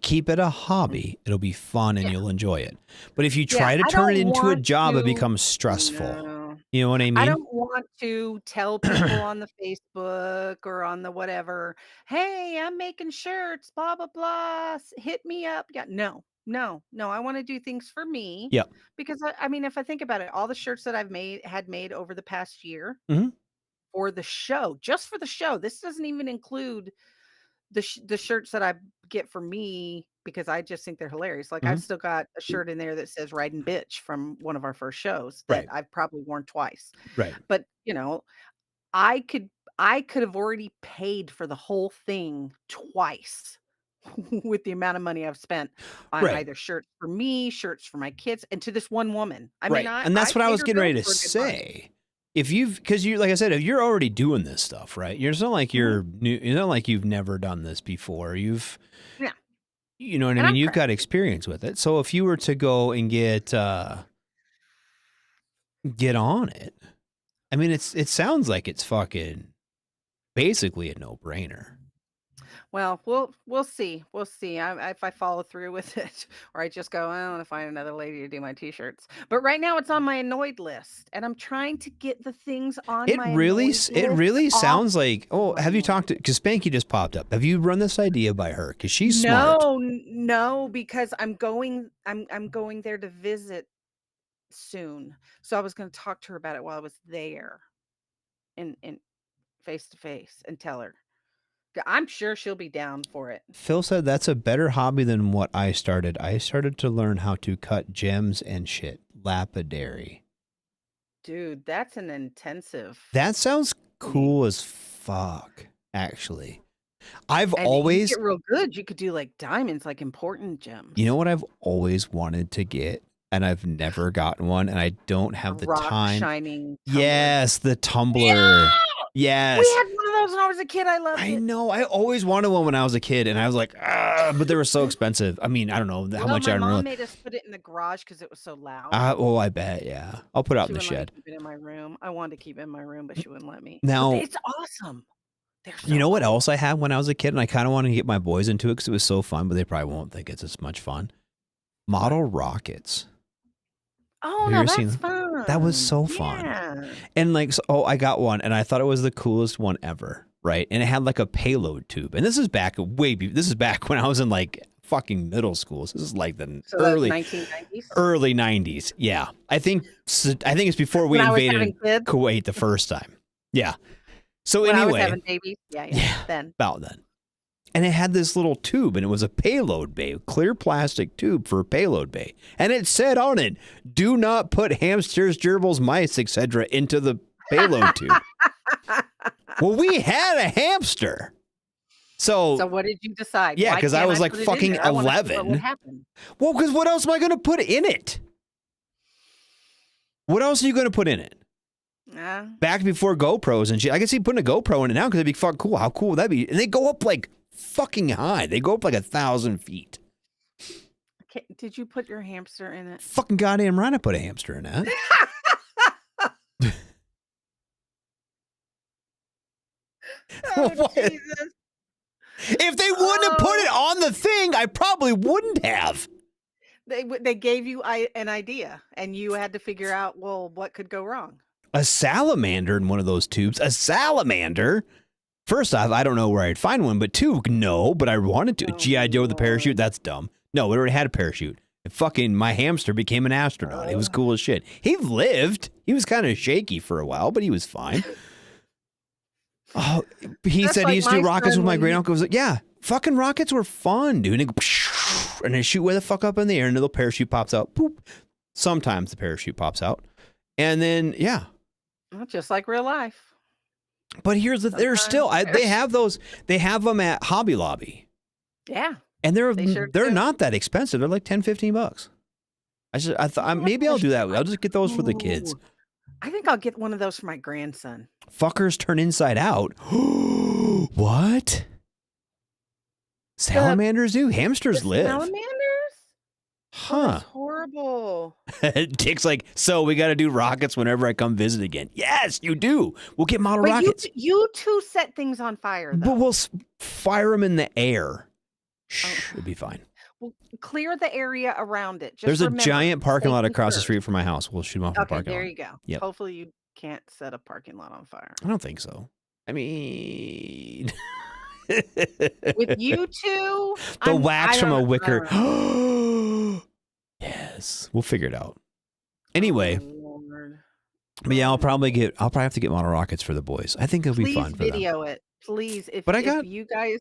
S6: Keep it a hobby. It'll be fun and you'll enjoy it. But if you try to turn it into a job, it becomes stressful.
S7: No.
S6: You know what I mean?
S7: I don't want to tell people on the Facebook or on the whatever, hey, I'm making shirts, blah, blah, blah. Hit me up. Yeah. No. I want to do things for me.
S6: Yeah.
S7: Because I mean, if I think about it, all the shirts that I've made over the past year for the show, just for the show, this doesn't even include the shirts that I get for me because I just think they're hilarious. Like I've still got a shirt in there that says "Riding Bitch" from one of our first shows that I've probably worn twice.
S6: Right.
S7: But I could have already paid for the whole thing twice with the amount of money I've spent on either shirts for me, shirts for my kids, and to this one woman. I mean,
S6: and that's what I was getting ready to say. Because like I said, if you're already doing this stuff, right? It's not like you're new. It's not like you've never done this before. You know what I mean? You've got experience with it. So if you were to go and get on it, I mean, it sounds like it's fucking basically a no-brainer.
S7: Well, we'll see. We'll see. If I follow through with it, or I just go, I want to find another lady to do my t-shirts. But right now, it's on my annoyed list, and I'm trying to get the things on. It really
S6: sounds like. Oh, have you talked to? Because Spanky just popped up. Have you run this idea by her? Because she's smart.
S7: No, because I'm going there to visit soon. So I was going to talk to her about it while I was there, in face to face, and tell her. I'm sure she'll be down for it.
S6: Phil said that's a better hobby than what I started. I started to learn how to cut gems and shit. Lapidary.
S7: Dude, that's an intensive.
S6: That sounds cool as fuck, actually. I've always.
S7: You get real good. You could do like diamonds, like important gems.
S6: You know what I've always wanted to get? And I've never gotten one, and I don't have the time.
S7: Shining tumbler.
S6: Yes, the tumbler. Yeah! Yes.
S7: We had one of those when I was a kid. I loved it.
S6: I know. I always wanted one when I was a kid, and I was like, but they were so expensive. I mean, I don't know how much I don't know.
S7: My mom made us put it in the garage because it was so loud.
S6: I bet, yeah. I'll put it out in the shed.
S7: Keep it in my room. I wanted to keep it in my room, but she wouldn't let me.
S6: Now,
S7: but it's awesome.
S6: You know what else I had when I was a kid, and I kind of wanted to get my boys into it because it was so fun, but they probably won't think it's as much fun. Model rockets.
S7: Oh, no, that's fun.
S6: That was so fun. Yeah. And like, I got one, and I thought it was the coolest one ever, right? And it had like a payload tube. And this is back when I was in like fucking middle school. This is like the
S7: So that's
S6: early
S7: 1990s?
S6: early 90s. Yeah. I think it's before we
S7: When I was having
S6: invaded
S7: kids?
S6: Kuwait the first time. Yeah. So
S7: When I was
S6: anyway,
S7: having babies? Yeah. Then.
S6: about then. And it had this little tube, and it was a payload bay, clear plastic tube for a payload bay. And it said on it, do not put hamsters, gerbils, mice, etc. into the payload tube. Well, we had a hamster.
S7: So what did you decide?
S6: Yeah,
S7: Why
S6: because I
S7: can't
S6: was like
S7: put it in
S6: fucking
S7: there? I wanna see what
S6: 11.
S7: would happen.
S6: Well, because what else am I going to put in it? What else are you going to put in it? Back before GoPros and shit. I can see putting a GoPro in it now because it'd be fucking cool. How cool would that be? And they go up like fucking high. They go up like 1,000 feet.
S7: Okay, did you put your hamster in it?
S6: Fucking goddamn right I put a hamster in that.
S7: Oh, Jesus.
S6: If they wouldn't have put it on the thing, I probably wouldn't have.
S7: They gave you an idea, and you had to figure out, well, what could go wrong?
S6: A salamander in one of those tubes. A salamander? First off, I don't know where I'd find one, but two, no, but I wanted to. G.I. Joe with a parachute? That's dumb. No, we already had a parachute. And fucking my hamster became an astronaut. He was cool as shit. He lived. He was kind of shaky for a while, but he was fine. Oh, he said he used to do rockets with my great uncle. I was like, yeah, fucking rockets were fun, dude. And they shoot way the fuck up in the air, and the little parachute pops out. Boop. Sometimes the parachute pops out, and then yeah.
S7: Well, just like real life.
S6: But here's the they're still they have those. They have them at Hobby Lobby.
S7: Yeah,
S6: and they're not that expensive. They're like $10-15. I thought maybe I'll do that. I'll just get those for the kids.
S7: I think I'll get one of those for my grandson.
S6: Fuckers turn inside out. What? Salamanders do? Hamsters live.
S7: Salamanders?
S6: Huh.
S7: Oh, that's horrible.
S6: Dick's like, so we got to do rockets whenever I come visit again. Yes, you do. We'll get model rockets.
S7: You two set things on fire, though.
S6: But we'll fire them in the air. Shh, it'll be fine.
S7: Well, clear the area around it. Just
S6: There's a
S7: remember,
S6: giant parking lot across the
S7: first.
S6: street from my house. We'll shoot them off the
S7: Okay,
S6: parking lot.
S7: there you go.
S6: Yep.
S7: Hopefully you can't set a parking lot on fire.
S6: I don't think so. I mean...
S7: With you two?
S6: The wax from a wicker.
S7: I
S6: Yes. We'll figure it out. Anyway.
S7: Oh, Lord.
S6: But yeah, I'll probably have to get model rockets for the boys. I think it'll be fun for them.
S7: Please video it. Please. If you guys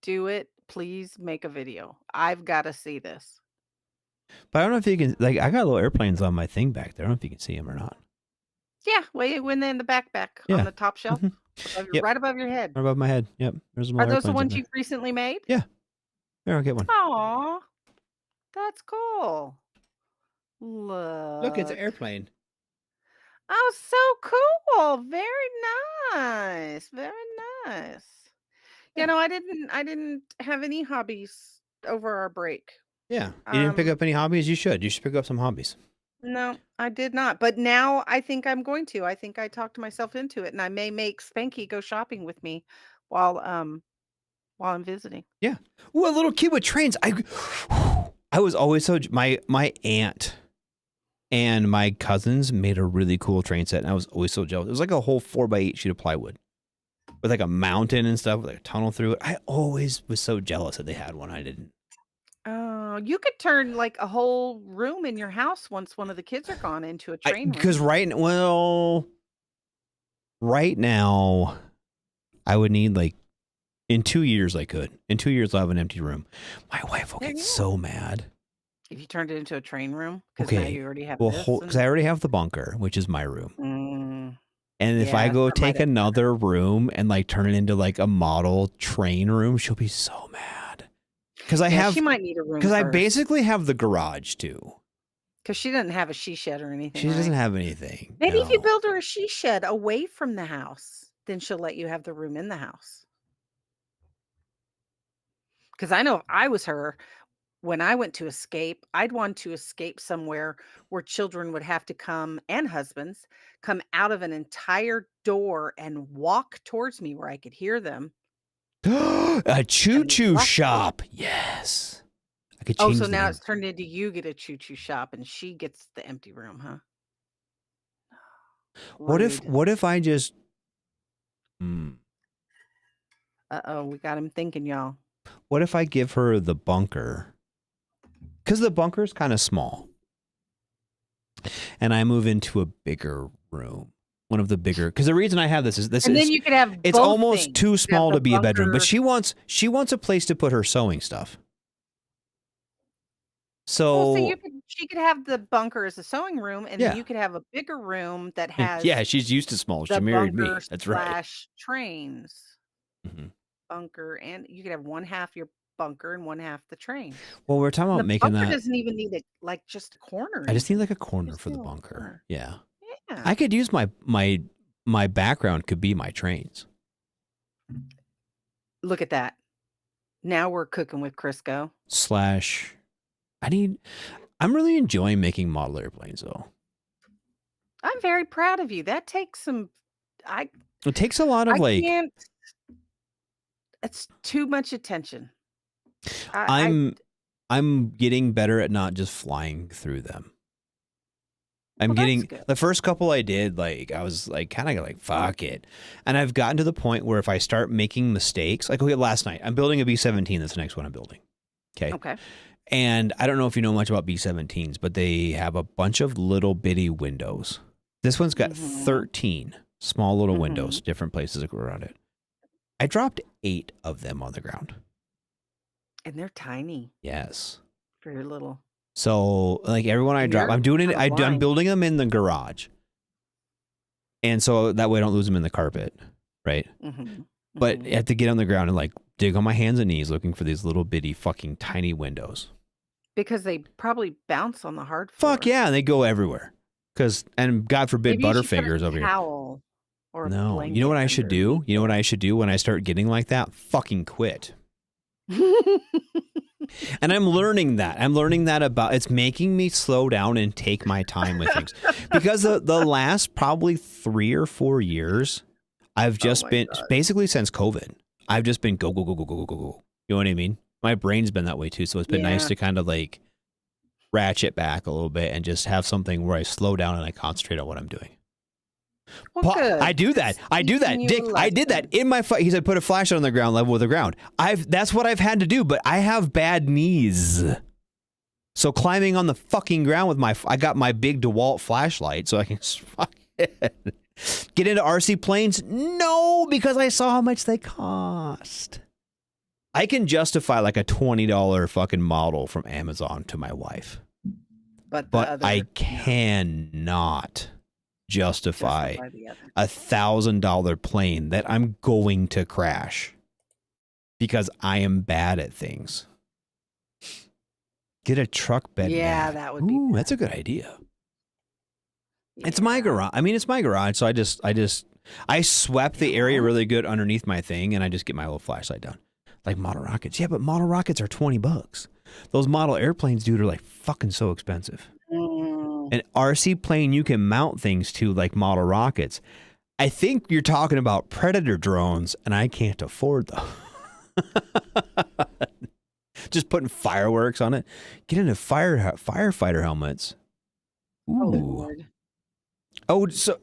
S7: do it, please make a video. I've got to see this.
S6: But I don't know if you can, like, I got little airplanes on my thing back there. I don't know if you can see them or not.
S7: Yeah, when they're in the backpack on the top shelf, right above your head.
S6: Right above my head. Yep. There's
S7: Are those the ones you've recently made?
S6: Yeah. There, I'll get one.
S7: Aw, that's cool. Look,
S6: it's an airplane.
S7: Oh, so cool! Very nice. Very nice. You know, I didn't have any hobbies over our break.
S6: Yeah. You didn't pick up any hobbies? You should. You should pick up some hobbies.
S7: No, I did not. But now I think I'm going to. I think I talked myself into it, and I may make Spanky go shopping with me while I'm visiting.
S6: Yeah. Well, a little kid with trains. I was always so my aunt and my cousins made a really cool train set, and I was always so jealous. It was like a whole 4x8 sheet of plywood with like a mountain and stuff, with like a tunnel through it. I always was so jealous that they had one. I didn't.
S7: Oh, you could turn like a whole room in your house once one of the kids are gone into a train room.
S6: Because right now, I would need like in 2 years I could. In 2 years I'll have an empty room. My wife will get so mad.
S7: If you turned it into a train room, because now you already have
S6: because I already have the bunker, which is my room. And if I go take another room and like turn it into like a model train room, she'll be so mad. Because
S7: she might need a room.
S6: Because I basically have the garage too.
S7: Because she doesn't have a she shed or anything.
S6: She doesn't have anything.
S7: Maybe if you build her a she shed away from the house, then she'll let you have the room in the house. Because I know if I was her, when I went to escape, I'd want to escape somewhere where children would have to come, and husbands come out of an entire door and walk towards me where I could hear them.
S6: A choo-choo shop. Yes. I could change
S7: so now it's turned into you get a choo-choo shop and she gets the empty room, huh?
S6: What if I just
S7: Uh-oh, we got him thinking, y'all.
S6: What if I give her the bunker? Because the bunker is kind of small. And I move into a bigger room. One of the bigger, because the reason I have this is
S7: and then you could have
S6: it's
S7: both
S6: almost
S7: things.
S6: too
S7: You
S6: small
S7: have
S6: to
S7: the
S6: be a bedroom, but
S7: bunker-
S6: she wants a place to put her sewing stuff. So,
S7: Well, so she could have the bunker as a sewing room, and
S6: Yeah.
S7: then you could have a bigger room that has
S6: yeah, she's used to small. She
S7: the
S6: married me.
S7: bunker
S6: That's right.
S7: / trains.
S6: Mhm.
S7: Bunker, and you could have one half your bunker and one half the train.
S6: Well, we're talking
S7: And
S6: about
S7: the
S6: making
S7: bunker
S6: that.
S7: doesn't even need like just a corner.
S6: I just need
S7: even.
S6: like a corner
S7: Just
S6: for
S7: a
S6: the
S7: little
S6: bunker.
S7: corner.
S6: Yeah.
S7: Yeah.
S6: I could use my background could be my trains.
S7: Look at that. Now we're cooking with Crisco.
S6: / I'm really enjoying making model airplanes though.
S7: I'm very proud of you. That takes some.
S6: It takes a lot of
S7: I can't. It's too much attention.
S6: I'm getting better at not just flying through them. I'm
S7: Well, that's
S6: getting
S7: good.
S6: the first couple I did, like I was like kind of like fuck it, and I've gotten to the point where if I start making mistakes, like okay, last night I'm building a B-17. That's the next one I'm building.
S7: Okay.
S6: And I don't know if you know much about B-17s, but they have a bunch of little bitty windows. This one's got 13 small little windows, different places around it. I dropped 8 of them on the ground.
S7: And they're tiny.
S6: Yes.
S7: Very little.
S6: So like everyone I
S7: And
S6: drop,
S7: you're
S6: I'm doing it.
S7: kinda
S6: I'm
S7: blind.
S6: building them in the garage, and so that way I don't lose them in the carpet, right? But I have to get on the ground and like dig on my hands and knees looking for these little bitty fucking tiny windows.
S7: Because they probably bounce on the hard floor.
S6: Fuck yeah, and they go everywhere. And God forbid
S7: Maybe you should put
S6: Butterfingers
S7: a
S6: over here.
S7: towel or a
S6: No, you know what I should do? You know what I should do when I start getting like that? Fucking quit.
S7: blanket
S6: And I'm learning that. I'm learning that about it's making me slow down and take my time with things. Because the last probably 3 or 4 years, I've just
S7: my
S6: been
S7: God.
S6: basically since COVID, I've just been go. You know what I mean? My brain's been that way too. So it's been nice
S7: Yeah.
S6: to kind of like ratchet back a little bit and just have something where I slow down and I concentrate on what I'm doing.
S7: Well, good.
S6: I do that. I do that.
S7: Teaching you
S6: Dick,
S7: a
S6: I did that
S7: lesson.
S6: in my he said put a flashlight on the ground level with the ground. That's what I've had to do, but I have bad knees. So climbing on the fucking ground with I got my big DeWalt flashlight so I can get into RC planes. No, because I saw how much they cost. I can justify like a $20 fucking model from Amazon to my wife,
S7: But
S6: but I cannot justify
S7: the other.
S6: $1,000 plane that I'm going to crash because I am bad at things. Get a truck bed.
S7: Yeah,
S6: mat.
S7: that would be
S6: Ooh,
S7: bad.
S6: that's a good idea. It's my garage. I mean, it's my garage, so I swept the area really good underneath my thing, and I just get my little flashlight down, like model rockets. Yeah, but model rockets are $20. Those model airplanes, dude, are like fucking so expensive. An RC plane you can mount things to like model rockets. I think you're talking about Predator drones, and I can't afford them. Just putting fireworks on it. Get into firefighter helmets. Ooh.
S7: Oh, Lord.
S6: Oh, so,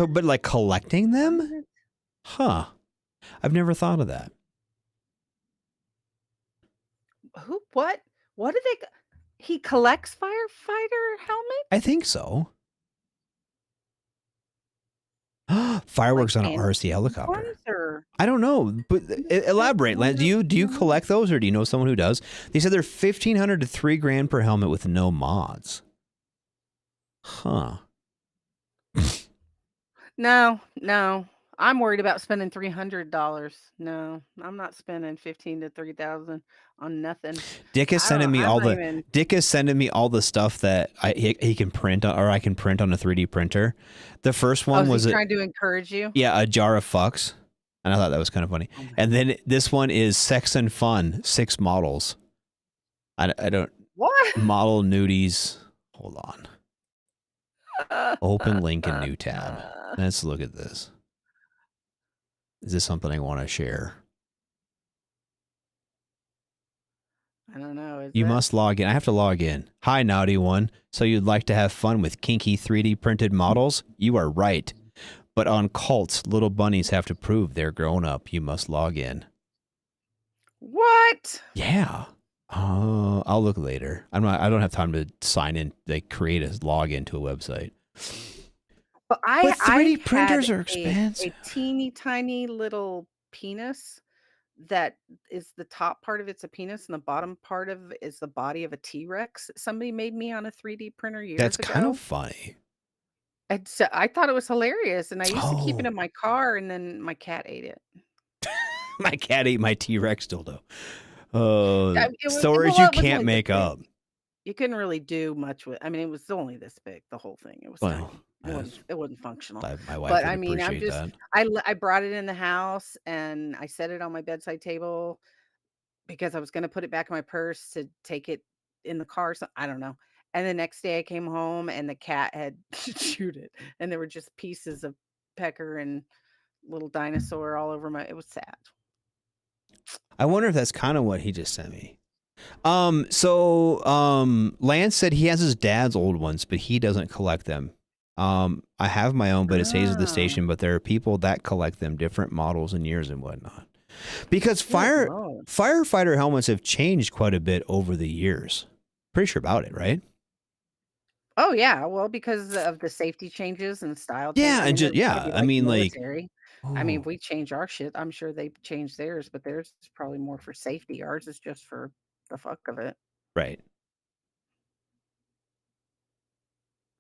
S6: but like collecting them? Huh. I've never thought of that.
S7: Who? What? What do they? He collects firefighter helmets.
S6: I think so. Fireworks on an RC helicopter.
S7: Ones or
S6: I don't know, but elaborate. Lance. Do you collect those, or do you know someone who does? They said they're $1,500 to $3,000 per helmet with no mods. Huh.
S7: no. I'm worried about spending $300. No, I'm not spending $15,000 to $3,000 on nothing.
S6: Dick is sending me all
S7: even...
S6: Dick is sending me all the stuff that he can print on, or I can print on a 3D printer. The first one was
S7: trying to encourage you.
S6: Yeah, a jar of fucks, and I thought that was kind of funny. And then this one is sex and fun, 6 models. I don't
S7: What?
S6: model nudies. Hold on. Open link in new tab. Let's look at this. Is this something I want to share?
S7: I don't know.
S6: You must log in. I have to log in. Hi, naughty one. So you'd like to have fun with kinky 3D printed models? You are right. But on cults, little bunnies have to prove they're grown up. You must log in.
S7: What?
S6: Yeah. I'll look later. I don't have time to sign in. They create a login to a website.
S7: But
S6: But 3D
S7: I
S6: printers
S7: had
S6: are expensive.
S7: a teeny tiny little penis that is the top part of it's a penis and the bottom part of it is the body of a T-Rex. Somebody made me on a 3D printer years
S6: That's
S7: ago.
S6: kind of funny.
S7: And so I thought it was hilarious, and I used to keep it
S6: Oh.
S7: in my car, and then my cat ate it.
S6: My cat ate my T-Rex dildo.
S7: Well,
S6: Stories you
S7: it was
S6: can't
S7: only
S6: make
S7: this
S6: up.
S7: big. You couldn't really do much with. I mean, it was only this big. The whole thing. It was
S6: Well,
S7: tiny. It wasn't functional.
S6: my wife
S7: But
S6: would
S7: I mean, I'm
S6: appreciate
S7: just.
S6: that.
S7: I brought it in the house and I set it on my bedside table because I was going to put it back in my purse to take it in the car. So I don't know. And the next day I came home and the cat had chewed it, and there were just pieces of pecker and little dinosaur all over my. It was sad.
S6: I wonder if that's kind of what he just sent me. Lance said he has his dad's old ones, but he doesn't collect them. I have my own, but it stays at the station. But there are people that collect them, different models and years and whatnot. Because firefighter helmets have changed quite a bit over the years. Pretty sure about it, right?
S7: Oh yeah, well, because of the safety changes and style
S6: Yeah,
S7: changes.
S6: and just
S7: maybe
S6: I mean,
S7: military. I mean,
S6: oh,
S7: if we change our shit, I'm sure they changed theirs, but theirs is probably more for safety. Ours is just for the fuck of it.
S6: right.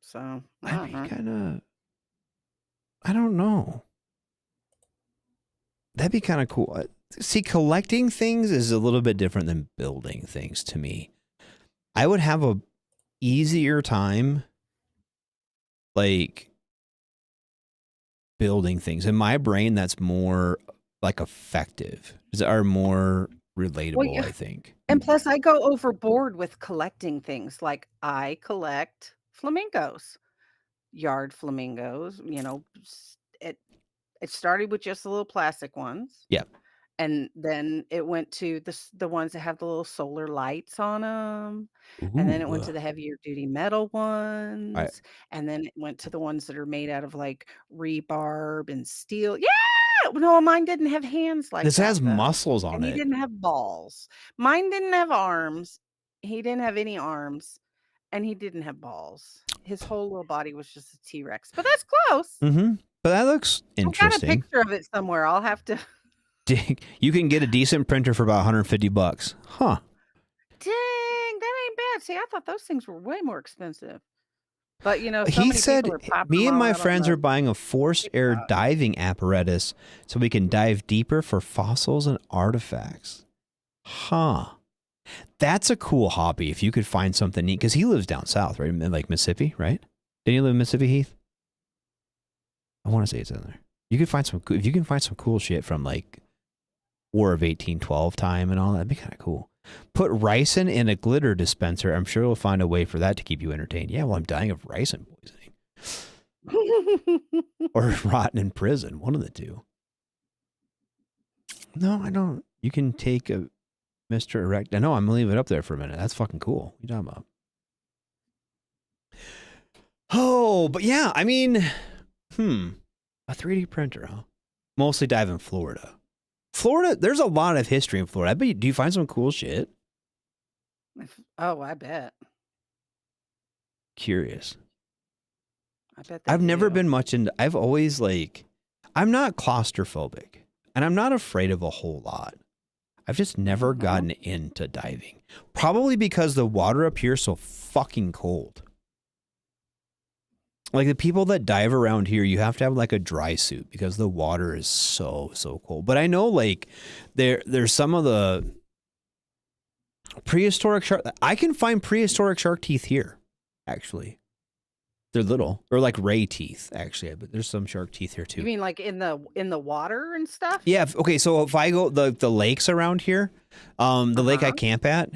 S7: So I
S6: I
S7: don't
S6: mean,
S7: know.
S6: kind of. I don't know. That'd be kind of cool. See, collecting things is a little bit different than building things to me. I would have a easier time like building things. In my brain, that's more like effective. Are more relatable,
S7: Well, yeah.
S6: I think.
S7: And plus, I go overboard with collecting things. Like I collect flamingos, yard flamingos. You know, it started with just the little plastic ones.
S6: Yeah.
S7: And then it went to the ones that have the little solar lights on them, and then it went to the heavier duty metal ones, and then it went to the ones that are made out of, like, rebarb and steel. Yeah! No, mine didn't have hands like
S6: This
S7: that,
S6: has
S7: though,
S6: muscles on
S7: and he
S6: it.
S7: didn't have balls. Mine didn't have arms. He didn't have any arms, and he didn't have balls. His whole little body was just a T-Rex, but that's close.
S6: Mm-hmm. But that looks
S7: I've got a
S6: interesting.
S7: picture of it somewhere. I'll have to.
S6: You can get a decent printer for about $150. Huh.
S7: Dang, that ain't bad. See, I thought those things were way more expensive. But so
S6: He
S7: many
S6: said,
S7: people are popping
S6: me
S7: them
S6: and
S7: all
S6: my
S7: out on
S6: friends
S7: the
S6: are buying a forced air
S7: TikTok.
S6: diving apparatus so we can dive deeper for fossils and artifacts. Huh. That's a cool hobby if you could find something neat. Because he lives down south, right? In like Mississippi, right? Didn't you live in Mississippi, Heath? I want to say it's in there. You could find if you can find some cool shit from like War of 1812 time and all that, that'd be kind of cool. Put ricin in a glitter dispenser. I'm sure we'll find a way for that to keep you entertained. Yeah, well, I'm dying of ricin poisoning. Or rotten in prison. One of the two. No, I don't. You can take a Mr. Erect. I know, I'm going to leave it up there for a minute. That's fucking cool. What are you talking about? Oh, but yeah, I mean, a 3D printer, huh? Mostly dive in Florida. Florida, there's a lot of history in Florida. Do you find some cool shit?
S7: Oh, I bet.
S6: Curious.
S7: I bet they
S6: I've never
S7: do.
S6: been much into, I've always I'm not claustrophobic and I'm not afraid of a whole lot. I've just never gotten into diving. Probably because the water up here is so fucking cold. Like the people that dive around here, you have to have like a dry suit because the water is so cold. But I know like there's some of the prehistoric shark. I can find prehistoric shark teeth here, actually. They're little, or like ray teeth, actually. But there's some shark teeth here too.
S7: You mean like in the water and stuff?
S6: Yeah. Okay. So if I go the lakes around here, the lake I camp at,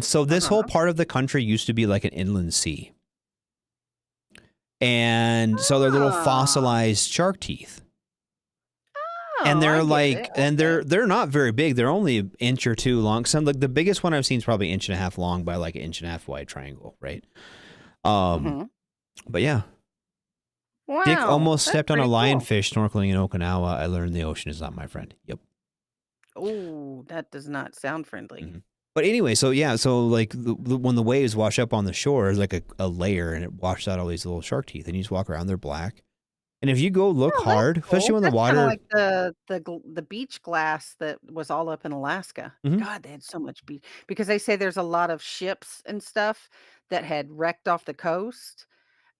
S6: so this whole part of the country used to be like an inland sea. And so they're little fossilized shark teeth.
S7: Oh,
S6: And they're
S7: I get
S6: like,
S7: it.
S6: and they're not very big. They're only an inch or two long. Some like the biggest one I've seen is probably 1.5 inches long by like 1.5 inches wide triangle, right? But yeah,
S7: Wow,
S6: Dick almost
S7: that's
S6: stepped on a
S7: pretty cool.
S6: lionfish snorkeling in Okinawa. I learned the ocean is not my friend. Yep.
S7: Oh, that does not sound friendly.
S6: Mhm. But anyway, so like when the waves wash up on the shore, there's like a layer, and it washes out all these little shark teeth, and you just walk around. They're black, and if you go look
S7: Oh,
S6: hard,
S7: that's cool.
S6: especially when the
S7: That's kind of
S6: water,
S7: like the beach glass that was all up in Alaska.
S6: Mhm.
S7: God, they had so much beach because they say there's a lot of ships and stuff that had wrecked off the coast.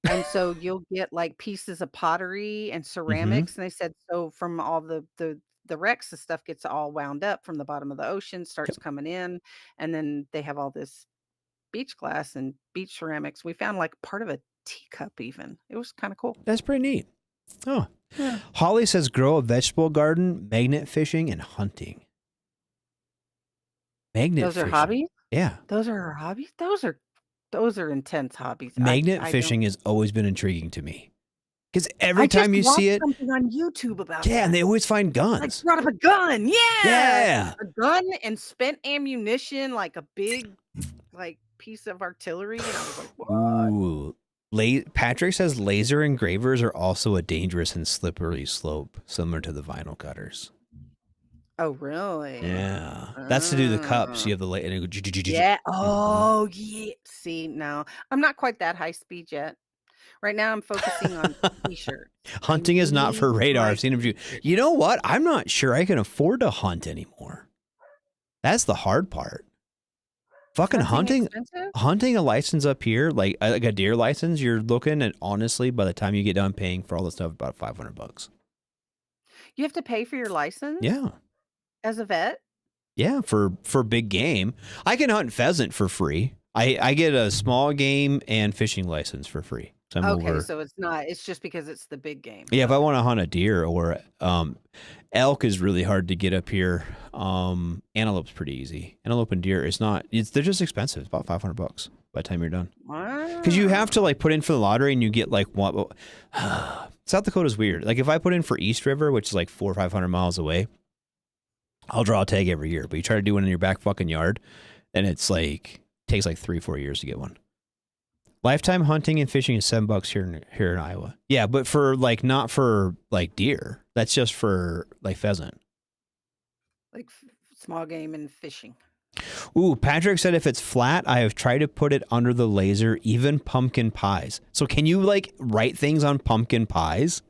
S7: And so you'll get like pieces of pottery and
S6: Mhm.
S7: ceramics. And they said so from all the wrecks, the stuff gets all wound up from the bottom of the ocean, starts
S6: Yep.
S7: coming in, and then they have all this beach glass and beach ceramics. We found like part of a teacup even. It was kind of cool.
S6: That's pretty neat. Oh,
S7: Yeah.
S6: Holly says grow a vegetable garden, magnet fishing, and hunting. Magnet
S7: Those are
S6: fishing.
S7: hobbies?
S6: Yeah.
S7: Those are our hobbies? Those are intense hobbies.
S6: Magnet
S7: I don't
S6: fishing has always been intriguing to me. Because
S7: I
S6: every
S7: just
S6: time you
S7: watched
S6: see it,
S7: something on YouTube about
S6: yeah, and
S7: that.
S6: they always find
S7: Like
S6: guns.
S7: brought up a gun. Yeah.
S6: Yeah.
S7: A gun and spent ammunition, like a big like piece of artillery. And I was like, what?
S6: Ooh. Patrick says laser engravers are also a dangerous and slippery slope, similar to the vinyl cutters.
S7: Oh, really?
S6: Yeah. That's to do the cups. You have the and it go,
S7: Yeah. Oh, yeah. See, no, I'm not quite that high speed yet. Right now, I'm focusing on t-shirts.
S6: Hunting is not for radar. I've seen him do. You know what? I'm not sure I can afford to hunt anymore. That's the hard part. Fucking hunting a license up here, like a deer license, you're looking at, honestly, by the time you get done paying for all the stuff, about $500.
S7: You have to pay for your license?
S6: Yeah.
S7: As a vet?
S6: Yeah, for big game. I can hunt pheasant for free. I get a small game and fishing license for free. So
S7: Okay, so it's just because it's the big game.
S6: Yeah, if I want to hunt a deer or elk is really hard to get up here. Antelope's pretty easy. Antelope and deer they're just expensive. It's about $500 by the time you're done. Because you have to like put in for the lottery and you get like what South Dakota's weird. Like if I put in for East River, which is like 400 or 500 miles away, I'll draw a tag every year. But you try to do one in your back fucking yard, and it's like takes like 3-4 years to get one. Lifetime hunting and fishing is $7 here in Iowa. Yeah, but for like not for like deer. That's just for like pheasant.
S7: Like small game and fishing.
S6: Ooh, Patrick said if it's flat, I have tried to put it under the laser, even pumpkin pies. So can you like write things on pumpkin pies?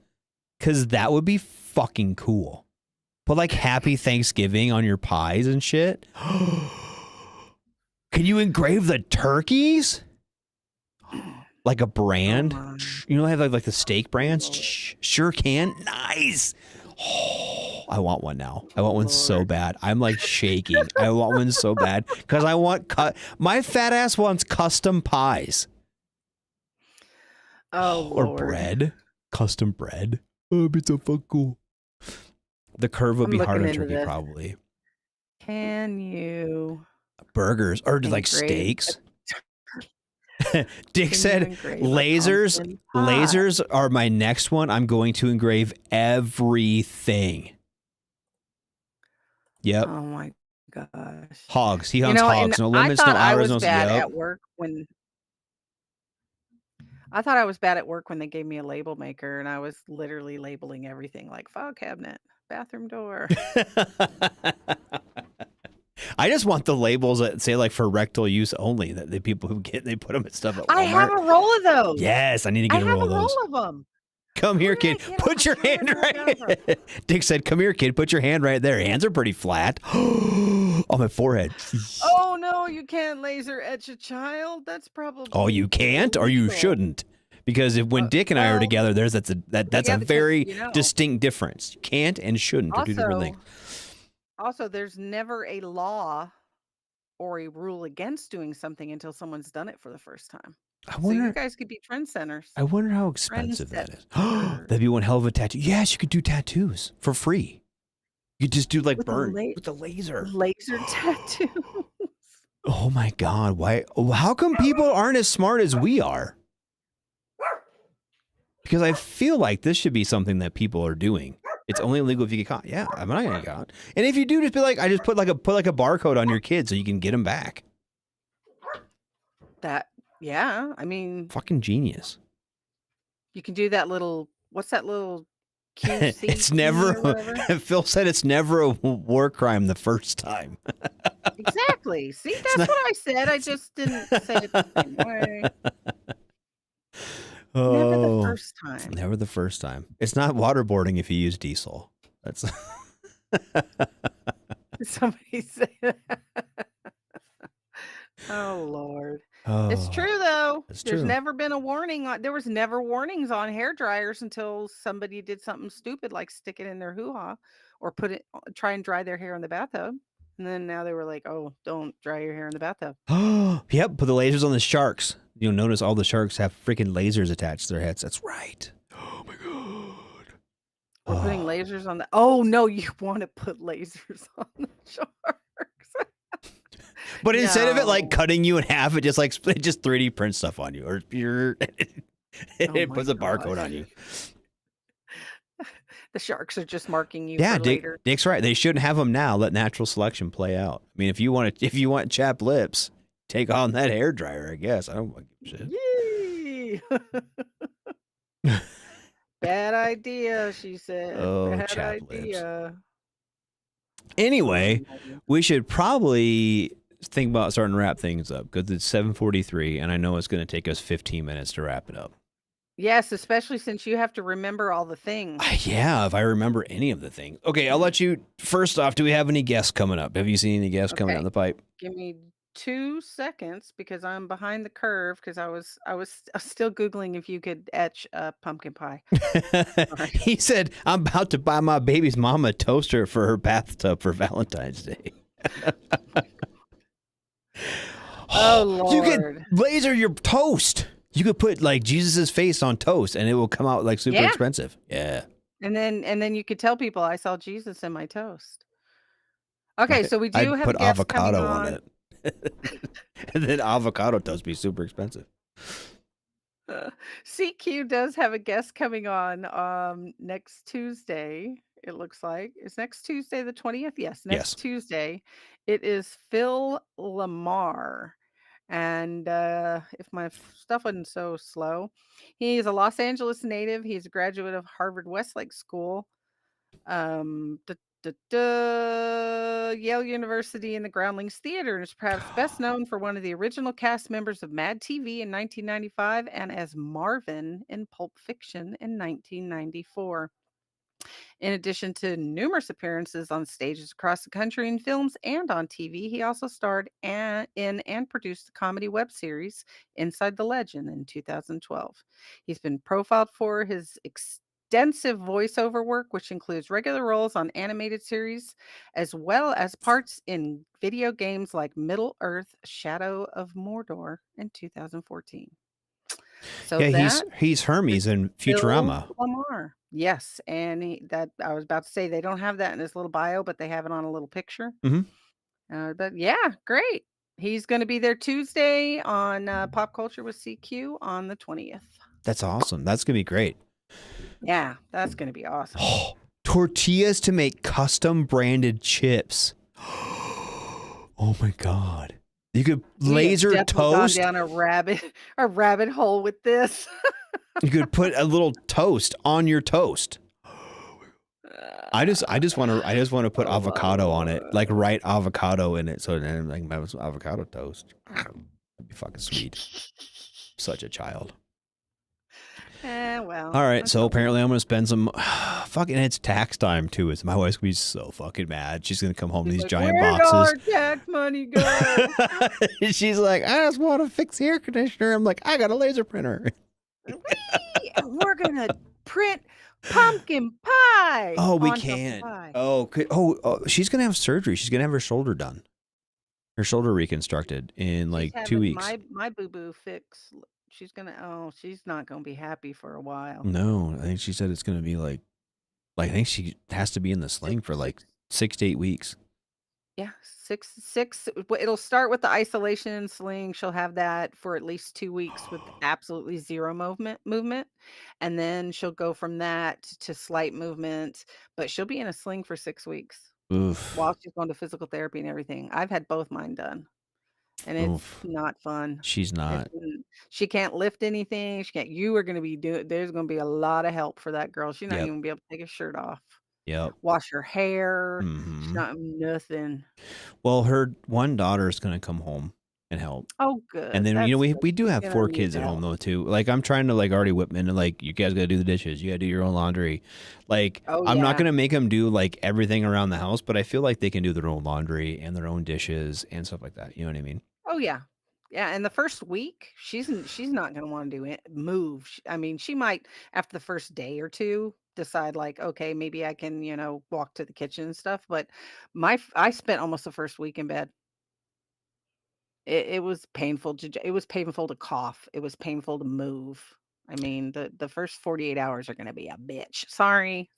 S6: Because that would be fucking cool. Put like Happy Thanksgiving on your pies and shit. Can you engrave the turkeys? Like a brand? You know, they have like the steak brands? Sure can. Nice. Oh, I want one now. I want one so bad. I'm like shaking. I want one so bad because I want my fat ass wants custom pies.
S7: Oh,
S6: or
S7: Lord.
S6: bread. Custom bread. Oh, it'd be so fucking cool. The curve would be hard on turkey, probably.
S7: Can you
S6: burgers or like steaks? Dick said lasers are my next one. I'm going to engrave everything. Yep.
S7: Oh my gosh.
S6: Hogs. He hunts hogs. No limits, no hours, no
S7: bad at work I thought I was bad at work when they gave me a label maker and I was literally labeling everything like file cabinet, bathroom door.
S6: I just want the labels that say like for rectal use only, that the people who they put them at stuff at Walmart.
S7: I have a roll of those.
S6: Yes, I need to get a roll of those.
S7: I have a roll of them.
S6: Come here, kid. Put your hand right. Dick said, "Come here, kid. Put your hand right there." Hands are pretty flat. On my forehead.
S7: Oh no, you can't laser etch a child. That's probably.
S6: Oh, you can't, or you shouldn't, because when Dick and I are together, that's a very distinct difference. You can't and shouldn't are two different things.
S7: Also, there's never a law or a rule against doing something until someone's done it for the first time. So you guys could be trendsetters.
S6: I wonder how expensive that is. That'd be one hell of a tattoo. Yes, you could do tattoos for free. You could just do like burn with the laser.
S7: Laser tattoos.
S6: Oh my God. Why? How come people aren't as smart as we are? Because I feel like this should be something that people are doing. It's only illegal if you get caught. Yeah, I'm not gonna get caught. And if you do, just be like, I just put like a barcode on your kid so you can get them back.
S7: Yeah, I mean,
S6: fucking genius.
S7: You can do that little. What's that little
S6: It's never. Phil said it's never a war crime the first time.
S7: Exactly. See, that's what I said. I just didn't say it the same way. Never the first time.
S6: Never the first time. It's not waterboarding if you use diesel. That's
S7: Somebody said that. Oh Lord. It's true though.
S6: It's
S7: There's
S6: true.
S7: never been a warning on there was never warnings on hair dryers until somebody did something stupid like stick it in their hoo-ha or try and dry their hair in the bathtub. And then now they were like, "Oh, don't dry your hair in the bathtub."
S6: Yep, put the lasers on the sharks. You'll notice all the sharks have freaking lasers attached to their heads. That's right. Oh my god.
S7: We're putting lasers on the Oh no, you want to put lasers on the sharks.
S6: But instead of it like
S7: No.
S6: cutting you in half, it just 3D prints stuff on you, or it
S7: my
S6: puts a
S7: God.
S6: barcode on you.
S7: The sharks are just marking you
S6: Yeah,
S7: for later.
S6: Dick's right. They shouldn't have them now. Let natural selection play out. I mean, if you want chapped lips, take on that hair dryer. I guess I don't give a shit.
S7: Yee! Bad idea, she said.
S6: Oh,
S7: Bad
S6: chapped lips.
S7: idea.
S6: Anyway, we should probably think about starting to wrap things up because it's 7:43, and I know it's going to take us 15 minutes to wrap it up.
S7: Yes, especially since you have to remember all the things.
S6: Yeah, if I remember any of the things. Okay, I'll let you. First off, do we have any guests coming up? Have you seen any guests coming
S7: Okay.
S6: down the pipe?
S7: Give me 2 seconds because I'm behind the curve because I was still Googling if you could etch a pumpkin pie.
S6: He said, I'm about to buy my baby's mama a toaster for her bathtub for Valentine's Day.
S7: Oh Lord.
S6: You could laser your toast. You could put like Jesus's face on toast and it will come out like super
S7: Yeah.
S6: expensive. Yeah.
S7: And then you could tell people I saw Jesus in my toast. Okay, so we do
S6: I'd
S7: have
S6: put
S7: guests
S6: avocado
S7: coming
S6: on it. And then avocado toast be super expensive.
S7: CQ does have a guest coming on next Tuesday. It looks like it's next Tuesday the 20th. Yes, next
S6: Yes.
S7: Tuesday. It is Phil Lamar. And if my stuff wasn't so slow, he's a Los Angeles native. He's a graduate of Harvard Westlake School, Yale University, and the Groundlings Theater, and is perhaps best known for one of the original cast members of Mad TV in 1995 and as Marvin in Pulp Fiction in 1994. In addition to numerous appearances on stages across the country in films and on TV, he also starred in and produced the comedy web series Inside the Legend in 2012. He's been profiled for his extensive voiceover work, which includes regular roles on animated series, as well as parts in video games like Middle-earth: Shadow of Mordor in 2014. So
S6: Yeah,
S7: that
S6: he's Hermes in
S7: Phil
S6: Futurama.
S7: Lamar. Yes, and that I was about to say they don't have that in his little bio, but they have it on a little picture.
S6: Mhm.
S7: But yeah, great. He's going to be there Tuesday on Pop Culture with CQ on the 20th.
S6: That's awesome. That's going to be great.
S7: Yeah, that's going to be awesome.
S6: Tortillas to make custom branded chips. Oh my God. You could
S7: We have
S6: laser
S7: definitely gone
S6: toast.
S7: down a rabbit hole with this.
S6: You could put a little toast on your toast. I just want to put avocado on it, like write avocado in it, so then like my avocado toast. That'd be fucking sweet. Such a child.
S7: Well.
S6: All right,
S7: that's
S6: so
S7: all.
S6: apparently I'm gonna spend some fucking. It's tax time too. My wife's gonna be so fucking mad. She's gonna come home with
S7: She's
S6: these
S7: like,
S6: giant
S7: "Where'd
S6: boxes.
S7: our tax money go?"
S6: She's like, I just want to fix the air conditioner. I'm like, I got a laser printer.
S7: We're gonna print pumpkin pie.
S6: Oh, we
S7: on pumpkin
S6: can't.
S7: pie.
S6: Oh, she's gonna have surgery. She's gonna have her shoulder done. Her shoulder reconstructed in like
S7: She's
S6: 2
S7: having
S6: weeks.
S7: My boo boo fix. She's not gonna be happy for a while.
S6: No, I think she said it's gonna be like I think she has to be in the sling for like 6 to 8 weeks.
S7: Yeah, six. It'll start with the isolation sling. She'll have that for at least 2 weeks with absolutely zero movement, and then she'll go from that to slight movement. But she'll be in a sling for 6 weeks
S6: Oof.
S7: while she's going to physical therapy and everything. I've had both mine done, and it's
S6: Oof.
S7: not fun.
S6: She's not.
S7: She can't lift anything. She can't. You are going to be doing. There's going to be a lot of help for that girl. She's not
S6: Yep.
S7: even gonna be able to take her shirt off.
S6: Yep.
S7: Wash her hair. She's
S6: hmm
S7: not nothing.
S6: Well, her one daughter is going to come home and help.
S7: Oh, good.
S6: And then,
S7: That's
S6: we
S7: good.
S6: do
S7: She's
S6: have
S7: gonna
S6: 4
S7: need
S6: kids at home
S7: help.
S6: though too. Like I'm trying to like already whip them into like, you guys got to do the dishes. You got to do your own laundry. Like
S7: Oh,
S6: I'm not
S7: yeah.
S6: going to make them do like everything around the house, but I feel like they can do their own laundry and their own dishes and stuff like that. You know what I mean?
S7: Oh, yeah. Yeah, and the first week, she's not going to want to do it. Move. I mean, she might after the first day or two decide like, okay, maybe I can, walk to the kitchen and stuff. But I spent almost the first week in bed. It was painful it was painful to cough. It was painful to move. I mean, the first 48 hours are going to be a bitch. Sorry,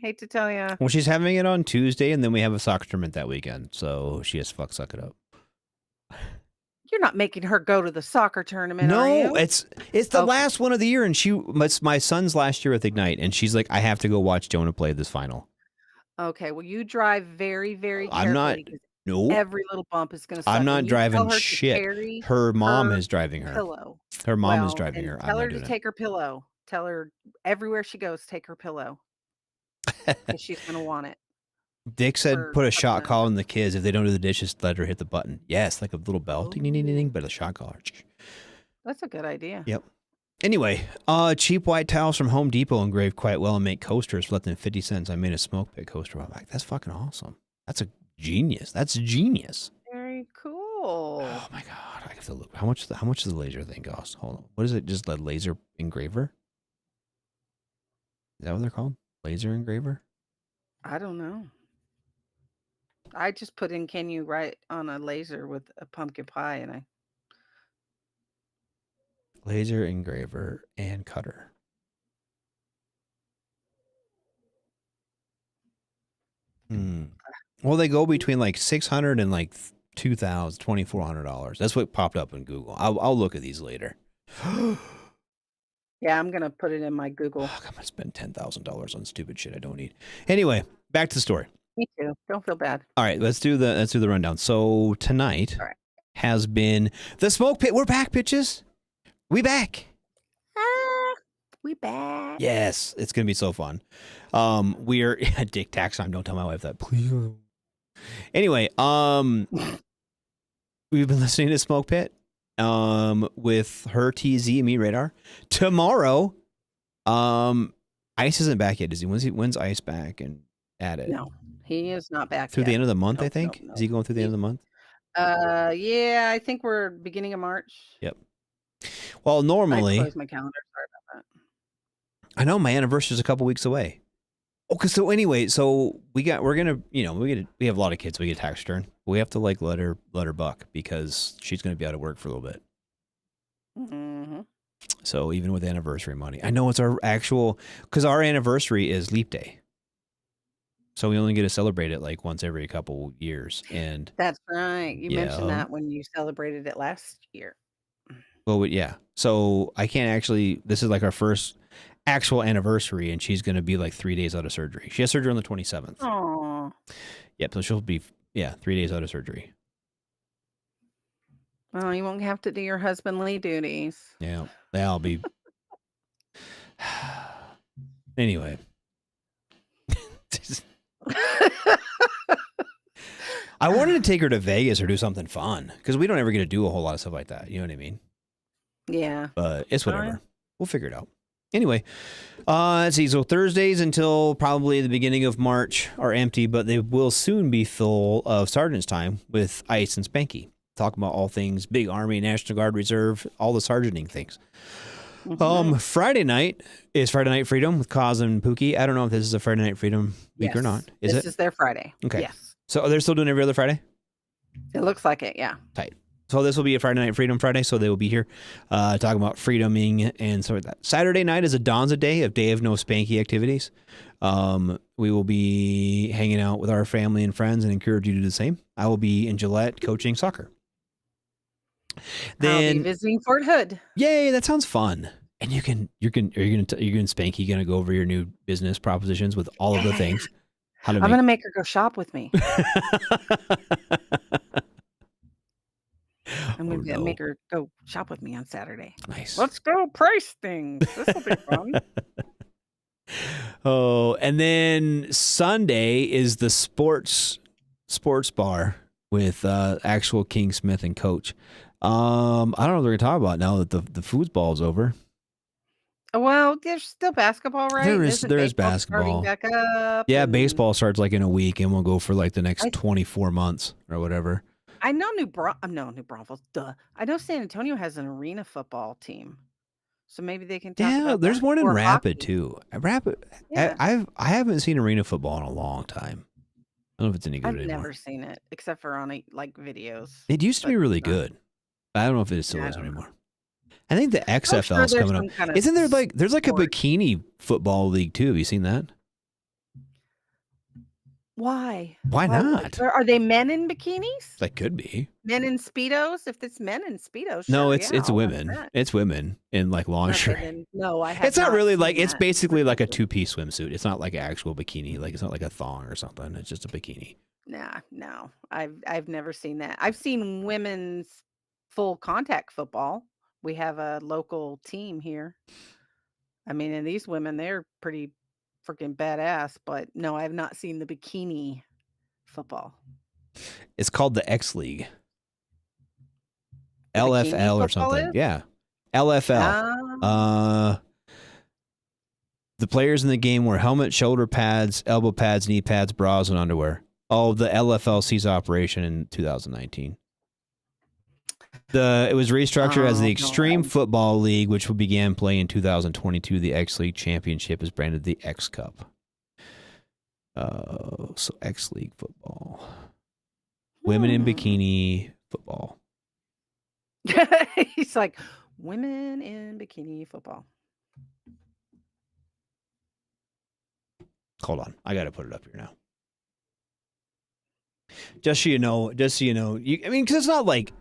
S7: hate to tell you.
S6: Well, she's having it on Tuesday, and then we have a soccer tournament that weekend, so she has to suck it up.
S7: You're not making her go to the soccer tournament, are
S6: No,
S7: you?
S6: it's the
S7: Okay.
S6: last one of the year, and it's my son's last year with Ignite, and she's like, I have to go watch Jonah play this final.
S7: Okay, well, you drive very, very
S6: I'm not.
S7: carefully 'cause
S6: Nope.
S7: every little bump is going to suck.
S6: I'm not
S7: And you tell
S6: driving
S7: her to
S6: shit.
S7: carry
S6: Her mom
S7: her
S6: is driving her.
S7: pillow.
S6: Her mom is
S7: Well,
S6: driving
S7: and
S6: her. I'm
S7: tell
S6: not
S7: her to
S6: doing it.
S7: take her pillow. Tell her everywhere she goes, take her pillow because she's going to want it.
S6: Dick said,
S7: for
S6: put a
S7: something
S6: shot
S7: else.
S6: collar on the kids. If they don't do the dishes, let her hit the button. Yes, like a little bell. Ding, ding, ding, ding, ding, but a shot collar.
S7: That's a good idea.
S6: Yep. Anyway, cheap white towels from Home Depot engrave quite well and make coasters for less than 50 cents. I made a smoke pit coaster. I'm like, that's fucking awesome. That's a genius. That's genius.
S7: Very cool.
S6: Oh my god! I have to look. How much does the laser thing cost? Hold on. What is it? Just a laser engraver? Is that what they're called? Laser engraver?
S7: I don't know. I just put in "Can you write on a laser with a pumpkin pie?" and
S6: Laser engraver and cutter. Well, they go between like $600 and like $2,000, $2,400. That's what popped up in Google. I'll look at these later.
S7: yeah, I'm gonna put it in my Google.
S6: I'm gonna spend $10,000 on stupid shit I don't need. Anyway, back to the story.
S7: Me too. Don't feel bad.
S6: All right, let's do the rundown. So tonight
S7: All right.
S6: has been the smoke pit. We're back, bitches. We back.
S7: We back.
S6: Yes, it's gonna be so fun. We're dick tax time. Don't tell my wife that, please. Anyway, we've been listening to Smoke Pit, with her TZ and me Radar. Tomorrow, Ice isn't back yet. Is he? When's Ice back and at it?
S7: No, he is not back
S6: Through
S7: yet.
S6: the end of the month, I
S7: Nope,
S6: think.
S7: nope,
S6: Is he going through the end of the month?
S7: Yeah, I think we're beginning of March.
S6: Yep. Well,
S7: I
S6: normally,
S7: closed my calendar. Sorry about that.
S6: I know my anniversary is a couple weeks away. Okay, so anyway, so we have a lot of kids. We get a tax return. We have to like let her buck because she's going to be out of work for a little bit.
S7: Mm-hmm.
S6: So even with anniversary money, I know it's our actual, because our anniversary is leap day. So we only get to celebrate it like once every couple years. And
S7: That's right. You mentioned
S6: Yeah.
S7: that when you celebrated it last year.
S6: well, yeah. So I can't actually, this is like our first actual anniversary, and she's going to be like 3 days out of surgery. She has surgery on the 27th.
S7: Oh,
S6: Yep. So she'll be, 3 days out of surgery.
S7: well, you won't have to do your husbandly duties.
S6: Yeah. That'll be. Anyway. I wanted to take her to Vegas or do something fun because we don't ever get to do a whole lot of stuff like that. You know what I mean?
S7: Yeah.
S6: But it's whatever.
S7: Fine.
S6: We'll figure it out. Anyway, let's see. So Thursdays until probably the beginning of March are empty, but they will soon be full of Sergeant's time with Ice and Spanky. Talking about all things big Army, National Guard, Reserve, all the sergeanting things. Friday night is Friday Night Freedom with Kaz and Pookie. I don't know if this is a Friday Night Freedom week or
S7: Yes.
S6: not.
S7: This
S6: Is it?
S7: is their Friday.
S6: Okay.
S7: Yes.
S6: So they're still doing every other Friday?
S7: It looks like it. Yeah.
S6: Tight. So this will be a Friday Night Freedom Friday, so they will be here talking about freedoming and sort of that. Saturday night is a Donza Day of no Spanky activities. We will be hanging out with our family and friends and encourage you to do the same. I will be in Gillette coaching soccer.
S7: I'll be
S6: Then,
S7: visiting Fort Hood.
S6: yay, that sounds fun. And you're gonna Spanky gonna go over your new business propositions with all of the things. How to
S7: I'm
S6: make
S7: gonna make her go shop with me. I'm gonna going to
S6: no.
S7: make her go shop with me on Saturday.
S6: Nice.
S7: Let's go price things. This will be fun.
S6: Oh, and then Sunday is the sports bar with actual King Smith and Coach. I don't know what we're gonna talk about now that the foosball's over.
S7: Well, there's still basketball, right?
S6: There is
S7: Isn't
S6: basketball.
S7: starting back up?
S6: Yeah,
S7: and
S6: baseball starts like in a week and will go for like the next
S7: I
S6: 24 months or whatever.
S7: I know New Braunfels. Duh. I know San Antonio has an arena football team, so maybe they can talk
S6: Yeah,
S7: about
S6: there's
S7: that.
S6: one in
S7: Or
S6: Rapid
S7: hockey.
S6: too. Rapid.
S7: Yeah,
S6: I haven't seen arena football in a long time. I don't know if it's any good
S7: I've
S6: anymore.
S7: never seen it except for on like videos,
S6: It used to
S7: but
S6: be really
S7: not.
S6: good. I don't know if it still
S7: Yeah, I
S6: is
S7: don't know.
S6: anymore. I think the
S7: I'm sure
S6: XFL is
S7: there's
S6: coming up.
S7: some kind of
S6: Isn't there like there's like a
S7: sport.
S6: bikini football league too? Have you seen that?
S7: Why?
S6: Why
S7: Why would?
S6: not?
S7: Are they men in bikinis?
S6: That could be.
S7: Men in speedos? If it's men in speedos,
S6: No,
S7: sure,
S6: it's
S7: yeah, I'll watch
S6: women.
S7: that.
S6: It's women in like
S7: Okay,
S6: lingerie.
S7: then no, I have
S6: It's not
S7: not
S6: really
S7: seen
S6: like it's
S7: that.
S6: basically like a two-piece swimsuit. It's not like an actual bikini. Like it's not like a thong or something. It's just a bikini.
S7: Nah, no, I've never seen that. I've seen women's full contact football. We have a local team here. I mean, and these women, they're pretty freaking badass. But no, I have not seen the bikini football.
S6: It's called the X League.
S7: The bikini
S6: LFL or
S7: football
S6: something.
S7: is?
S6: Yeah. LFL.
S7: Ah,
S6: The players in the game wear helmet, shoulder pads, elbow pads, knee pads, bras, and underwear. Oh, the LFL ceased operation in 2019. It was restructured as the
S7: oh
S6: Extreme
S7: God.
S6: Football League, which began play in 2022. The X League Championship is branded the X Cup. So X League football. Women in
S7: Hmm.
S6: bikini football.
S7: He's like, women in bikini football.
S6: Hold on. I got to put it up here now. Just so you know, I mean, because it's not like,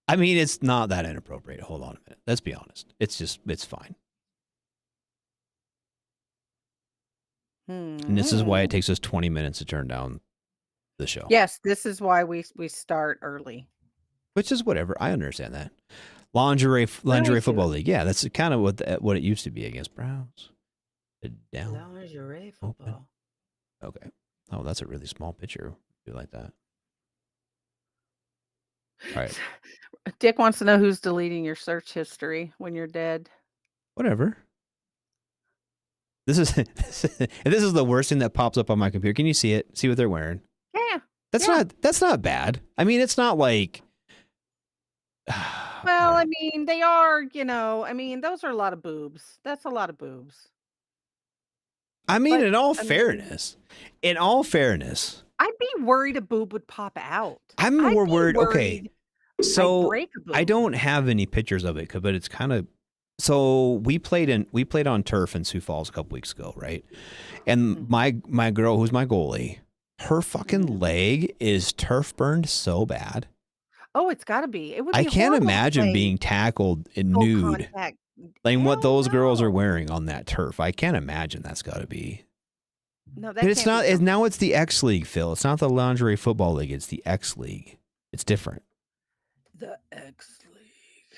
S6: I mean, it's not that inappropriate. Hold on a minute. Let's be honest. It's fine. And this is why it takes us 20 minutes to turn down the show.
S7: Yes, this is why we start early.
S6: Which is whatever. I understand that. Lingerie football league. Yeah, that's kind of what it used to be against Browns. Down.
S7: Lingerie
S6: Open.
S7: football.
S6: Okay. Oh, that's a really small picture. Do like that. All right.
S7: Dick wants to know who's deleting your search history when you're dead.
S6: Whatever. This is the worst thing that pops up on my computer. Can you see it? See what they're wearing?
S7: Yeah.
S6: That's not bad. I mean, it's not like
S7: Well, I mean, they are, I mean, those are a lot of boobs. That's a lot of boobs.
S6: I mean,
S7: But
S6: in all
S7: I mean,
S6: fairness,
S7: I'd be worried a boob would pop out.
S6: I'm
S7: I'd
S6: more
S7: be
S6: worried. Okay,
S7: worried I'd
S6: so
S7: break a boob.
S6: I don't have any pictures of it, but it's kind of. So we played on turf in Sioux Falls a couple weeks ago, right? And my girl, who's my goalie, her fucking leg is turf burned so bad.
S7: Oh, it's got to be. It would be
S6: I can't
S7: horrible to
S6: imagine
S7: play
S6: being tackled in
S7: full
S6: nude.
S7: contact.
S6: Like what
S7: Hell
S6: those girls are
S7: no.
S6: wearing on that turf. I can't imagine that's got to be.
S7: No, that
S6: But it's
S7: can't
S6: not.
S7: be done.
S6: Now it's the X League, Phil. It's not the lingerie football league. It's the X League. It's different.
S7: The X League.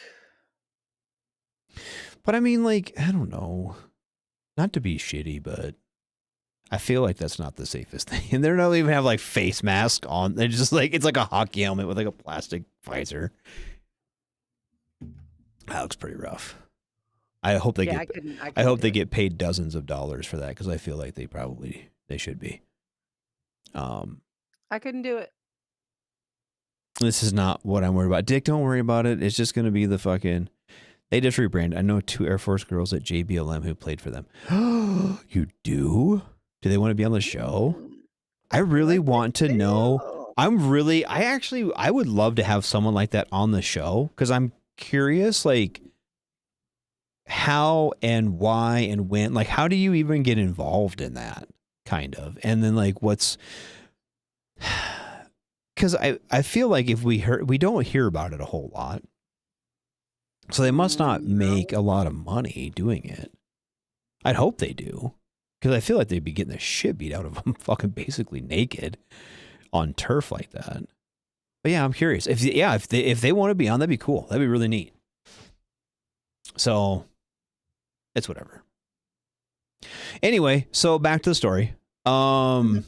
S6: But I mean, like, I don't know. Not to be shitty, but I feel like that's not the safest thing. And they don't even have like face masks on. They're just like it's like a hockey helmet with like a plastic visor. That looks pretty rough. I hope they
S7: Yeah, I
S6: get.
S7: couldn't.
S6: I hope they
S7: do it.
S6: get paid dozens of dollars for that because I feel like they should be.
S7: I couldn't do it.
S6: This is not what I'm worried about. Dick, don't worry about it. It's just going to be the fucking. They just rebranded. I know 2 Air Force girls at JBLM who played for them. You do? Do they want to be on the show? I really want to know. I would love to have someone like that on the show because I'm curious, like, how and why and when. Like, how do you even get involved in that, kind of? And then, like, what's. Because I feel like if we don't hear about it a whole lot. So they must not make a lot of money doing it. I'd hope they do. Because I feel like they'd be getting the shit beat out of them fucking basically naked on turf like that. But yeah, I'm curious. If they want to be on, that'd be cool. That'd be really neat. So it's whatever. Anyway, so back to the story. Where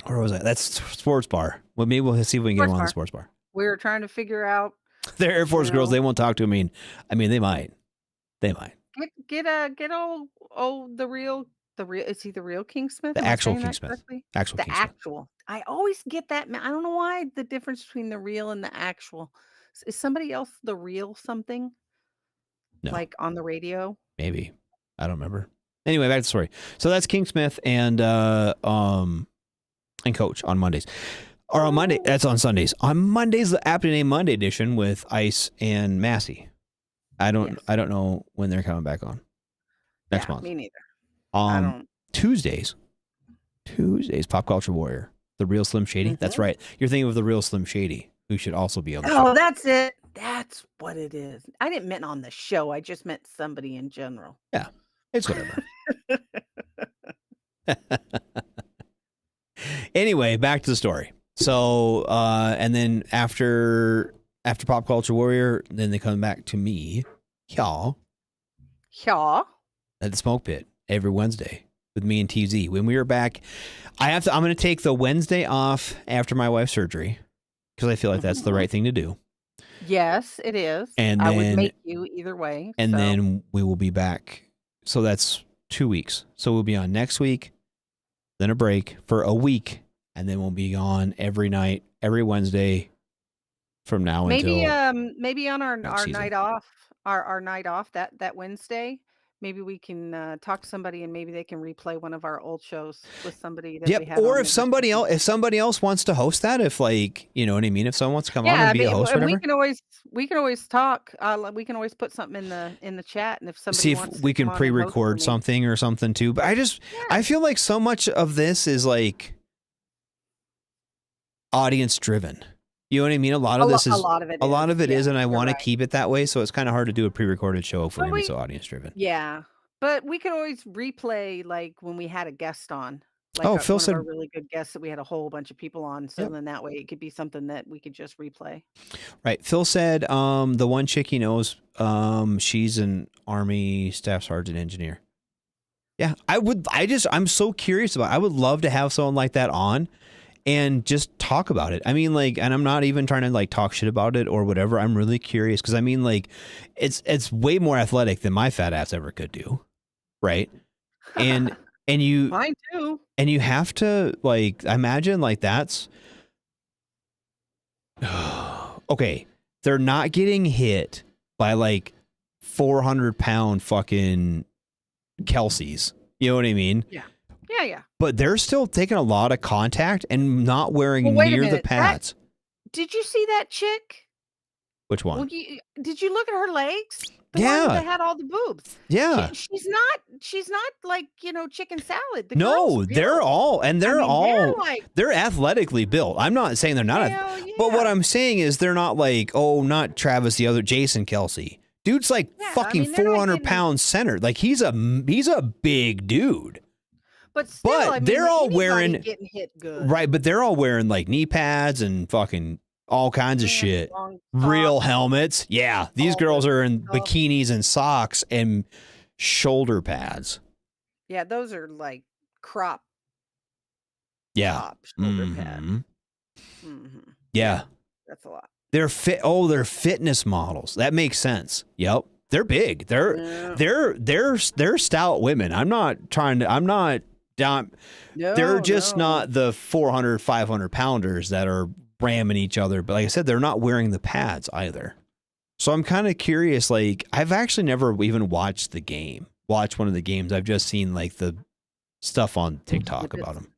S6: was I? That's sports bar. Well, maybe we'll see if we can get them on the sports bar.
S7: We were trying to figure out.
S6: They're Air Force girls. They won't talk to me. I mean, they might. They might.
S7: Get the real. Is he the real King Smith?
S6: The
S7: Am I
S6: actual
S7: saying
S6: King
S7: that
S6: Smith.
S7: correctly?
S6: Actual
S7: The
S6: King Smith.
S7: actual. I always get that. I don't know why the difference between the real and the actual. Is somebody else the real something?
S6: No.
S7: Like on the radio?
S6: Maybe. I don't remember. Anyway, back to the story. So that's King Smith and Coach on Mondays. Or on Monday, that's on Sundays. On Mondays, the Aptly Named Monday edition with Ice and Massey. I don't know when they're coming back on. Next month.
S7: Me neither. I don't.
S6: Tuesdays, Pop Culture Warrior, the real Slim Shady. That's right. You're thinking of the real Slim Shady, who should also be on the show.
S7: Oh, that's it. That's what it is. I didn't mean on the show. I just meant somebody in general.
S6: Yeah, it's whatever. Anyway, back to the story. So, and then after Pop Culture Warrior, then they come back to me, y'all, at the Smoke Pit every Wednesday with me and TZ. When we were back, I'm going to take the Wednesday off after my wife's surgery because I feel like that's the right thing to do.
S7: Yes, it is.
S6: And
S7: I
S6: then,
S7: would make you either way.
S6: And then we will be back. So that's 2 weeks. So we'll be on next week, then a break for a week, and then we'll be on every night, every Wednesday from now until
S7: maybe on our
S6: season.
S7: night off, our night off that Wednesday. Maybe we can talk to somebody and maybe they can replay one of our old shows with somebody that we had.
S6: Or if somebody else wants to host that, if like, you know what I mean? If someone wants to come on and be a host or whatever.
S7: We can always talk. We can always put something in the chat. And if somebody
S6: see if
S7: wants
S6: we
S7: to
S6: can
S7: come on and
S6: pre-record
S7: host
S6: something or something too. But I feel like so much of this is like audience driven. You know what I mean? A lot of it is, and I want to keep it that way. So it's kind of hard to do a pre-recorded show if we're going to be so audience driven.
S7: Yeah, but we could always replay like when we had a guest on.
S6: Like Phil said,
S7: one of our really good guests that we had a whole bunch of people on. So then that way it could be something that we could just replay.
S6: Right. Phil said the one chick he knows, she's an Army Staff Sergeant engineer. Yeah, I'm so curious about it. I would love to have someone like that on and just talk about it. I mean, like, and I'm not even trying to like talk shit about it or whatever. I'm really curious because I mean, like, it's way more athletic than my fat ass ever could do, right? And you,
S7: mine too.
S6: And you have to like imagine like that's okay. They're not getting hit by like 400-pound fucking Kelseys. You know what I mean?
S7: Yeah.
S6: But they're still taking a lot of contact and not wearing near the pads.
S7: Did you see that chick?
S6: Which one?
S7: Well, did you look at her legs? The
S6: one
S7: that had all the boobs.
S6: Yeah.
S7: She's not like, chicken salad.
S6: No, they're athletically built. I'm not saying they're not. But what I'm saying is they're not like, not Travis, the other Jason Kelce. Dude's like fucking 400 pounds centered. Like he's a big dude.
S7: But still,
S6: they're all wearing
S7: getting hit good.
S6: Right, but they're all wearing like knee pads and fucking all kinds of shit. Real helmets. Yeah, these girls are in bikinis and socks and shoulder pads.
S7: Yeah, those are like crop.
S6: Yeah.
S7: Shoulder pad.
S6: Mm-hmm. Yeah.
S7: That's a lot.
S6: They're fitness models. That makes sense. Yep. They're big. They're stout women. They're just not the 400, 500 pounders that are ramming each other. But like I said, they're not wearing the pads either. So I'm kind of curious. Like I've actually never even watched one of the games. I've just seen like the stuff on TikTok about them.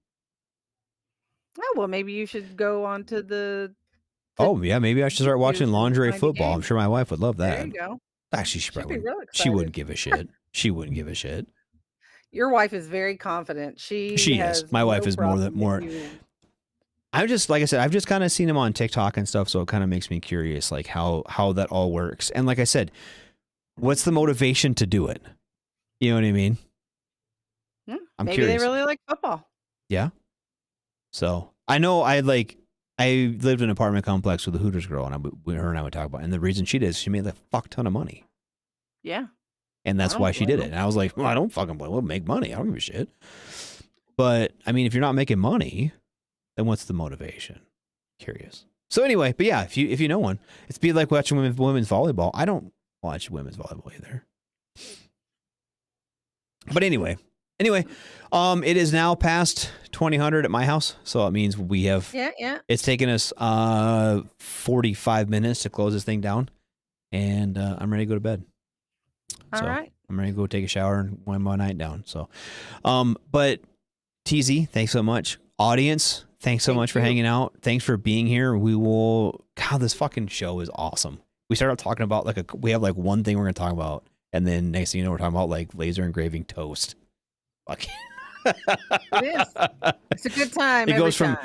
S7: Oh, well, maybe you should go on to the.
S6: Oh yeah, maybe I should start watching lingerie football. I'm sure my wife would love that.
S7: There you go.
S6: Actually, she wouldn't give a shit. She wouldn't give a shit.
S7: Your wife is very confident. She
S6: is. My wife is more. I just, like I said, I've just kind of seen him on TikTok and stuff, so it kind of makes me curious, like how that all works. And like I said, what's the motivation to do it? You know what I mean?
S7: I'm curious. Maybe they really like football.
S6: Yeah. So I know I I lived in an apartment complex with a Hooters girl, and her and I would talk about it. And the reason she did is she made a fuck ton of money.
S7: Yeah.
S6: And that's why she did it. And I was like, well, I don't fucking blame. We'll make money. I don't give a shit. But I mean, if you're not making money, then what's the motivation? Curious. So anyway, but yeah, if you know one, it's be like watching women's volleyball. I don't watch women's volleyball either. But anyway, it is now past 2000 at my house, so it means we have.
S7: Yeah.
S6: It's taken us 45 minutes to close this thing down, and I'm ready to go to bed.
S7: All right.
S6: I'm ready to go take a shower and wind my night down. So, but TZ, thanks so much. Audience, thanks so much for hanging out. Thanks for being here. We will. God, this fucking show is awesome. We started talking about we have one thing we're gonna talk about, and then next thing you know, we're talking about laser engraving toast. Fuck.
S7: It is. It's a good time.
S6: It goes from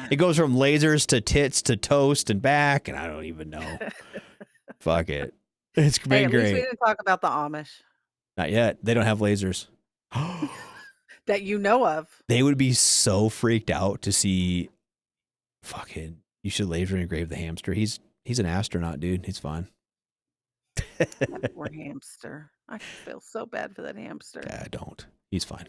S6: lasers to tits to toast and back, and I don't even know. Fuck it. It's been great.
S7: At least we didn't talk about the Amish.
S6: Not yet. They don't have lasers.
S7: That you know of.
S6: They would be so freaked out to see. Fucking, you should laser engrave the hamster. He's an astronaut, dude. He's fine.
S7: That poor hamster. I feel so bad for that hamster.
S6: Yeah, I don't. He's fine.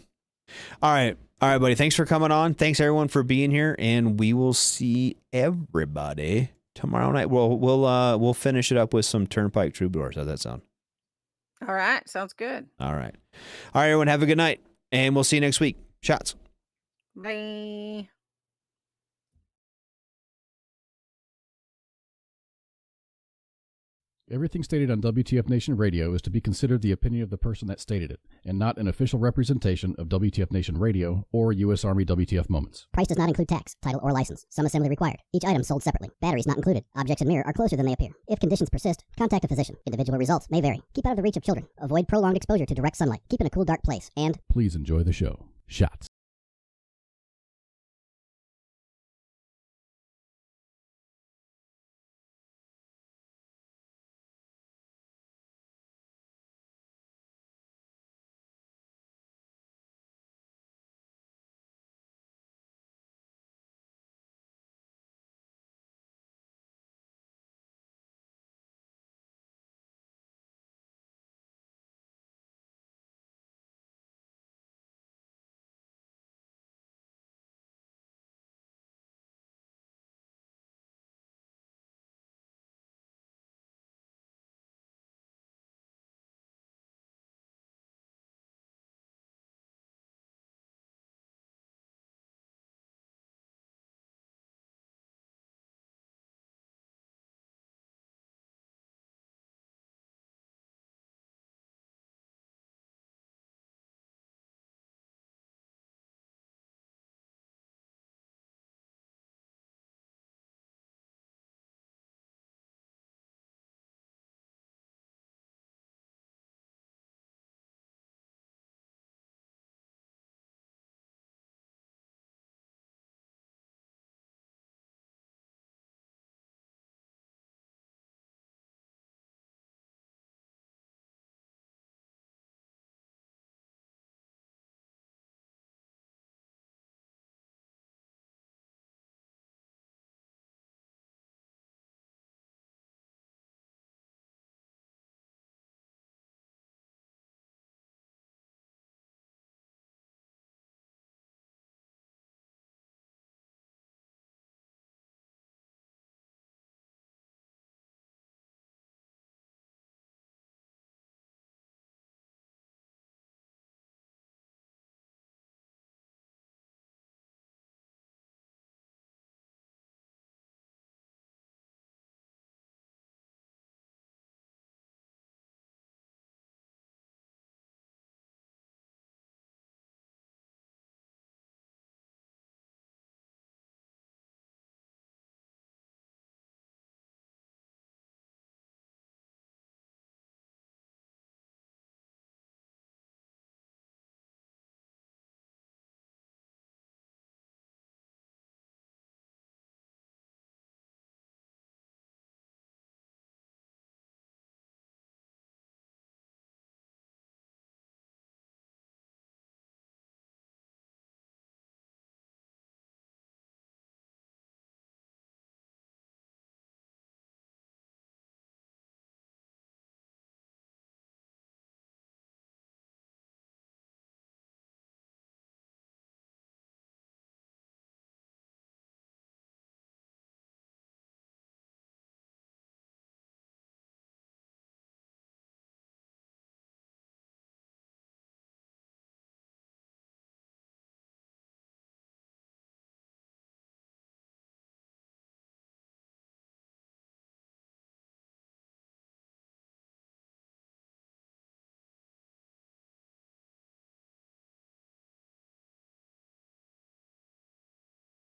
S6: All right, buddy. Thanks for coming on. Thanks everyone for being here, and we will see everybody tomorrow night. We'll finish it up with some Turnpike Troubadours. How's that sound?
S7: All right, sounds good.
S6: All right, everyone. Have a good night, and we'll see you next week. Shots.
S7: Bye.
S4: Everything stated on WTF Nation Radio is to be considered the opinion of the person that stated it, and not an official representation of WTF Nation Radio or U.S. Army WTF Moments.
S5: Price does not include tax, title, or license. Some assembly required. Each item sold separately. Batteries not included. Objects in mirror are closer than they appear. If conditions persist, contact a physician. Individual results may vary. Keep out of the reach of children. Avoid prolonged exposure to direct sunlight. Keep in a cool, dark place. And
S4: please enjoy the show. Shots.